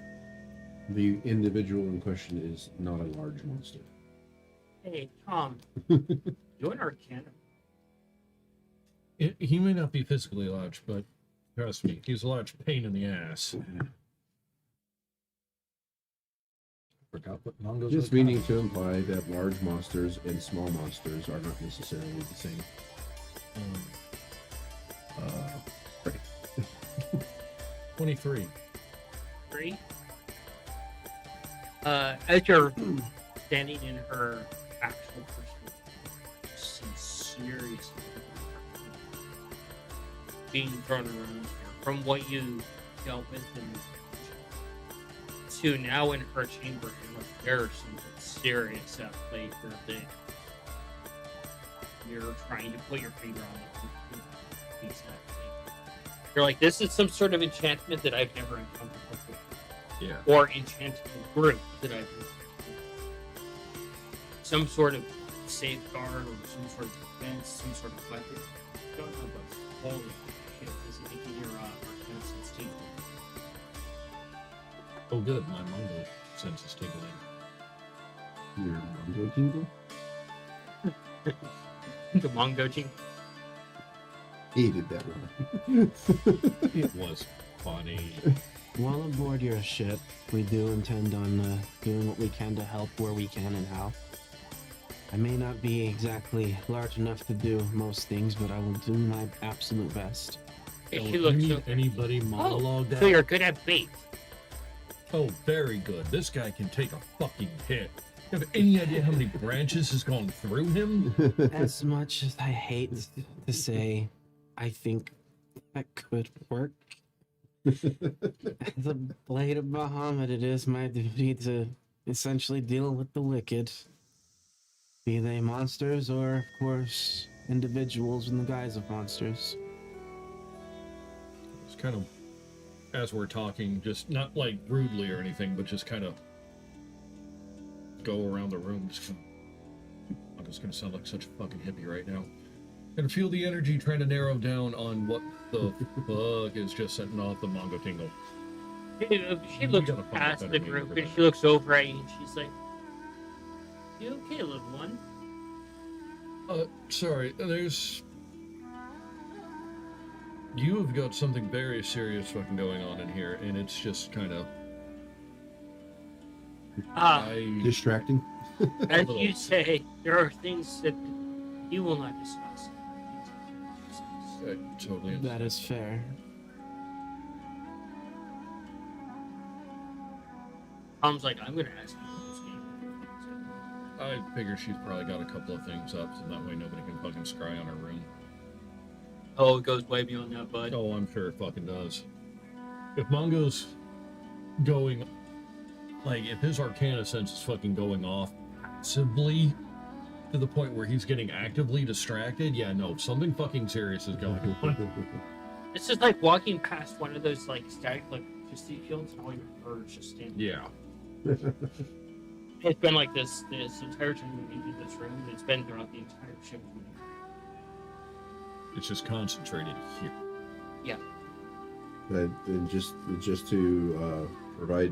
the individual in question is not a large monster. Hey, Tom. Join our canon. He may not be physically large, but trust me, he's a large pain in the ass. Forgot what Mongo's Just like. meaning to imply that large monsters and small monsters are not necessarily the same. Right. 23. 3. As you're standing in her actual perspective, some serious being thrown around here from what you dealt with and to now in her chamber. There's something serious at play for the you're trying to put your finger on it. You're like, this is some sort of enchantment that I've never encountered before. Yeah. Or enchantment group that I've some sort of safeguard or some sort of defense, some sort of weapon. I don't know what's holy shit. This is making your arcana sense tingle. Oh, good. My Mongo sense is tingling. Your Mongo tingle? The Mongo team. hated that one. It was funny. While aboard your ship, we do intend on doing what we can to help where we can and how. I may not be exactly large enough to do most things, but I will do my absolute best. She You looks need so. anybody monologue So that? you're good at bait. Oh, very good. This guy can take a fucking hit. You have any idea how many branches has gone through him? As much as I hate to say, I think that could work. As a Blade of Bahamut, it is my duty to essentially deal with the wicked. Be they monsters or, of course, individuals in the guise of monsters. It's kind of, as we're talking, just not like rudely or anything, but just kind of go around the room. Just kind of, I'm just going to sound like such a fucking hippie right now. And feel the energy trying to narrow down on what the fuck is just setting off the Mongo tingle. She looks gotta find a past better the name group for and that. she looks over at you and she's like, "You okay, little one?" Sorry, there's... You have got something very serious fucking going on in here, and it's just kind of... Distracting. As little. you say, there are things that you will not discuss. I totally That is fair. Tom's like, "I'm gonna ask you about this game." I figure she's probably got a couple of things up, so that way nobody can fucking scry on her room. Oh, it goes way beyond that, bud. Oh, I'm sure it fucking does. If Mongo's going... Like, if his Arcana sense is fucking going off passively to the point where he's getting actively distracted, yeah, no, something fucking serious is going on. It's just like walking past one of those like static electricity fields and all your birds just standing. Yeah. It's been like this entire time we've been in this room. And it's been throughout the entire ship. It's just concentrated here. And just to provide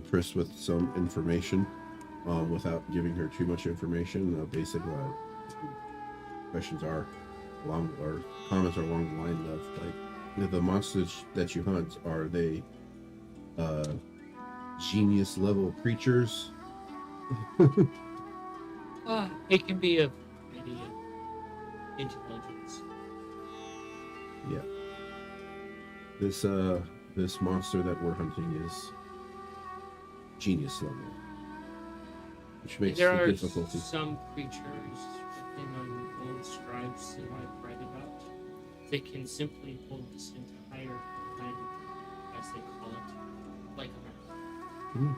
Chris with some information, without giving her too much information, basic questions are along, or comments are along the line of like, the monsters that you hunt, are they genius level creatures? It can be of any intelligence. Yeah. This monster that we're hunting is genius level, which makes There the are difficulty. some creatures within our old scribes that I've read about that can simply hold this entire planet, as they call it, like a map.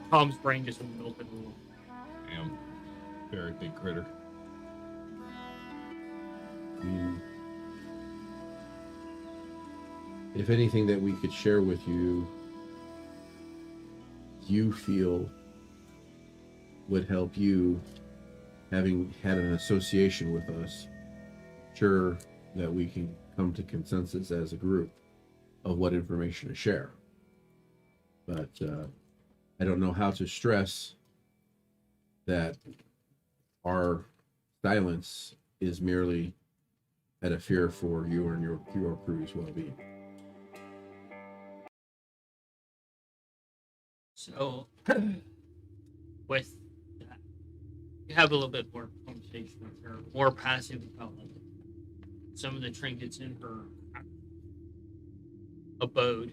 Tom's brain just went open a little. Damn. Very big critter. If anything that we could share with you, you feel would help you, having had an association with us, sure that we can come to consensus as a group of what information to share. But I don't know how to stress that our silence is merely out of fear for you and your crew's well-being. So, with that, you have a little bit more conversation with her, more passive about like some of the trinkets in her abode,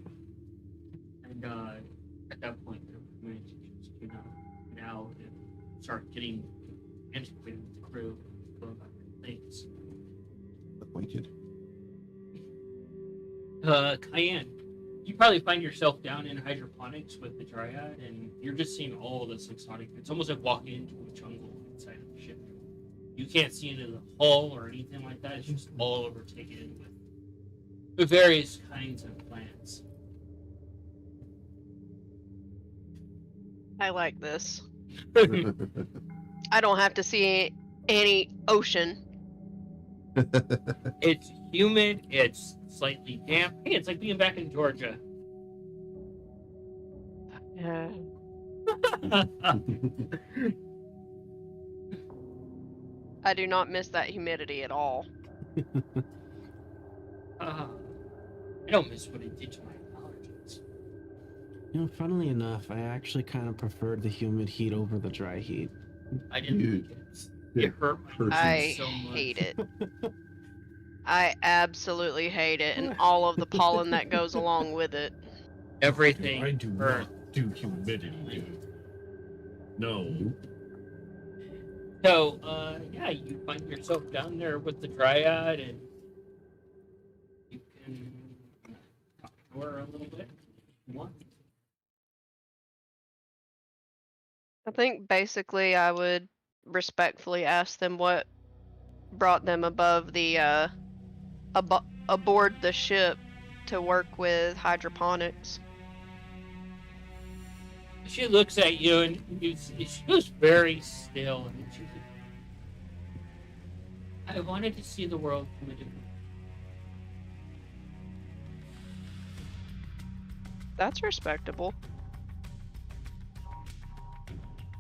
and at that point, they're going to just get out and start getting antiquated with the crew, go about their things. Appointed. Cayenne, you probably find yourself down in hydroponics with the Dryad, and you're just seeing all this exotic. It's almost like walking into a jungle inside of the ship. You can't see into the hull or anything like that. It's just all overtaken with various kinds of plants. I like this. I don't have to see any ocean. It's humid. It's slightly damp. Hey, it's like being back in Georgia. Yeah. I do not miss that humidity at all. I don't miss what it did to my allergies. You know, funnily enough, I actually kind of preferred the humid heat over the dry heat. I didn't Dude. like it. Yeah, It hurt my person. I ears so much. hate it. I absolutely hate it, and all of the pollen that goes along with it. Everything I do hurt. not do humidity, dude. No. So, yeah, you find yourself down there with the Dryad, and you can talk to her a little bit if you want. I think basically I would respectfully ask them what brought them above the aboard the ship to work with hydroponics. She looks at you, and she goes very still, and she's like, I wanted to see the world from a different. That's respectable.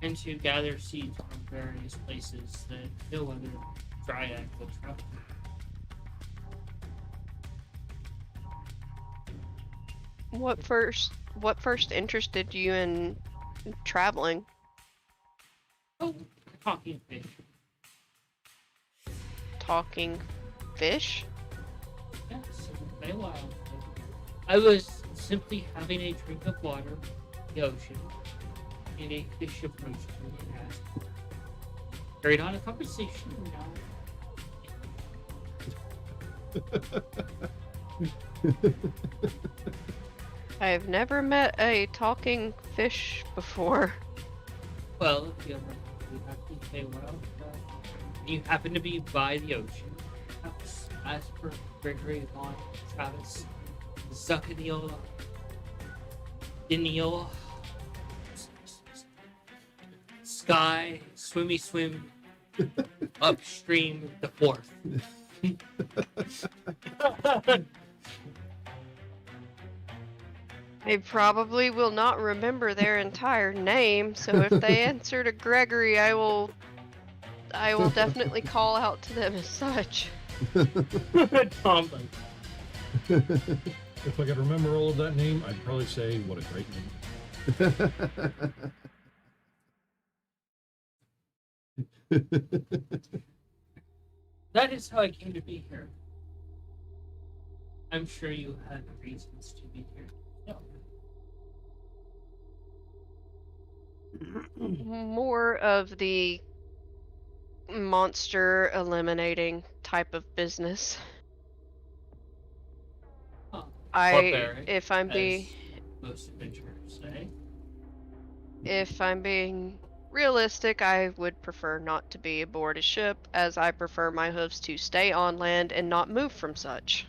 And to gather seeds from various places that no other Dryad will travel. What first interested you in traveling? Oh, talking fish. Talking fish? Yes, a while ago. I was simply having a drink of water, the ocean, and a fish approached me and asked. Carried on a conversation, and now I've never met a talking fish before. well, if you have to say, well, you happen to be by the ocean. Perhaps as per Gregory Von Travis, Zuccaniola, Diniola, Sky, Swimmy Swim, Upstream, the fourth. They probably will not remember their entire name, so if they answer to Gregory, I will definitely call out to them as such. Tom, If I could remember all of that name, I'd probably say, what a great name. that is how I came to be here. I'm sure you had reasons to be here. No. More of the monster eliminating type of business. Huh. If I'm As most adventurers say. if I'm being realistic, I would prefer not to be aboard a ship, as I prefer my hooves to stay on land and not move from such.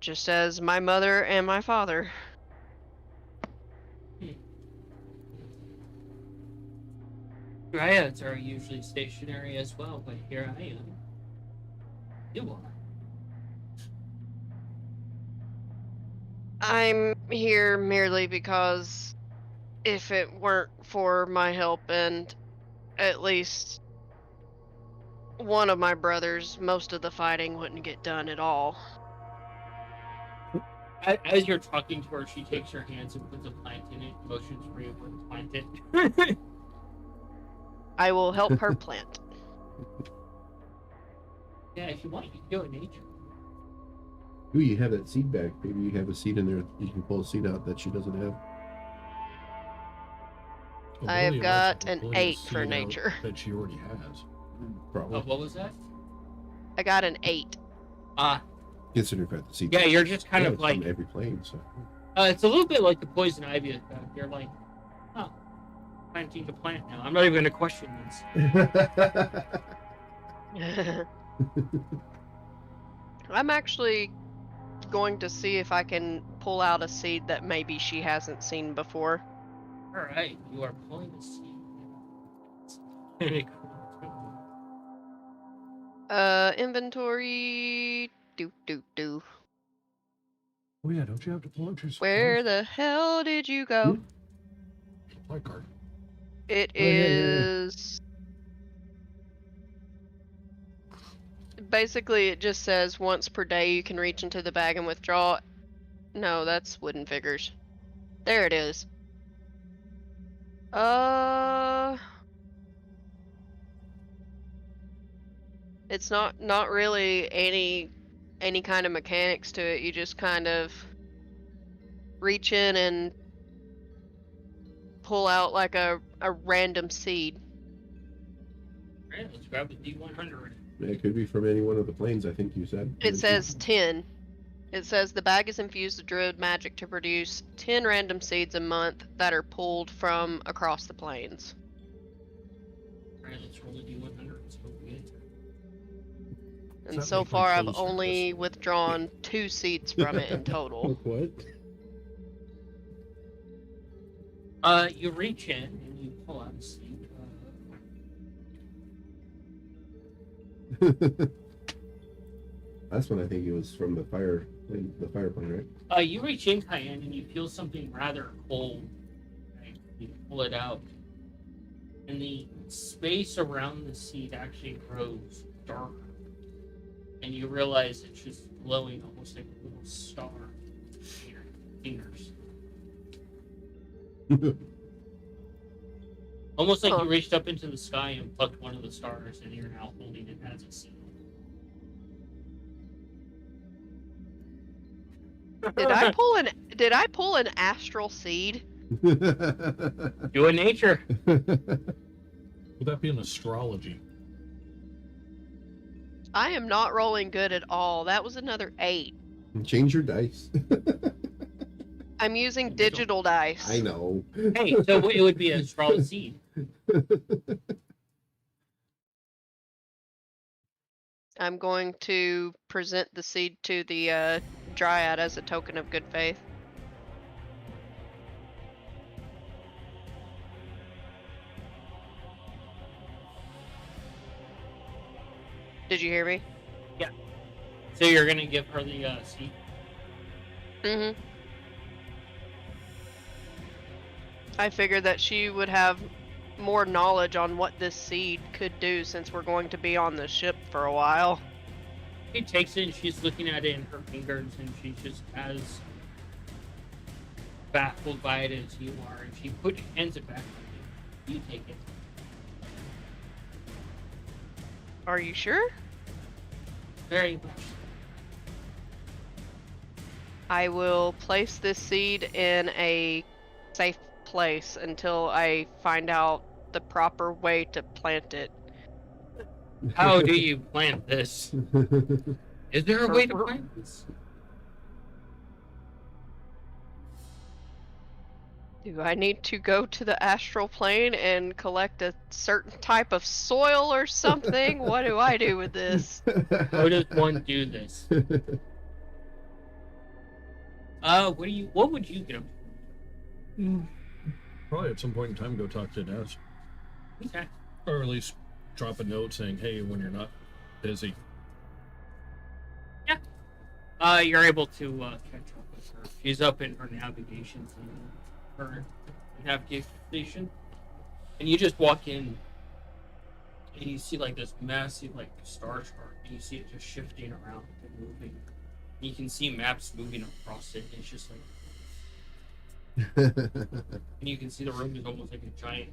Just as my mother and my father. Dryads are usually stationary as well, but here I am. You are. I'm here merely because if it weren't for my help and at least one of my brothers, most of the fighting wouldn't get done at all. As you're talking to her, she takes her hands and puts a plant in it, motions for you to plant it. I will help her plant. Yeah, if you want, you can do it in nature. Ooh, you have that seed bag. Maybe you have a seed in there. You can pull a seed out that she doesn't have. I have got an Pulling a 8 for seed out nature. That she already has. Probably. What was that? I got an 8. Consider you've got the seed. Yeah, you're just kind Yeah, of it's like, on every plane. So. it's a little bit like the poison ivy effect. You're like, oh, planting the plant now. I'm not even going to question this. I'm actually going to see if I can pull out a seed that maybe she hasn't seen before. All right, you are pulling the seed. Inventory. Do. Oh yeah, don't you have to pull out your Where the hell did you go? supply card? It Oh, yeah, yeah, yeah. is basically it just says once per day you can reach into the bag and withdraw. No, that's wooden figures. There it is. It's not really any kind of mechanics to it. You just kind of reach in and pull out like a random seed. Alright, let's grab the D100. It could be from any one of the planes, I think you said. It says 10. It says the bag is infused with druid magic to produce 10 random seeds a month that are pulled from across the plains. Alright, let's roll the D100. So we get And Does that so make my far I've clothes only nervous? withdrawn 2 seeds from it in total. What? You reach in and you pull out a seed. That's when I think it was from the fire plane, right? You reach in, Cayenne, and you feel something rather cold. Right? You pull it out, and the space around the seed actually grows darker, and you realize it's just glowing almost like a little star in your fingers. Almost like Huh. you reached up into the sky and plucked one of the stars, and you're now holding it as a seed. Did I pull an astral seed? Do a nature. Would that be an astrology? I am not rolling good at all. That was another 8. Change your dice. I'm using digital dice. I know. Hey, so it would be a straw seed. I'm going to present the seed to the dryad as a token of good faith. Did you hear me? So you're gonna give her the seed. Mm-hmm. I figured that she would have more knowledge on what this seed could do since we're going to be on the ship for a while. She takes it and she's looking at it in her fingers, and she's just as baffled by it as you are. And she hands it back to you. You take it. Are you sure? Very much. I will place this seed in a safe place until I find out the proper way to plant it. How do you plant this? Is there a way to plant this? Do I need to go to the astral plane and collect a certain type of soil or something? What do I do with this? How does one do this? What would you get up Probably at some point in time go talk to Naz. to? Okay. Or at least drop a note saying, hey, when you're not busy. You're able to catch up with her. She's up in her navigation thing, her navigation station, and you just walk in, and you see like this massive like star chart, and you see it just shifting around and moving. You can see maps moving across it, and it's just like, and you can see the room is almost like a giant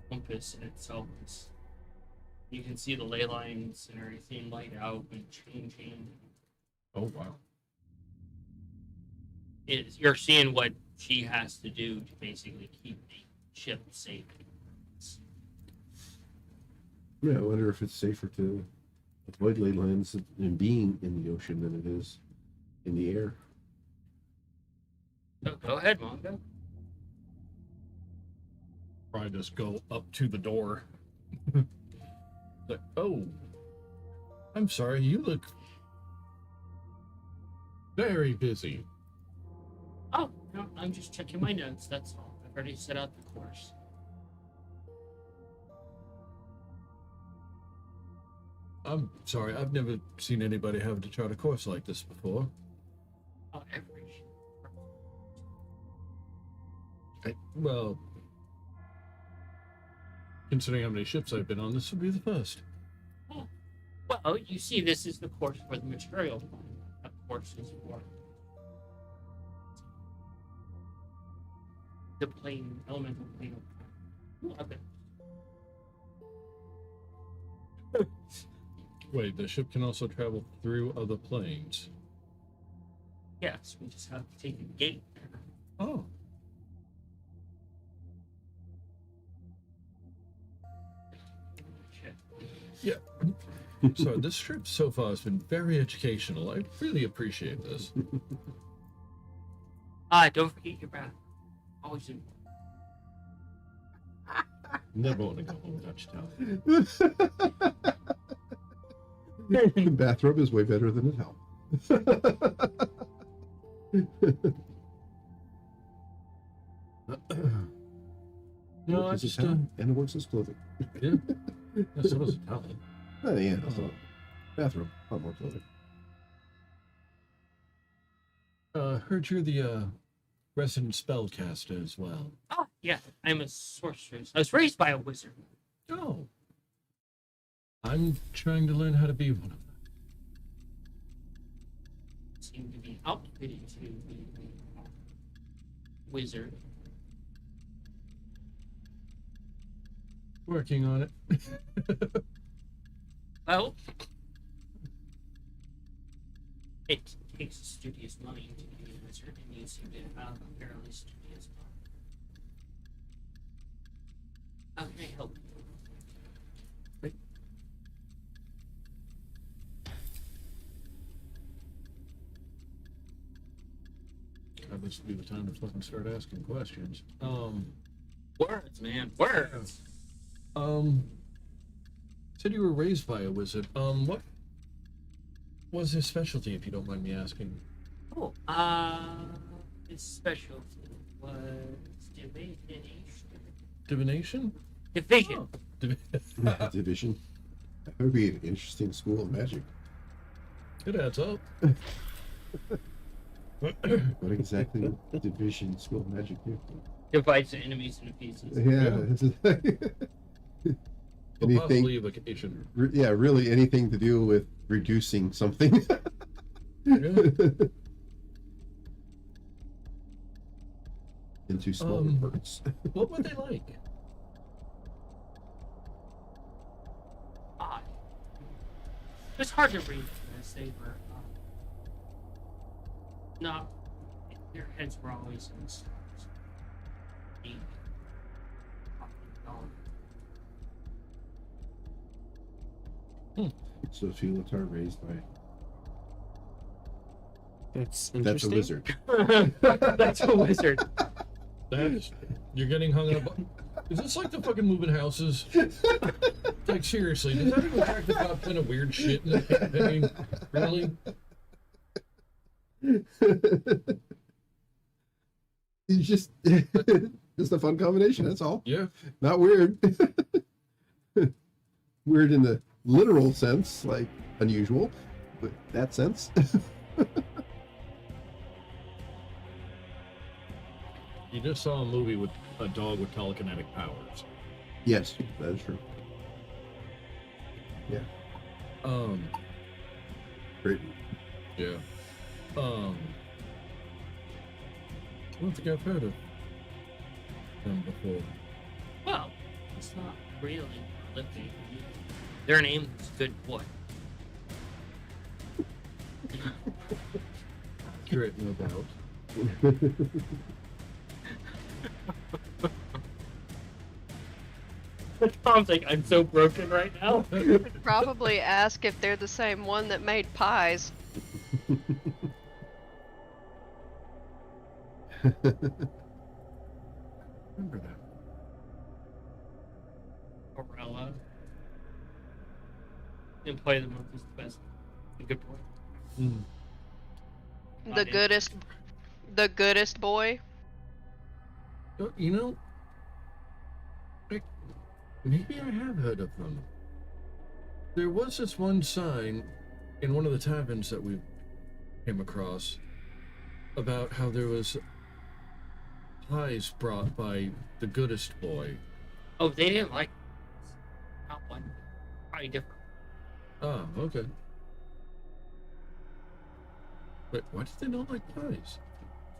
compass in itself. You can see the ley lines and everything light out and changing. Oh, wow. You're seeing what she has to do to basically keep the ship safe. Yeah, I wonder if it's safer to avoid ley lines and being in the ocean than it is in the air. So go ahead, Mongo. Probably just go up to the door. Like, oh, I'm sorry, you look very busy. Oh, no, I'm just checking my notes, that's all. I've already set out the course. I'm sorry, I've never seen anybody have to chart a course like this before. Oh, every Well, considering how many ships I've been on, this would be the first. Well, Oh, you see, this is the course for the material. Of course, is for the plane, elemental plane. Love it. Wait, the ship can also travel through other planes. Yes, we just have to take a gate. Oh. Shit. Yeah. So this trip so far has been very educational. I really appreciate this. Don't forget your bath. Always in. Never want to go home Dutch Town. The bathrobe is way better than a towel. No, I Works as just a towel, and it works as clothing. yeah. That's what was a towel. Oh, yeah, that's not bathrobe. A lot more clothing. Heard you're the resident spellcaster as well. Oh, yeah, I'm a sorceress. I was raised by a wizard. Oh. I'm trying to learn how to be one of them. Seem to be outfitted to be a wizard. Working on it. Well, it takes a studious mind to be a wizard, and you seem to have a fairly studious mind. How can I help you? That must be the time to fucking start asking questions. Words, man, words. Said you were raised by a wizard. What was his specialty, if you don't mind me asking? Oh, his specialty was divination. Divination? Division. Oh, Division. That would be an interesting school of magic. it adds up. What exactly division school of magic do? Divides the enemies into pieces. Yeah. Well, possibly Anything? evocation. Yeah, really anything to do with reducing something. Yeah. Into smaller parts. What were they like? Odd. It's hard to read as they were not. Their heads were always in the stars. Deep. So Filatar raised by That's that's a interesting. wizard. That's a wizard. That's you're getting hung up. Is this like the fucking moving houses? Like seriously, does that even track the top 10 of weird shit in the campaign? Really? It's just just a fun combination, that's all. Yeah. Not weird. Weird in the literal sense, like unusual, but that sense. You just saw a movie with a dog with telekinetic powers. Yes, that is true. Great. Yeah. I don't think I've heard of them before. Well, it's not really prolific. Their name is Good Boy. Accurate, no doubt. Tom's like, I'm so broken right now. Probably ask if they're the same one that made pies. Remember that. Morella. And play the month is the best. A good boy. Mm. The goodest boy. You know, maybe I have heard of them. There was this one sign in one of the taverns that we came across about how there was pies brought by the goodest boy. Oh, they didn't like not one. Probably different. Ah, okay. Wait, why did they not like pies?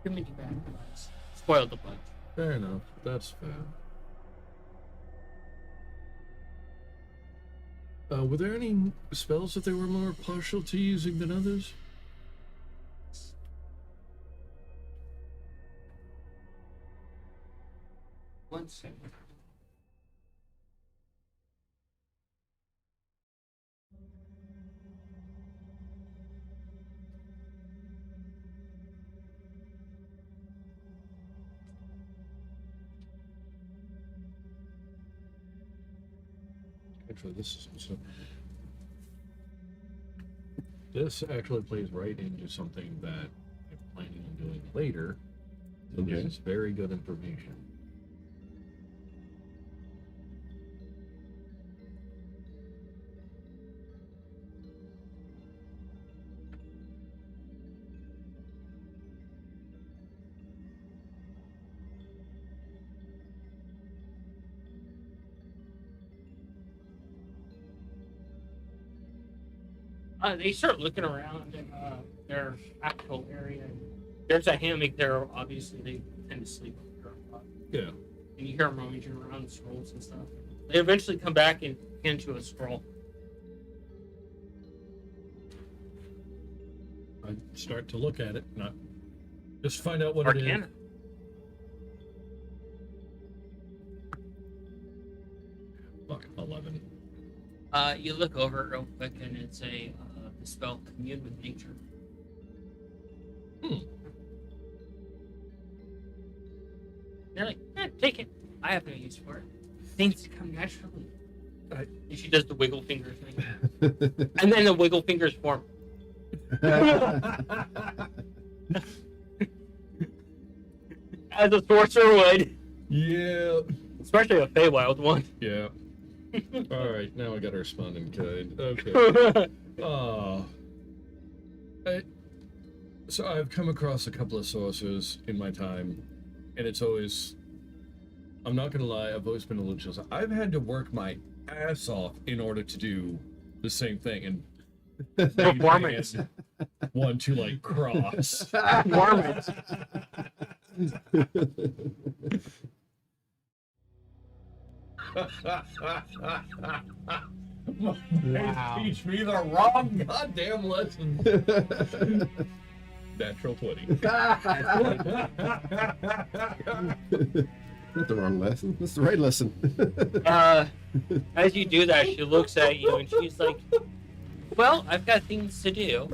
Too many bad ones. Spoiled the bunch. Fair enough. That's fair. Were there any spells that they were more partial to using than others? One second. Actually, this actually plays right into something that I'm planning on doing later. So Okay. This is very good information. They start looking around in their actual area. There's a hammock there. Obviously, they tend to sleep up there a lot. Yeah. And you hear them rummaging around scrolls and stuff. They eventually come back and hand you a scroll. I start to look at it, not just find out what it is. Arcana. Fuck, 11. You look over it real quick, and it's the spell Commune with Nature. They're like, take it. I have no use for it. Things come naturally. And she does the wiggle finger thing. And then the wiggle fingers form. As a sorcerer would. Yeah. Especially a Feywild one. Yeah. All right, now I got her responding kind. Okay. So I've come across a couple of sorcerers in my time, and it's always, I'm not gonna lie, I've always been a little jealous. I've had to work my ass off in order to do the same thing, and Performance. one to like cross. Performance. Wow. Teach me the wrong goddamn lesson. Natural 20. Not the wrong lesson. That's the right lesson. As you do that, she looks at you and she's like, well, I've got things to do.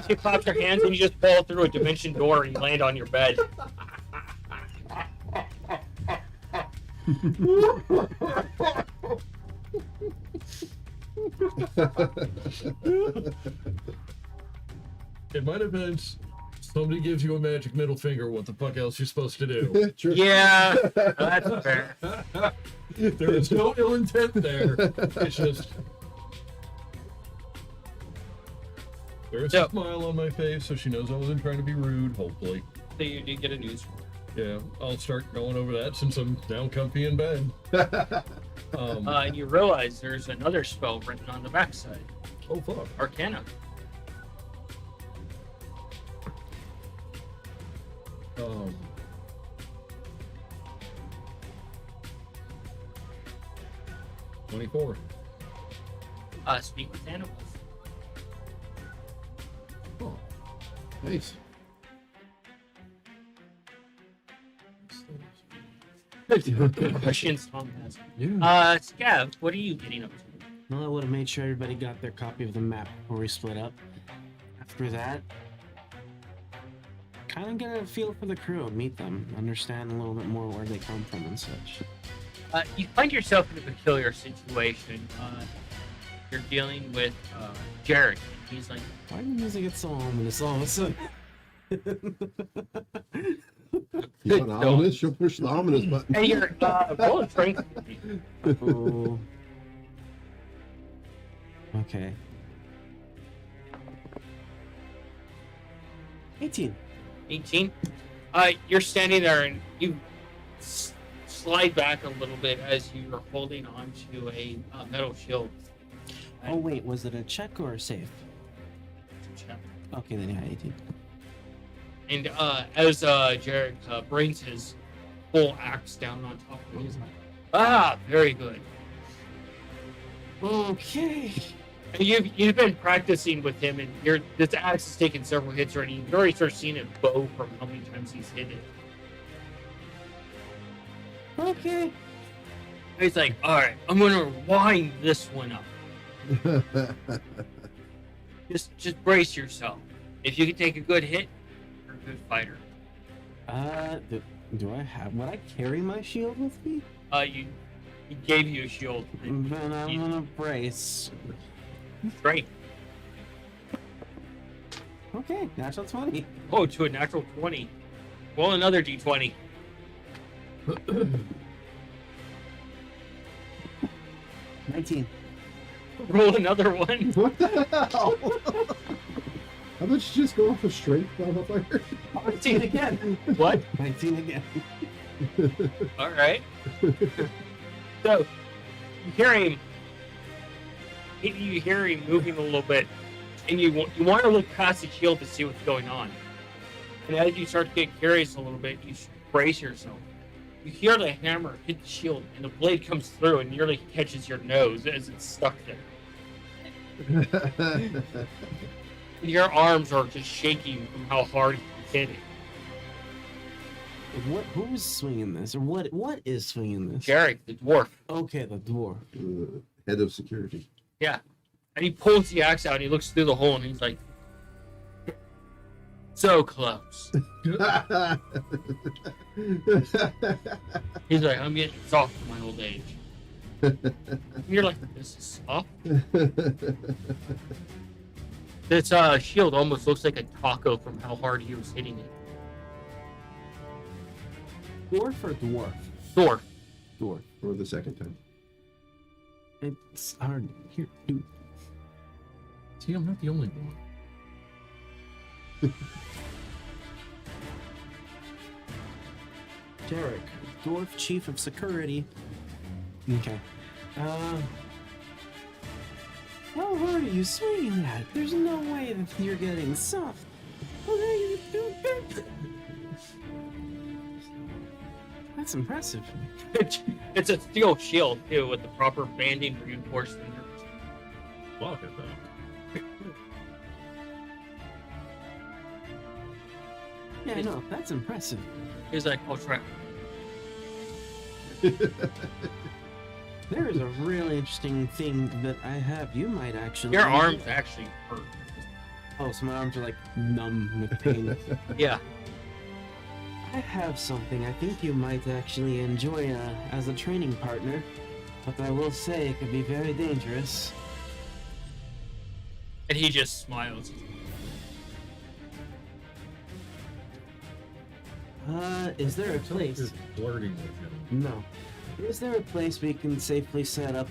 She claps her hands and you just fall through a dimension door and land on your bed. In my defense, somebody gives you a magic middle finger, what the fuck else you supposed to do? True. Yeah, that's fair. There is no ill intent there. It's just there's a smile on my face, so she knows I wasn't trying to be rude, hopefully. So you do get a news for Yeah, I'll start going over that since I'm now comfy in bed. and you realize there's another spell written on the backside. Oh fuck. Arcana. 24. Speak with animals. Oh, Nice. Questions Tom has. yeah. Scav, what are you getting up to? Well, I would have made sure everybody got their copy of the map before we split up. After that, kind of get a feel for the crew, meet them, understand a little bit more where they come from and such. You find yourself in a peculiar situation. You're dealing with Jared. He's like, Why did the music get so ominous all of a sudden? You want ominous? She'll push the ominous button. hey, you're roll a strength. Oh. Okay. 18. 18. You're standing there and you slide back a little bit as you're holding on to a metal shield. Oh wait, was it a check or a save? Okay, then yeah, 18. And as Jarek brings his full axe down on top of it, he's like, very good. Okay. And you've been practicing with him, and this axe has taken several hits already. You can already start seeing it bow from how many times he's hit it. Okay. He's like, all right, I'm gonna wind this one up. Just brace yourself. If you can take a good hit, you're a good fighter. Do I have? Would I carry my shield with me? He gave you a shield. Then I'm gonna brace. Great. Okay, natural 20. Oh, to a natural 20. Well, another d20. 19. Roll another one. What the hell? How about you just go off a strength modifier? 19 again. What? 19 again. All right. So you hear him. You hear him moving a little bit, and you want to look past the shield to see what's going on. And as you start to get curious a little bit, you brace yourself. You hear the hammer hit the shield, and the blade comes through and nearly catches your nose as it's stuck there. And your arms are just shaking from how hard you hit it. Who's swinging this, or what is swinging this? Jarek, the dwarf. Okay, the dwarf. Head of security. Yeah. And he pulls the axe out and he looks through the hole and he's like, so close. He's like, I'm getting soft in my old age. And you're like, this is soft? This shield almost looks like a taco from how hard he was hitting it. Dwarf or dwarf? Dwarf. Dwarf. For the second time. It's hard. Here, dude. See, I'm not the only one. Jarek, dwarf chief of security. Okay. How hard are you swinging that? There's no way that you're getting soft. That's impressive. It's a steel shield, too, with the proper banding reinforcement. Fuck it, though. Yeah, no, that's impressive. He's like, I'll try. There is a really interesting thing that I have. You might actually. Your arms actually hurt. Oh, so my arms are like numb with pain. Yeah. I have something I think you might actually enjoy as a training partner, but I will say it could be very dangerous. And he just smiles. Is there a place? You're flirting with him. No. Is there a place we can safely set up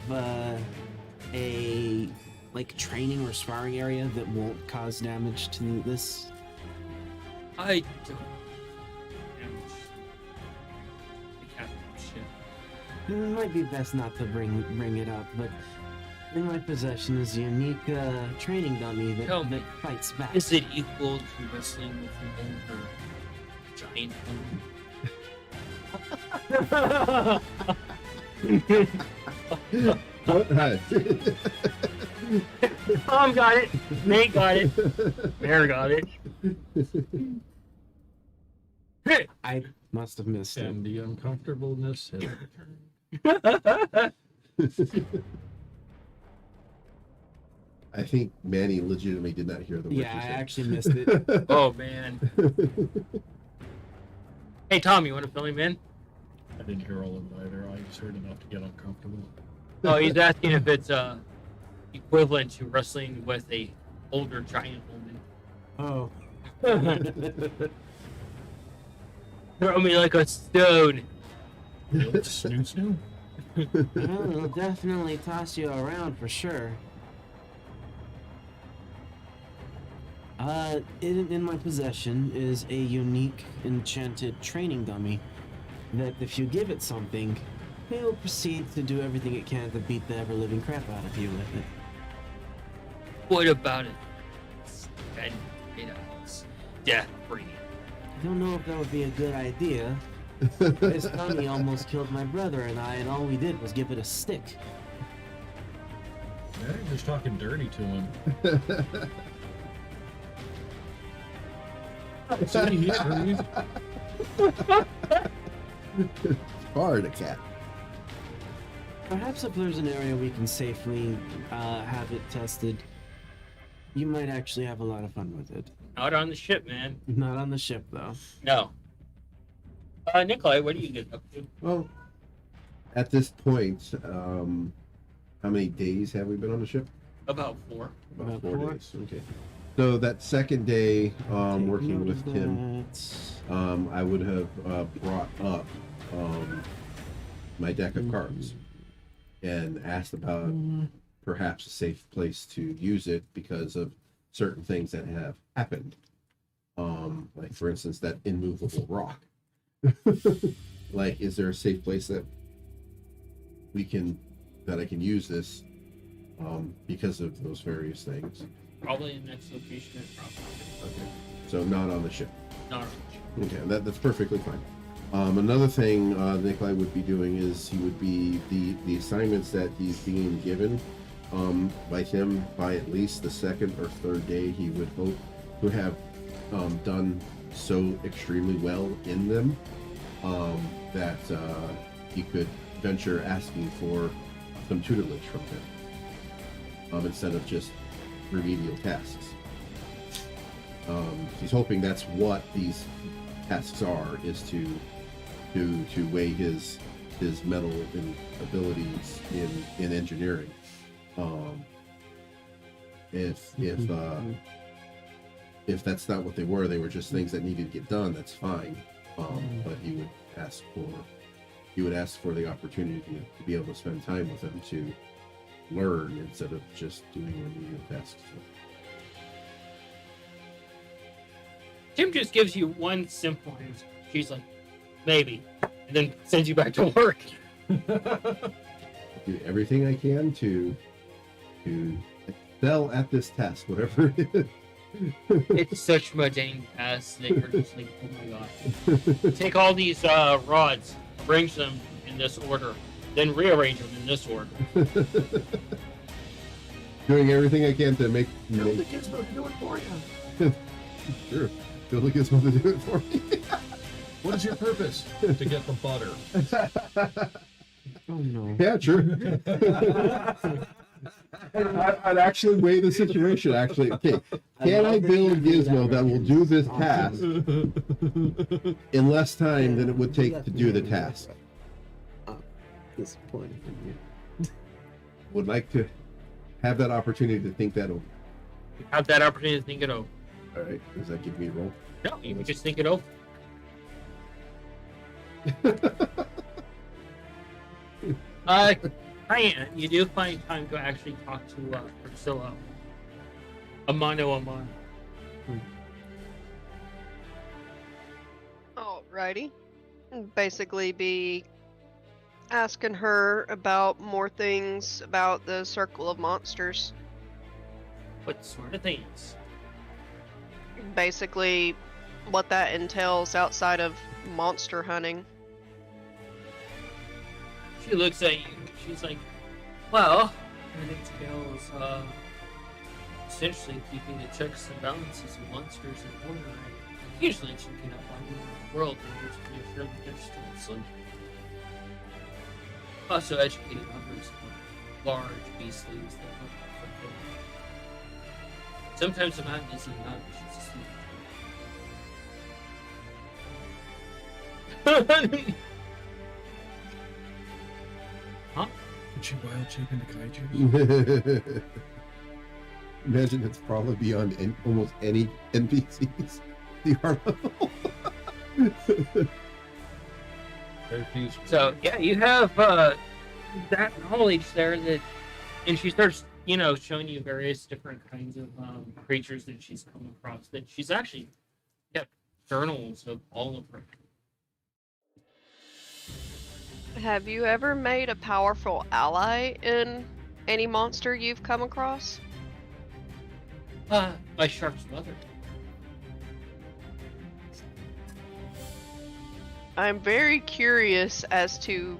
a like training or sparring area that won't cause damage to this? I don't. The captain's ship. It might be best not to bring it up, but in my possession is a unique training dummy Tell me. that fights back. Is it equal to wrestling with an older giant Tom got it. Nate got it. Bear got it. I must have missed it. And the uncomfortableness has returned. I think Manny legitimately did not hear the word. Yeah, you I said. actually missed it. Oh man. Hey Tom, you want to fill him in? I didn't hear all of it either. I just heard enough to get uncomfortable. Oh, he's asking if it's equivalent to wrestling with a older giant woman. Oh. Throw me like a stone. Snoo snoo. Well, it'll definitely toss you around for sure. In my possession is a unique enchanted training dummy that if you give it something, it will proceed to do everything it can to beat the ever-living crap out of you with it. What about it? And it's death breathing. I don't know if that would be a good idea. This Tommy almost killed my brother and I, and all we did was give it a stick. Yeah, you're just talking dirty to him. See, he agrees. Hard a cat. Perhaps if there's an area we can safely have it tested, you might actually have a lot of fun with it. Out on the ship, man. Not on the ship, though. No. Nikolai, what do you get up to? Well, at this point, how many days have we been on the ship? About 4. About 4 4. days. Okay. So that second day, Take working note with of Tim, that. I would have brought up my deck of cards and asked about perhaps a safe place to use it because of certain things that have happened. Like for instance, that immovable rock. Like, is there a safe place that I can use this because of those various things? Probably the next location is probably Okay. So not on the ship. not on the ship. Okay, that's perfectly fine. Another thing Nikolai would be doing is he would be the assignments that he's being given by him by at least the second or third day. He would hope to have done so extremely well in them that he could venture asking for some tutelage from him instead of just remedial tasks. He's hoping that's what these tasks are, is to weigh his metal and abilities in engineering. If that's not what they were just things that needed to get done, that's fine. But he would ask for the opportunity to be able to spend time with him to learn instead of just doing remedial tasks. Tim just gives you one simple answer. She's like, maybe. And then sends you back to work. Do everything I can to excel at this task, whatever it is. It's such mundane task that you're just like, oh my god. Take all these rods, arrange them in this order, then rearrange them in this order. Doing everything I can to make Build the gizmo to do it for you. sure. Build a gizmo to do it for me. What is your purpose? To get the butter. Oh no. Yeah, true. I'd actually weigh the situation. Actually, okay, can I build a gizmo that will do this task in less time than it would take to do the task? Disappointed in you. Would like to have that opportunity to think that over. Have that opportunity to think it over. All right, does that give me a roll? No, you can just think it over. Diane, you do find time to actually talk to Priscilla. A mano a mano. Alrighty. Basically be asking her about more things about the Circle of Monsters. What sort of things? Basically what that entails outside of monster hunting. She looks at you. She's like, well, it entails essentially keeping the checks and balances of monsters in order. Usually it's looking up on the world and just to make sure that they're still asleep. Also educating others on large beastlies that look like they. Sometimes the mountain isn't a mountain, she's asleep. Huh? Could she wild shape into kaijus? Imagine it's probably beyond almost any NPCs. The art level. Very peaceful. So yeah, you have that knowledge there that, and she starts, showing you various different kinds of creatures that she's come across. That she's actually kept journals of all of her. Have you ever made a powerful ally in any monster you've come across? My shark's mother. I'm very curious as to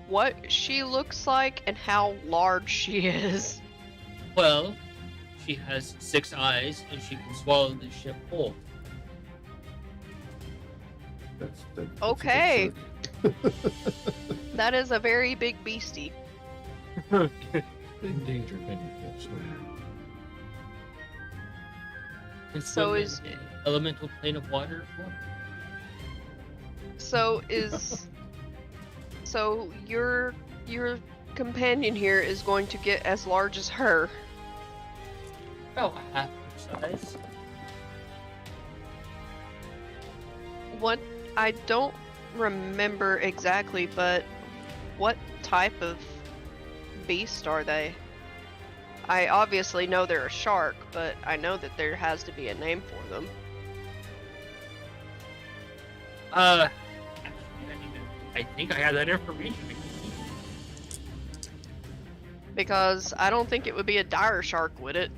what she looks like and how large she is. Well, she has 6 eyes and she can swallow the ship whole. That's Okay. That is a very big beastie. Big danger fingertips. And So swim is- in an elemental plane of water. So your companion here is going to get as large as her. About half her size. What I don't remember exactly, but what type of beast are they? I obviously know they're a shark, but I know that there has to be a name for them. Actually, I think I have that information. Because I don't think it would be a dire shark, would it?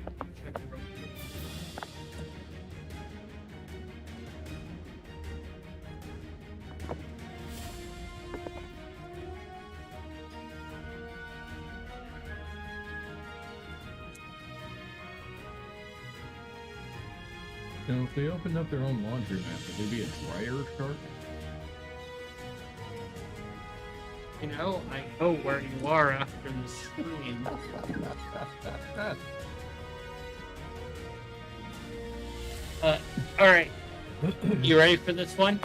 Now, if they opened up their own laundromat, would they be a dryer shark? You know, I know where you are after the stream. Alright. You ready for this one?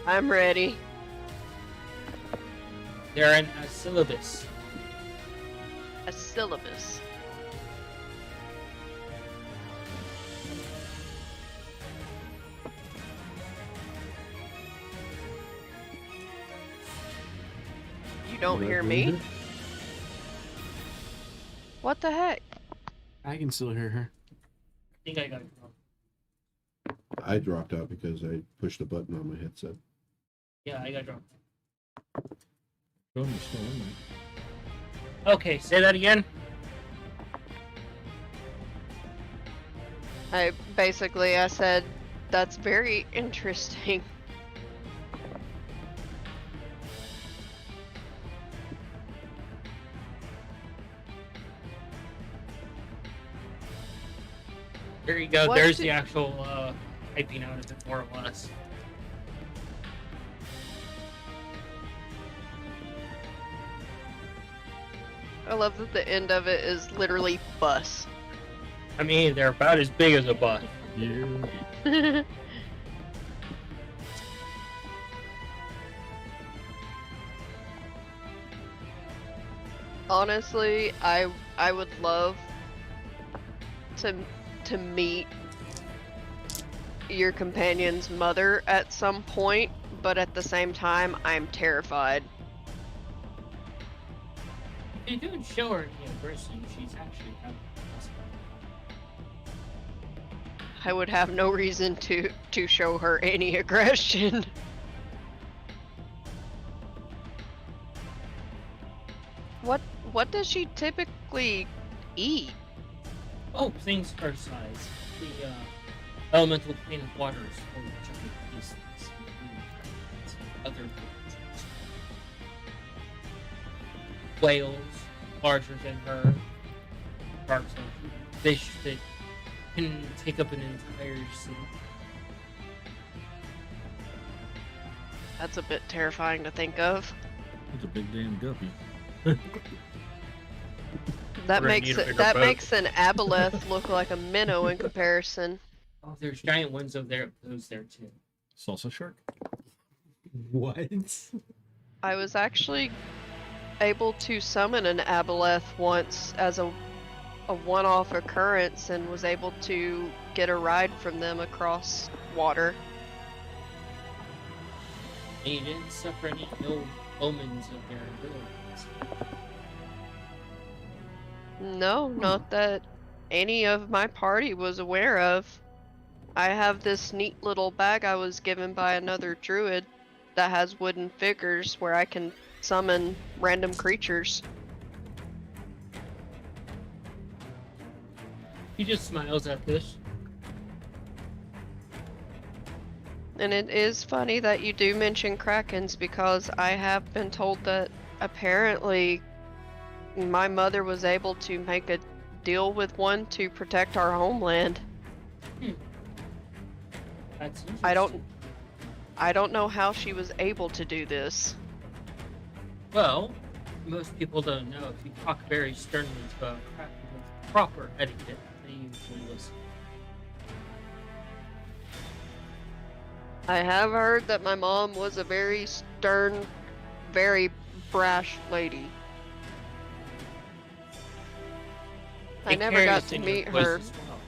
I'm ready. They're in a syllabus. A syllabus. You don't hear me? What the heck? I can still hear her. I think I got it wrong. I dropped out because I pushed a button on my headset. Yeah, I got it wrong. Phone is still in there. Okay, say that again. I said, that's very interesting. There you go. What There's did- the actual typing out of it, more or less. I love that the end of it is literally bus. I mean, they're about as big as a bus. Yeah. Honestly, I would love to meet your companion's mother at some point, but at the same time, I'm terrified. If you don't show her any aggression, she's actually having I would have no reason to show her any aggression. What does she typically eat? Oh, things her size. The elemental plane of water is full of giant beasts. Other creatures. Whales larger than her. Sharks and fish that can take up an entire sea. That's a bit terrifying to think of. It's a big damn guppy. That We're gonna makes need a it, bigger that boat. makes an aboleth look like a minnow in comparison. Oh, there's giant ones over there. Those there too. Salsa shark. What? I was actually able to summon an aboleth once as a one-off occurrence and was able to get a ride from them across water. And you didn't suffer any ill omens of their abilities. No, not that any of my party was aware of. I have this neat little bag I was given by another druid that has wooden figures where I can summon random creatures. He just smiles at this. And it is funny that you do mention Krakens because I have been told that apparently my mother was able to make a deal with one to protect our homeland. That's interesting. I don't know how she was able to do this. Well, most people don't know. If you talk very sternly to a Kraken with proper etiquette, they usually listen. I have heard that my mom was a very stern, very brash lady. I Take never care got of to in your meet voice her. as well.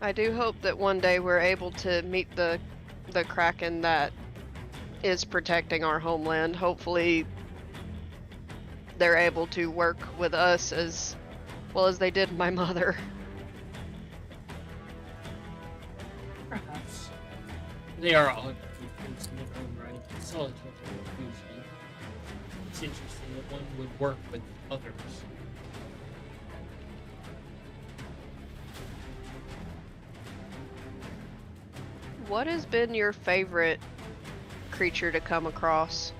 I do hope that one day we're able to meet the Kraken that is protecting our homeland. Hopefully they're able to work with us as well as they did my mother. Perhaps. They are all creatures in their own right. Solitary usually. It's interesting that one would work with others. What has been your favorite creature to come across?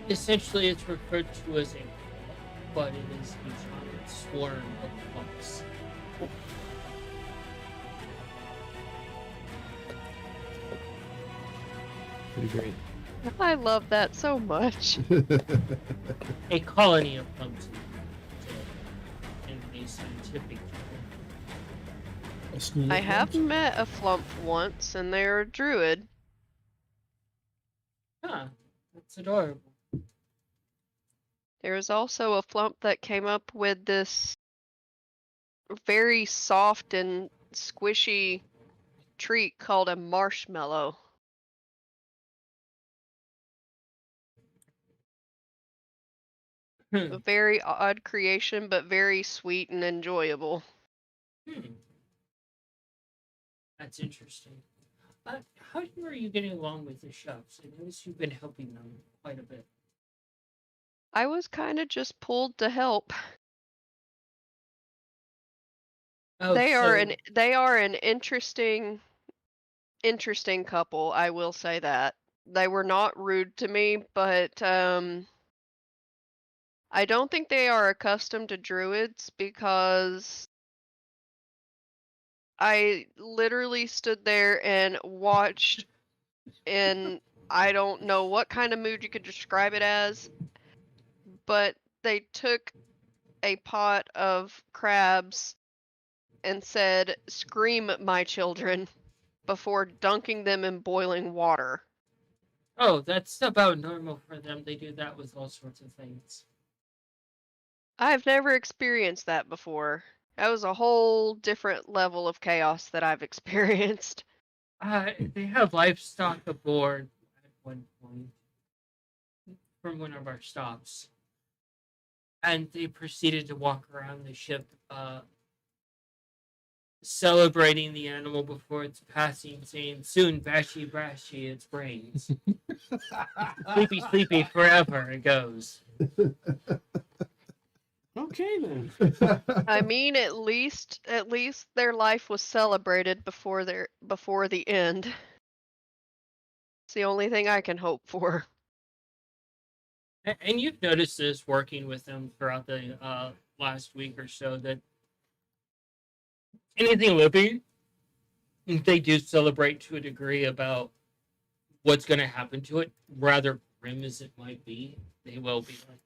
Essentially it's referred to as a but it is a giant swarm of clumps. Pretty great. I love that so much. A colony of clumps in a scientific term. A school I of have clumps? met a flump once, and they're a druid. Huh, that's adorable. There was also a flump that came up with this very soft and squishy treat called a marshmallow. A very odd creation, but very sweet and enjoyable. That's interesting. How are you getting along with the chefs? I notice you've been helping them quite a bit. I was kind of just pulled to help. Oh, They so are an interesting couple, I will say that. They were not rude to me, but I don't think they are accustomed to druids because I literally stood there and watched in I don't know what kind of mood you could describe it as, but they took a pot of crabs and said, "Scream, my children," before dunking them in boiling water. oh, that's about normal for them. They do that with all sorts of things. I've never experienced that before. That was a whole different level of chaos that I've experienced. They have livestock aboard at one point from one of our stops, and they proceeded to walk around the ship, celebrating the animal before its passing, saying, "Soon, Bashy Brashy, its brains. Sleepy, sleepy forever," it goes. Okay then. I mean, at least their life was celebrated before the end. It's the only thing I can hope for. And you've noticed this working with them throughout the last week or so that anything living, they do celebrate to a degree about what's going to happen to it, rather grim as it might be. They will be like,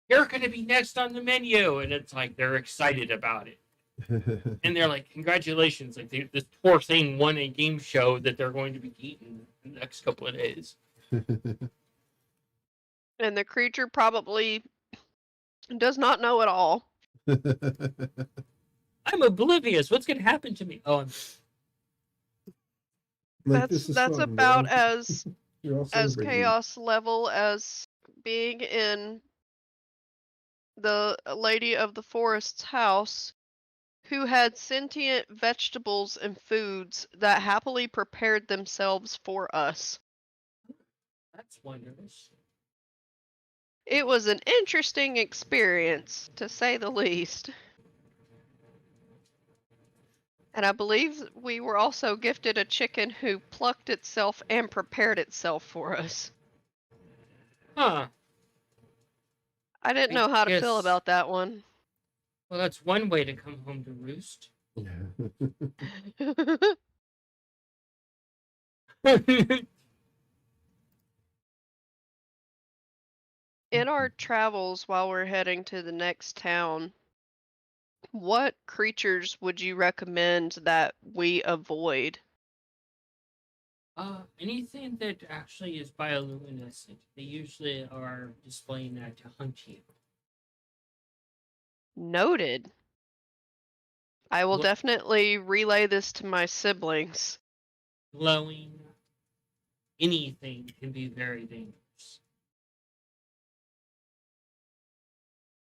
"You're going to be next on the menu," and it's like they're excited about it, and they're like, "Congratulations! Like this poor thing won a game show that they're going to be eating in the next couple of days." And the creature probably does not know at all. I'm oblivious. What's going to happen to me? Oh, I'm Like, this is That's fun, about man. as You're all as celebrating. chaos level as being in the lady of the forest's house who had sentient vegetables and foods that happily prepared themselves for us. That's wondrous. It was an interesting experience, to say the least. And I believe we were also gifted a chicken who plucked itself and prepared itself for us. Huh. I didn't I know how to feel guess- about that one. Well, that's one way to come home to roost. In our travels while we're heading to the next town, what creatures would you recommend that we avoid? Anything that actually is bioluminescent, they usually are displaying that to hunt you. Noted. I will Look- definitely relay this to my siblings. Glowing, anything can be very dangerous.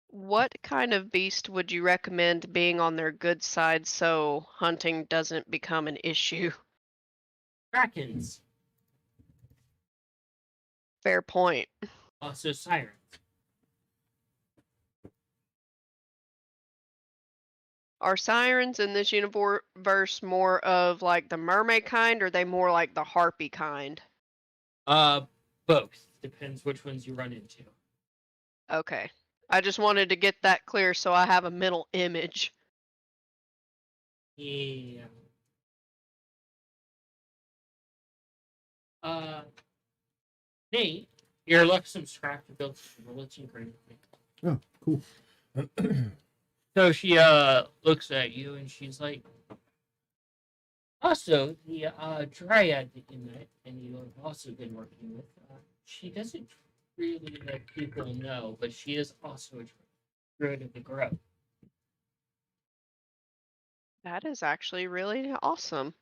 What kind of beast would you recommend being on their good side so hunting doesn't become an issue? Krakens, Fair point. also sirens. Are sirens in this universe more of like the mermaid kind, or are they more like the harpy kind? Both. Depends which ones you run into. Okay. I just wanted to get that clear so I have a mental image. Yeah. Nate, you're left some scrap to build some religion green. Oh, cool. So she looks at you and she's like, also the dryad that you met and you have also been working with, she doesn't really let people know, but she is also a druid of the grove. That is actually really awesome.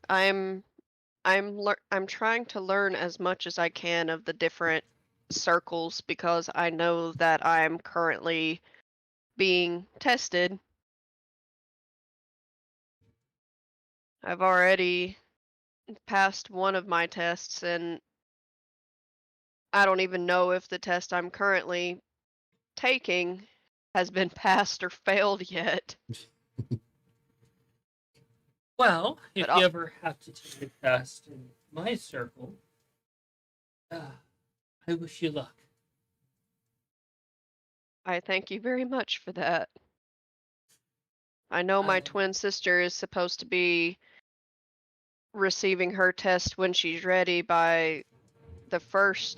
I'm trying to learn as much as I can of the different circles because I know that I'm currently being tested. I've already passed one of my tests, and I don't even know if the test I'm currently taking has been passed or failed yet. Well, if But you I'll- ever have to take a test in my circle, I wish you luck. I thank you very much for that. I know my Uh, twin sister is supposed to be receiving her test when she's ready by the first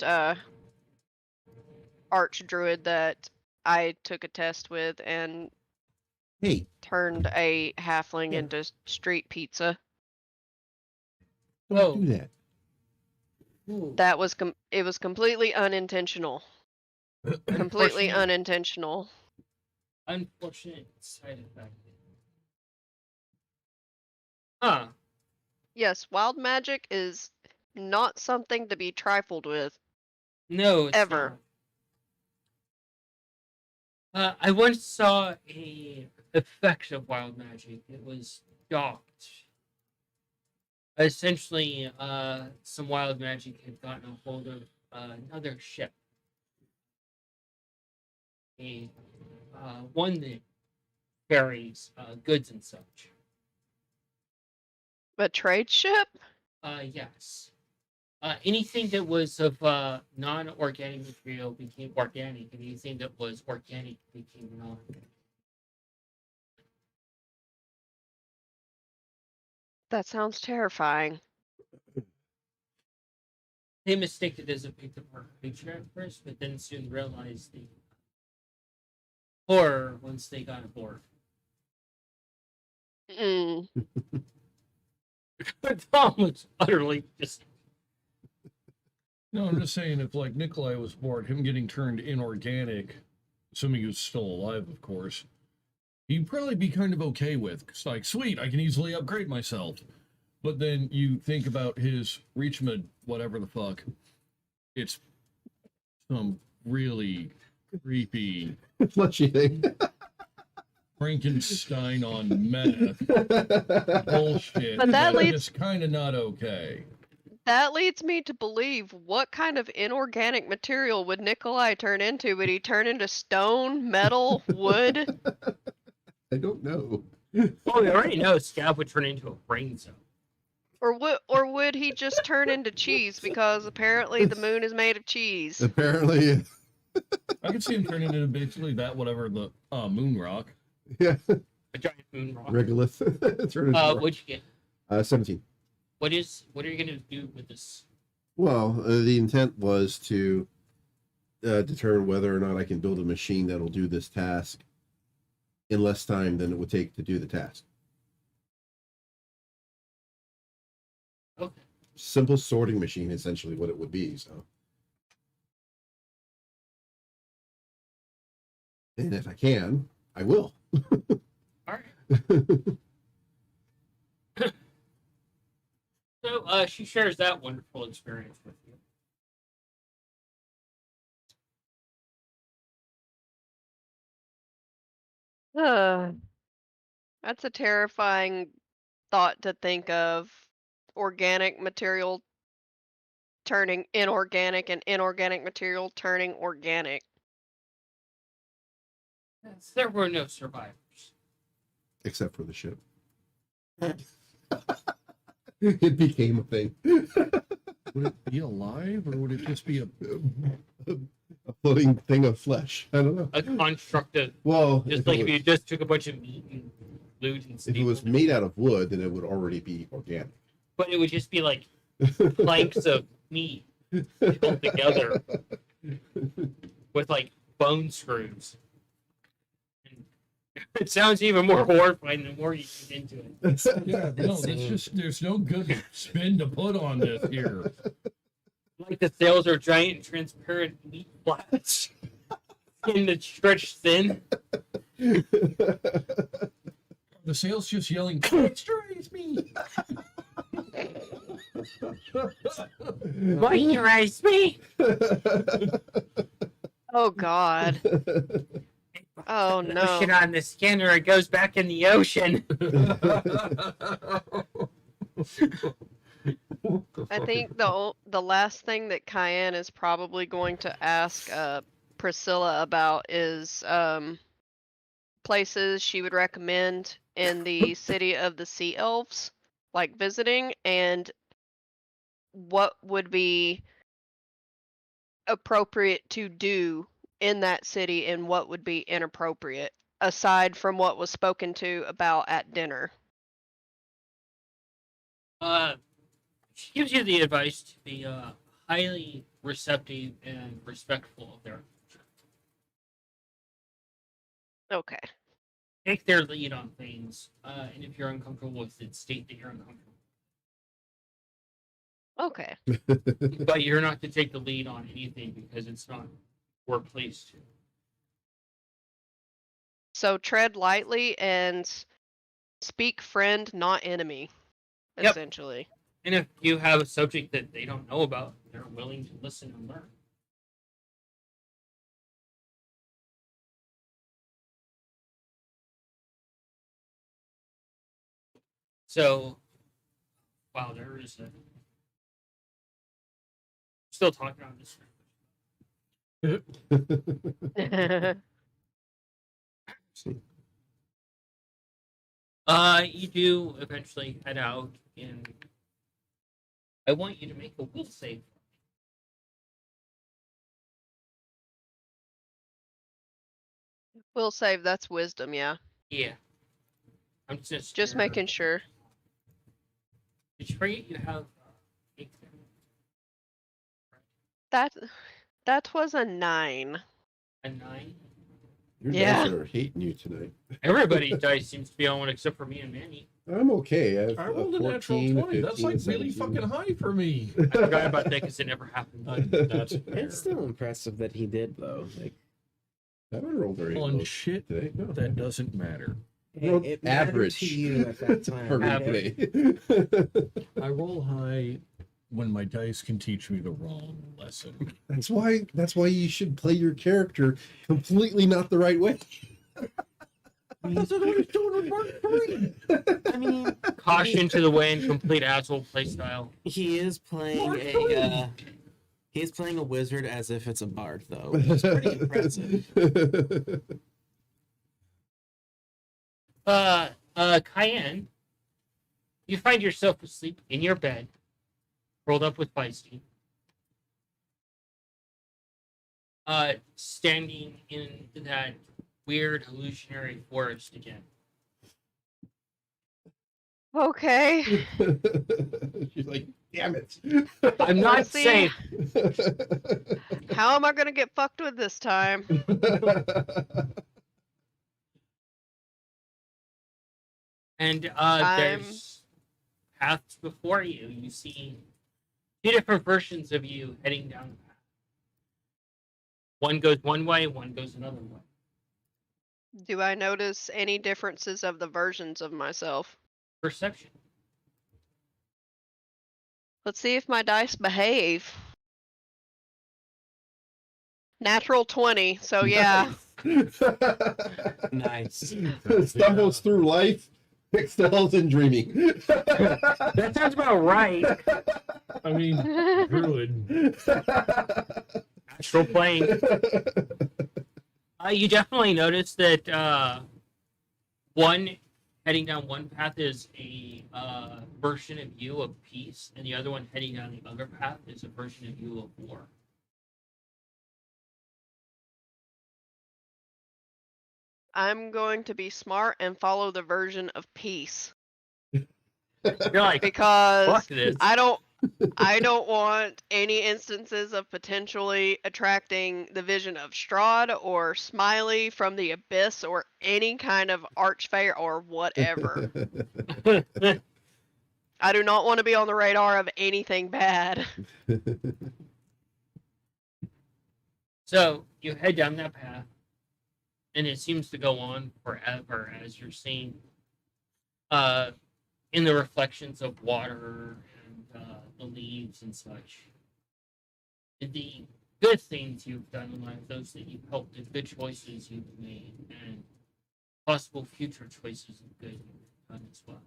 archdruid that I took a test with and Hey, turned a halfling Yeah. into street pizza. don't Oh. do that. ooh, That was it was completely unintentional. Completely unfortunate- unintentional. Unfortunate side effect. Huh. Yes, wild magic is not something to be trifled with. No, it's Ever. not. I once saw a effect of wild magic. It was docked. Essentially, some wild magic had gotten a hold of another ship. A one that carries goods and such. A trade ship? Yes. Anything that was of non-organic material became organic, and anything that was organic became non. That sounds terrifying. They mistook it as a victim or creature at first, but then soon realized the horror once they got aboard. Mm. Tom was utterly just. No, I'm just saying, if like Nikolai was born, him getting turned inorganic, assuming he was still alive, of course, he'd probably be kind of okay with. It's like, sweet, I can easily upgrade myself. But then you think about his Reachmad, whatever the fuck, it's some really creepy Fleshy thing. Frankenstein on meth bullshit. But that leads- It's kind of not okay. That leads me to believe what kind of inorganic material would Nikolai turn into? Would he turn into stone, metal, wood? I don't know. Well, we already know Scav would turn into a brain cell. Or would he just turn into cheese because apparently the moon is made of cheese? Apparently, I could see him turning into basically that, whatever the moon rock. yeah. A giant moon rock. Regolith. Turn into rock. What'd you get? 17. What are you gonna do with this? Well, the intent was to determine whether or not I can build a machine that'll do this task in less time than it would take to do the task. Okay. Simple sorting machine, essentially, what it would be. So, and if I can, I will. All right. So she shares that wonderful experience with you. That's a terrifying thought to think of. Organic material turning inorganic and inorganic material turning organic. Yes, there were no survivors. Except for the ship. It became a thing. Would it be alive, or would it just be a? A floating thing of flesh. I don't know. A construct of Well, just like if you just took a bunch of meat and loot and if it was stapled made out of wood, then it would already be organic. but it would just be like planks of meat held together with like bone screws. And it sounds even more horrifying the more you get into it. Yeah, no, that's just there's no good spin to put on this here. Like the sails are giant transparent meat flats in the stretched thin. The sail's just yelling, "Moisturize me!" Moisturize me. Oh God. Oh no. Lotion on the skin or it goes back in the ocean. I think the last thing that Cayenne is probably going to ask Priscilla about is places she would recommend in the city of the Sea Elves, like visiting, and what would be appropriate to do in that city and what would be inappropriate, aside from what was spoken to about at dinner. She gives you the advice to be highly receptive and respectful of their culture. Okay. Take their lead on things, and if you're uncomfortable with it, state that you're uncomfortable. Okay. But you're not to take the lead on anything because it's not your place to. So tread lightly and speak friend, not enemy, Yep. essentially. And if you have a subject that they don't know about, they're willing to listen and learn. So, wow, there is a. Still talking on this. See. You do eventually head out, and I want you to make a will save. We'll save. That's wisdom, yeah. Yeah. I'm Just making sure. Did you forget you have That was a 9. a 9? Your Yeah. dice are hating you tonight. Everybody's dice seems to be on one except for me and Manny. I'm okay. I have I rolled a 14, natural 20. That's 15, like really 17. fucking high for me. I forgot about that because it never happened. That's It's still impressive that he did though. Like I haven't rolled very on low shit today. No. that doesn't matter. Rolled it mattered average to you at that time. for me Average. today. I roll high when my dice can teach me the wrong lesson. That's why you should play your character completely not the right way. That's what he's doing with Mark 3. I mean, Caution to the wind, complete asshole playstyle. he is playing he's playing a wizard as if it's a bard, though. It's pretty impressive. Cayenne, you find yourself asleep in your bed, rolled up with Feisty. Standing in that weird hallucinatory forest again. Okay. She's like, damn it. I'm not see. safe. How am I gonna get fucked with this time? And I'm- there's paths before you. You see two different versions of you heading down the path. One goes one way, one goes another way. Do I notice any differences of the versions of myself? Perception. Let's see if my dice behave. Natural 20, so yeah. Nice. Stumbles through life, excels in dreaming. That sounds about right. I mean, druid. Astral plane. You definitely notice that one heading down one path is a version of you of peace, and the other one heading down the other path is a version of you of war. I'm going to be smart and follow the version of peace You're like, because fuck this. I don't want any instances of potentially attracting the vision of Strahd or Smiley from the Abyss or any kind of archfey or whatever. I do not want to be on the radar of anything bad. So you head down that path, and it seems to go on forever as you're seeing in the reflections of water and the leaves and such. The good things you've done in life, those that you've helped, the good choices you've made, and possible future choices of good you've done as well.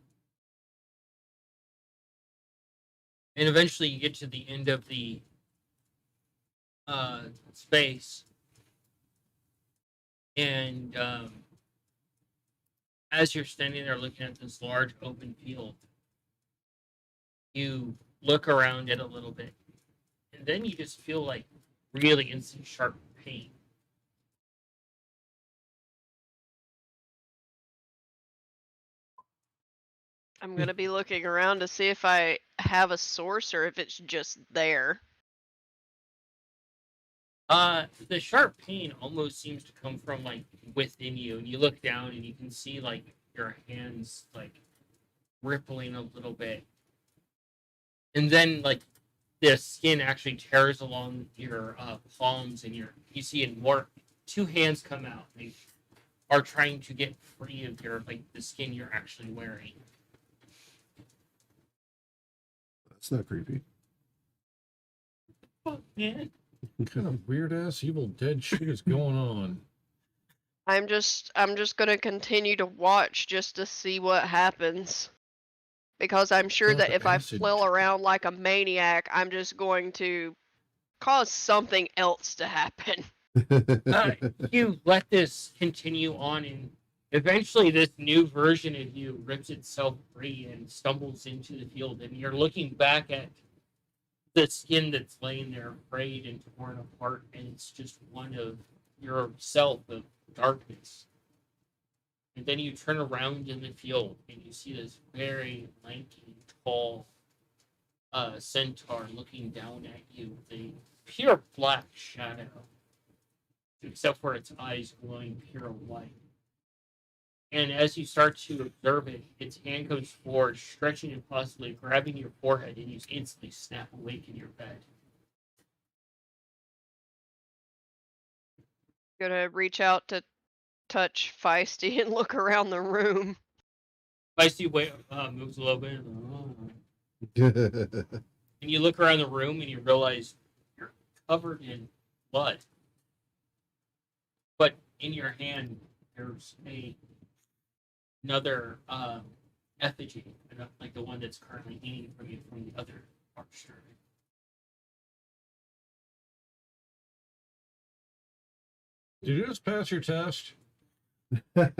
And eventually you get to the end of the space, and as you're standing there looking at this large open field, you look around it a little bit, and then you just feel like really instant sharp pain. I'm going to be looking around to see if I have a source or if it's just there. The sharp pain almost seems to come from like within you, and you look down and you can see like your hands like rippling a little bit, and then like the skin actually tears along your palms, and you see two hands come out. They are trying to get free of your like the skin you're actually wearing. That's not creepy. Fuck, man. What kind of weird ass Evil Dead shit is going on? I'm just gonna continue to watch just to see what happens. Because I'm sure Not that the if I acid. flail around like a maniac, I'm just going to cause something else to happen. You let this continue on, and eventually this new version of you rips itself free and stumbles into the field, and you're looking back at the skin that's laying there frayed and torn apart, and it's just one of yourself of darkness. And then you turn around in the field and you see this very lanky, tall centaur looking down at you with a pure black shadow, except for its eyes glowing pure white. And as you start to observe it, its hand goes forward, stretching and possibly grabbing your forehead, and you instantly snap awake in your bed. Gonna reach out to touch Feisty and look around the room. Feisty moves a little bit, and you look around the room and you realize you're covered in blood. But in your hand, there's a another effigy, like the one that's currently hanging from you from the other arch druid. Did you just pass your test? I'm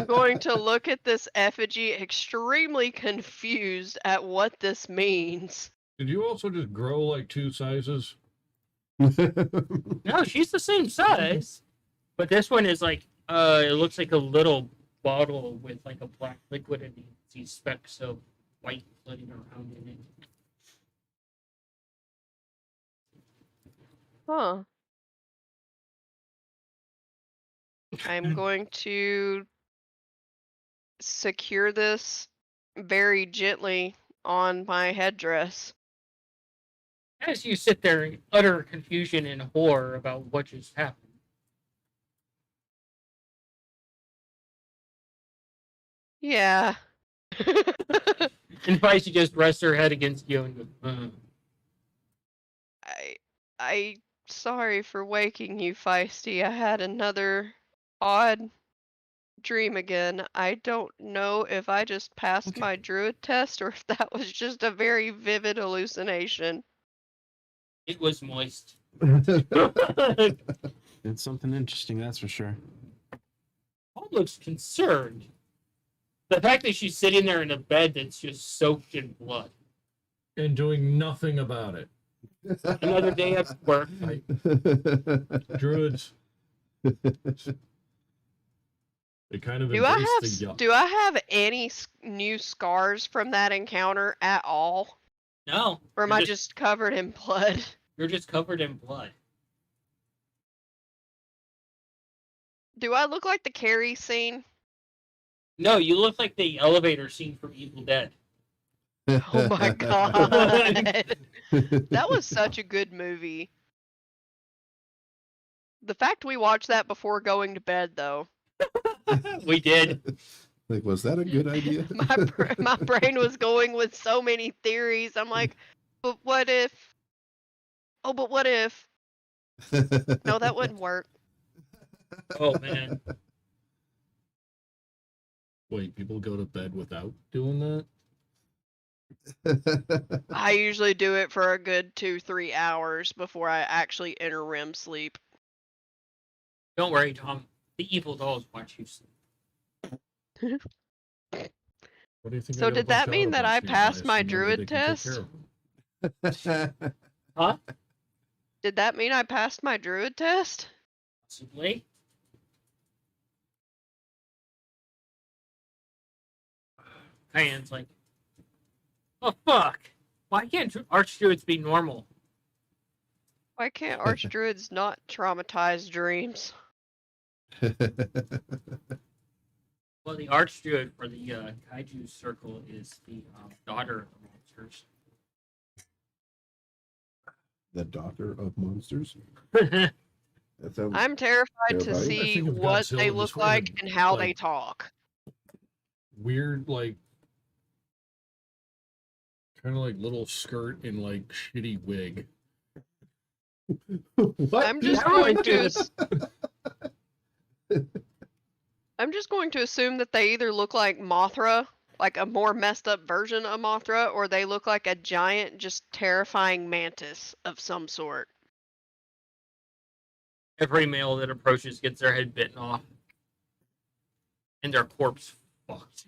going to look at this effigy extremely confused at what this means. Did you also just grow like 2 sizes? No, she's the same size, but this one is like it looks like a little bottle with like a black liquid and these specks of white floating around in it. Huh. I'm going to secure this very gently on my headdress. As you sit there in utter confusion and horror about what just happened. Yeah. And Feisty just rests her head against you and goes, I sorry for waking you, Feisty. I had another odd dream again. I don't know if I just passed my druid test or if that was just a very vivid hallucination. It was moist. It's something interesting, that's for sure. Paul looks concerned. The fact that she's sitting there in a bed that's just soaked in blood. And doing nothing about it. Another day at work. Druids. They kind of Do I embrace the have yuck. do I have any new scars from that encounter at all? No. Or am you're I just covered in blood? You're just covered in blood. Do I look like the Carrie scene? No, you look like the elevator scene from Evil Dead. Oh my god. That was such a good movie. The fact we watched that before going to bed, though. We did. Like, was that a good idea? My brain was going with so many theories. I'm like, but what if? Oh, but what if? No, that wouldn't work. Oh man. Wait, people go to bed without doing that? I usually do it for a good 2-3 hours before I actually enter REM sleep. Don't worry, Tom. The evil dolls watch you sleep. What do you think? So I got a did that bunch mean of that I autobots passed nearby, my so maybe druid they can take test? care of them? Huh? Did that mean I passed my druid test? Possibly. Cayenne's like, oh fuck! Why can't archdruids be normal? Why can't archdruids not traumatize dreams? Well, the archdruid for the kaiju circle is the daughter of the monsters. The daughter of monsters. Well, That sounds. I'm terrified to Terrifying. see think of what Godzilla they just look wearing like and how they like- talk. Weird, like, kind of like little skirt and like shitty wig. What? I'm just going to I'm just going to assume that they either look like Mothra, like a more messed up version of Mothra, or they look like a giant, just terrifying mantis of some sort. every male that approaches gets their head bitten off, and their corpse fucked.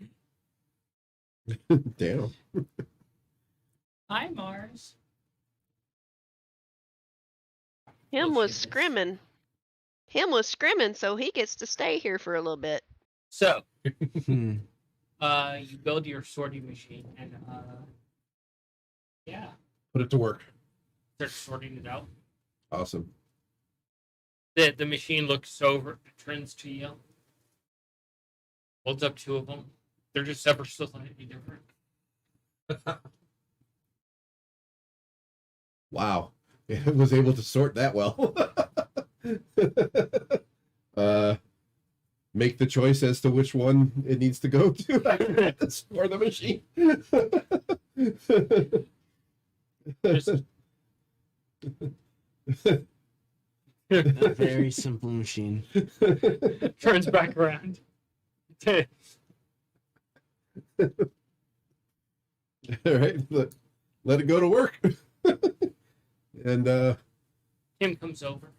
Damn. Hi, Mars. Him Oh, was shit. scrimming. Him was scrimming, so he gets to stay here for a little bit. So, Hmm. you build your sorting machine, and yeah, Put it to work. start sorting it out. Awesome. The machine looks over, turns to you, holds up 2 of them. They're just ever so slightly different. Wow. It was able to sort that well. Make the choice as to which one it needs to go to. Or the machine. Just- A very simple machine. Turns back around. All right, let it go to work. And Tim comes over.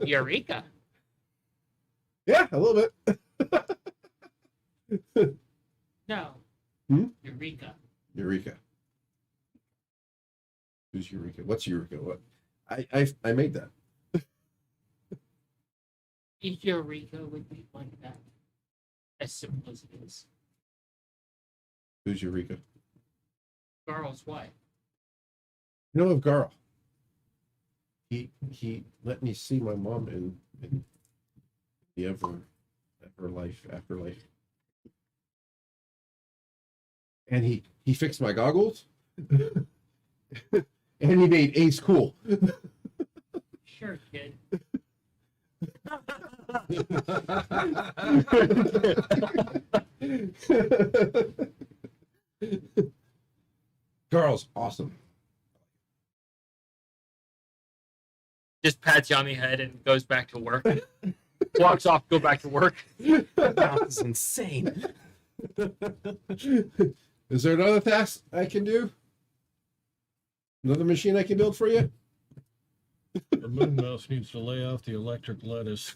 Eureka. yeah, a little bit. No. Hmm? Eureka. Eureka. Who's Eureka? What's Eureka? What? I made that. Eureka would be like that. As simple as it is. Who's Eureka? Carl's wife. You know of Garl. He let me see my mom in the afterlife. And he fixed my goggles. And he made Ace cool. Sure, kid. Garl's awesome. Just pats you on the head and goes back to work. Walks off, go back to work. That was insane. Is there another task I can do? Another machine I can build for you? The moon mouse needs to lay off the electric lettuce.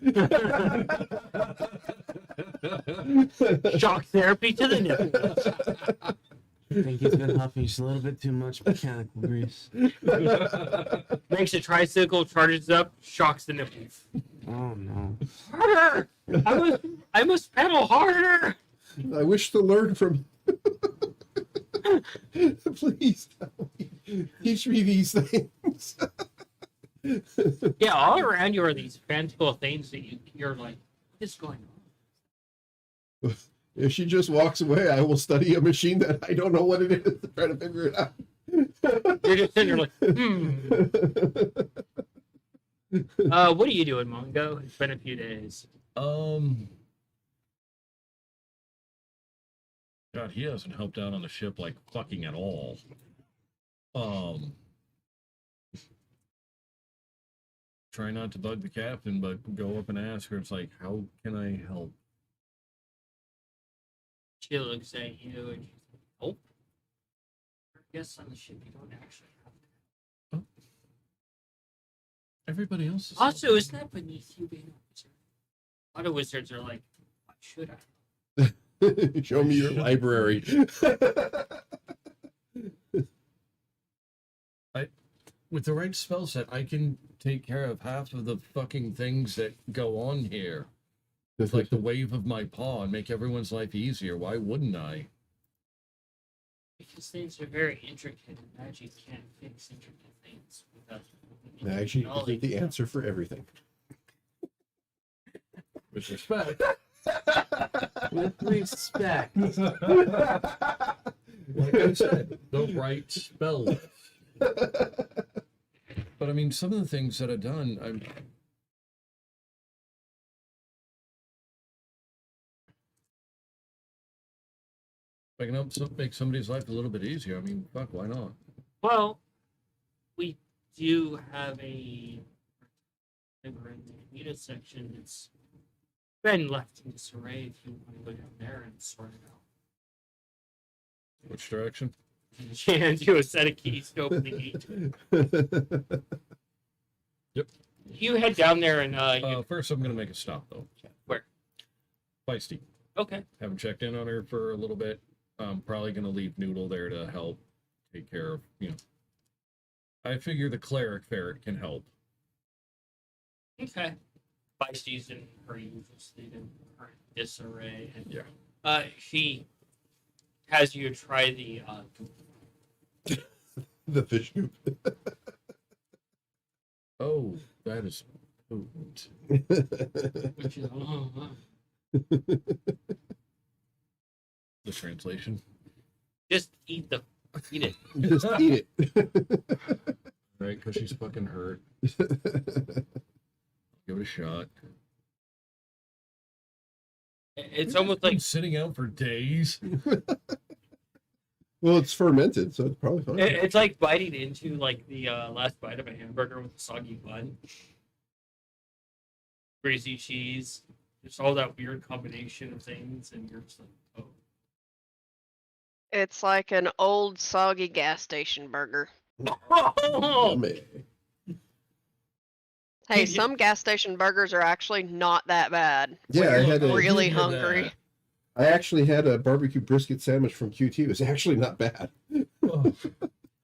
Shock therapy to the nipple. I think he's been huffing just a little bit too much mechanical grease. Makes a tricycle, charges up, shocks the nipples. Oh no. Harder! I must pedal harder! I wish to learn from. Please tell me. Teach me these things. Yeah, all around you are these fanciful things that you're like, what is going on? If she just walks away, I will study a machine that I don't know what it is to try to figure it out. You're just sitting there like, what are you doing, Mongo? It's been a few days. God, he hasn't helped out on the ship like fucking at all. Try not to bug the captain, but go up and ask her. It's like, how can I help? She looks at you and she's like, oh. I guess on the ship you don't actually have to. Everybody else is Also, isn't that beneath you being a wizard? A lot of wizards are like, why should I? Show me your library. with the right spell set, I can take care of half of the fucking things that go on here. With like the wave of my paw and make everyone's life easier. Why wouldn't I? Because things are very intricate and magic can't fix intricate things without Actually, knowledge. is the answer for everything. With respect. With respect. Like I said, the right spell list. But I mean, some of the things that I've done, if I can help make somebody's life a little bit easier, I mean, fuck, why not? Well, we do have a over in the community section that's been left in disarray if you want to go down there and sort it out. Which direction? She hands you a set of keys to open the gate. Yep. You head down there and First, I'm gonna make a stop though. Where? Feisty. Okay. Haven't checked in on her for a little bit. I'm probably gonna leave Noodle there to help take care of, I figure the cleric ferret can help. Okay. Feisty's in her usual state of her disarray. And, Yeah. she has you try the The fish goop. Oh, that is potent. which is The translation. just eat it. Just eat it. Right, because she's fucking hurt. Give it a shot. It's almost like Sitting out for days. Well, it's fermented, so it's probably fine. It's like biting into like the last bite of a hamburger with a soggy bun, greasy cheese, just all that weird combination of things, and you're just like, oh. It's like an old soggy gas station burger. Yummy. Hey, Yeah. some gas station burgers are actually not that bad. Yeah, I had a, Really hear hungry. that. I actually had a barbecue brisket sandwich from QT. It was actually not bad. Oh,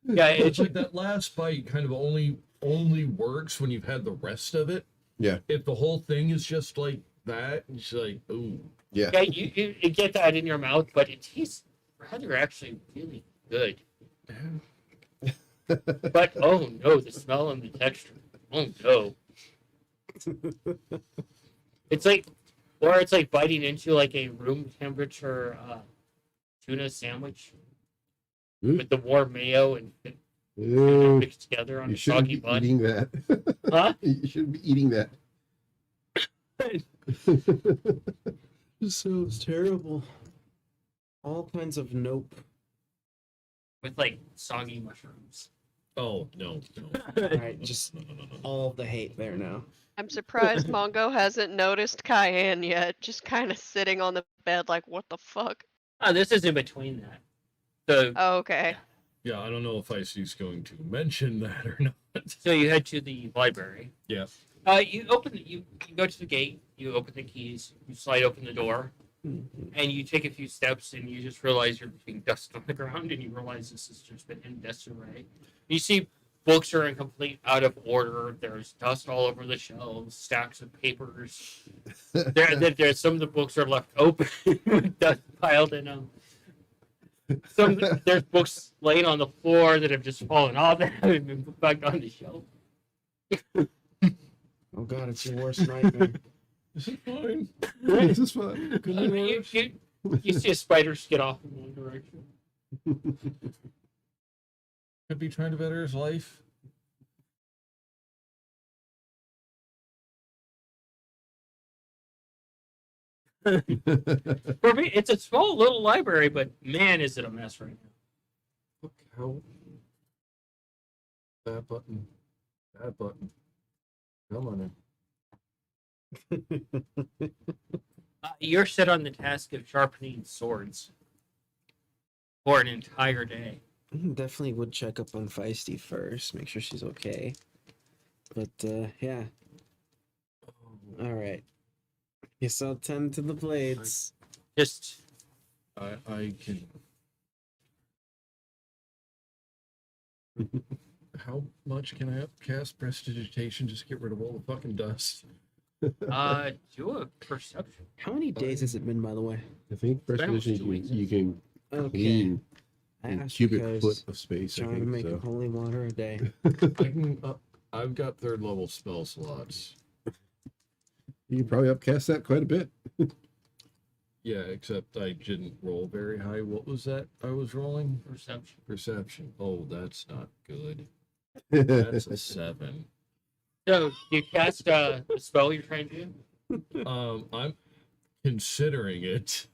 Yeah, it's it's like that last bite kind of only works when you've had the rest of it. Yeah. If the whole thing is just like that, it's like, ooh. Yeah. yeah, you get that in your mouth, but it tastes rather actually really good. But oh no, the smell and the texture. Oh no. It's like, or it's like biting into like a room temperature tuna sandwich Ooh. with the warm mayo and Ew. mixed together on You a shouldn't soggy be bun. eating that. Huh? You shouldn't be eating that. This sounds terrible. All kinds of nope. With like soggy mushrooms. Oh, no. Alright, just no. all of the hate there now. I'm surprised Mongo hasn't noticed Cayenne yet. Just kind of sitting on the bed like, what the fuck? Oh, this is in between that. So Oh, okay. Yeah, I don't know if Icy's going to mention that or not. so you head to the library. Yeah. You open you go to the gate, you open the keys, you slide open the door, and you take a few steps and you just realize you're leaving dust on the ground and you realize this has just been in disarray. You see books are in complete out of order. There's dust all over the shelves, stacks of papers. There's some of the books are left open with dust piled in them. There's books laying on the floor that have just fallen off that haven't been put back on the shelf. Oh god, it's your worst nightmare. Is it fine? This is fun. You see a spider skid off in one direction. Could be trying to better his life. For me, it's a small little library, but man, is it a mess right now. Look how. That button. That button. Come on in. You're set on the task of sharpening swords for an entire day. Definitely would check up on Feisty first, make sure she's okay. But yeah. Alright. Guess I'll tend to the blades. Just I can. How much can I upcast prestidigitation? Just get rid of all the fucking dust. do a perception. How many days has it been, by the way? I think first That was edition 2 weeks. you can Okay. clean I a asked cubic because foot of space. I trying to think, make so. a holy water a day. I can. I've got third level spell slots. You can probably upcast that quite a bit. Yeah, except I didn't roll very high. What was that I was rolling? Perception. Perception. Oh, that's not good. That's a 7. So you cast the spell you're trying to do. I'm considering it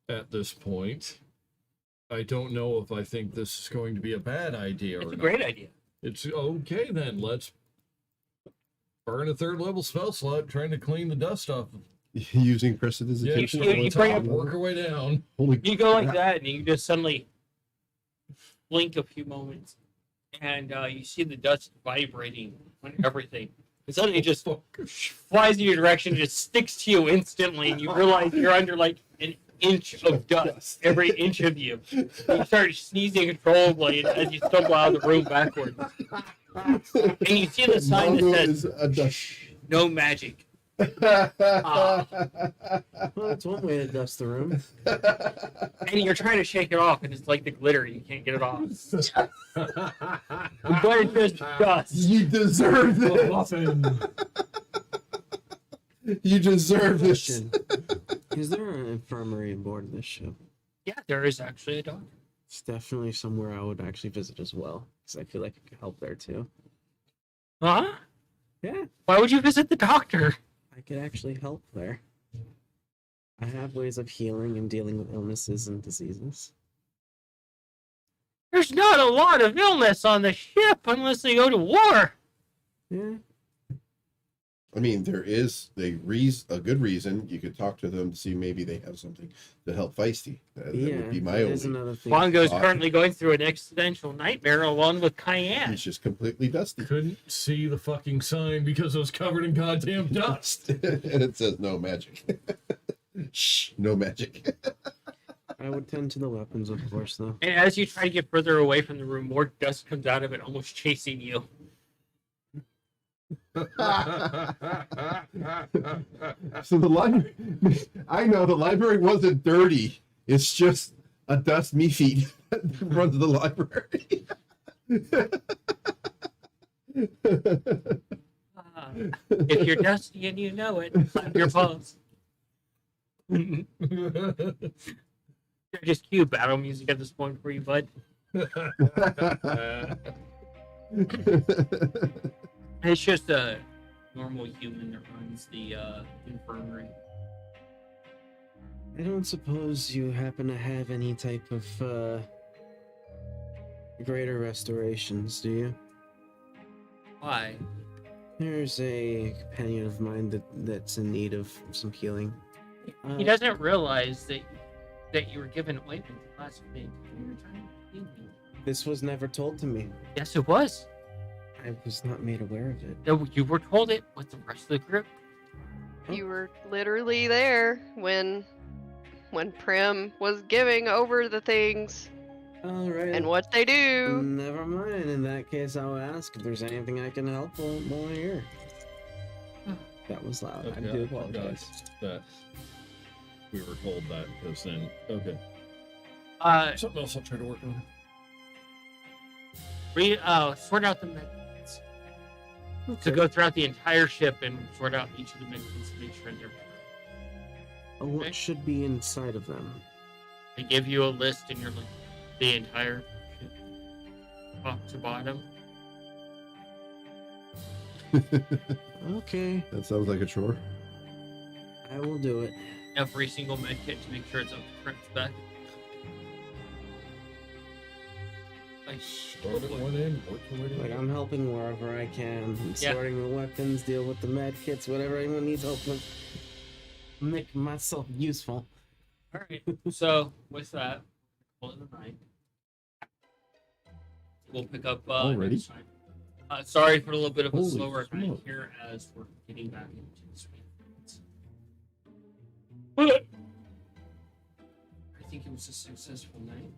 at this point. I don't know if I think this is going to be a bad idea or It's a not. great idea. It's okay then. Let's burn a third level spell slot trying to clean the dust off. Using Yeah, prestidigitation. you start on bring top, up- work our way down. Holy You go like crap. that, and you just suddenly blink a few moments, and you see the dust vibrating on everything. And suddenly it just flies in your direction, and just sticks to you instantly, and you realize you're under like an inch of dust every inch of you. You start sneezing uncontrollably as you stumble out of the room backwards. And you see the sign Mongo that is says, a dust. no magic. Well, that's one way to dust the room. And you're trying to shake it off, and it's like the glitter. You can't get it off. But it's just dust. You deserve this. Muffin. You deserve this. Question. Is there an infirmary aboard this ship? Yeah, there is actually a doctor. It's definitely somewhere I would actually visit as well, because I feel like it could help there too. Huh? Yeah, Why would you visit the doctor? I could actually help there. I have ways of healing and dealing with illnesses and diseases. There's not a lot of illness on the ship unless they go to war. Yeah. I mean, there is a good reason. You could talk to them to see maybe they have something to help Feisty. That would be my that is only. another thing. Mongo's thought. currently going through an existential nightmare along with Cayenne. He's just completely dusty. Couldn't see the fucking sign because it was covered in goddamn dust. and it says no magic. Shh, no magic. I would tend to the weapons, of course, though. And as you try to get further away from the room, more dust comes out of it, almost chasing you. So the library, I know the library wasn't dirty. It's just a dust me feet that runs the library. If you're dusty and you know it, clap your paws. Just cue battle music at this point for you, bud. It's just a normal human that runs the infirmary. I don't suppose you happen to have any type of greater restorations, do you? Why? There's a companion of mine that's in need of some healing. He doesn't realize that you were given ointment last week. You were trying to heal me. This was never told to me. Yes, it was. I was not made aware of it. No, you were told it with the rest of the group. You were literally there when Prim was giving over the things All right. and what they do. Never mind. In that case, I'll ask if there's anything I can help while here. That was loud. I do apologize. That we were told that because then okay. Something else I'll try to work on. Sort out the medkits. To go throughout the entire ship and sort out each of the medkits to make sure they're. What should be inside of them? They give you a list and you're like the entire ship, top to bottom. Okay, That sounds like a chore. I will do it. Every single medkit to make sure it's up to current spec. Start at one end, work your way to the Like other. I'm helping wherever I can. I'm Yeah. sorting the weapons, deal with the med kits, whatever anyone needs help with. Make myself useful. All right. So with that, call it a night. We'll pick up Already? next time. Sorry for a little bit of a Holy slower night smoke. here as we're getting back into the swing. But I think it was a successful night.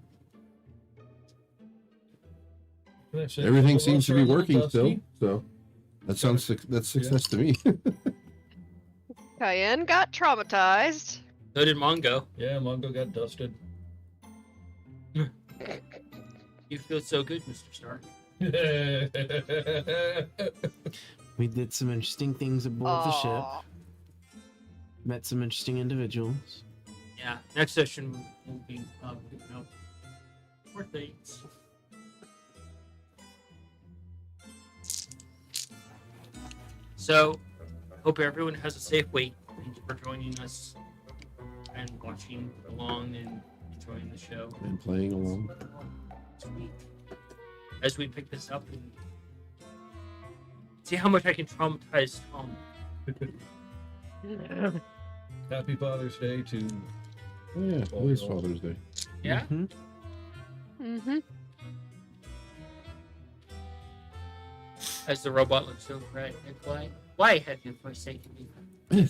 Can I say Everything some of seems us to are be a little working dusty? still, so that's success to me. Cayenne got traumatized. So did Mongo. Yeah, Mongo got dusted. You feel so good, Mr. Stark. We did some interesting things aboard the ship. Aw. Met some interesting individuals. Yeah. Next session will be picking up more things. So, hope everyone has a safe week. Thank you for joining us and watching along and enjoying the show. And playing along. This week. As we pick this up and see how much I can traumatize Tom. Happy Father's Day to Oh, yeah, always Father's Day. Yeah? Mhm. Mm-hmm. As the robot looks over at Nikolai. Why have you forsaken me?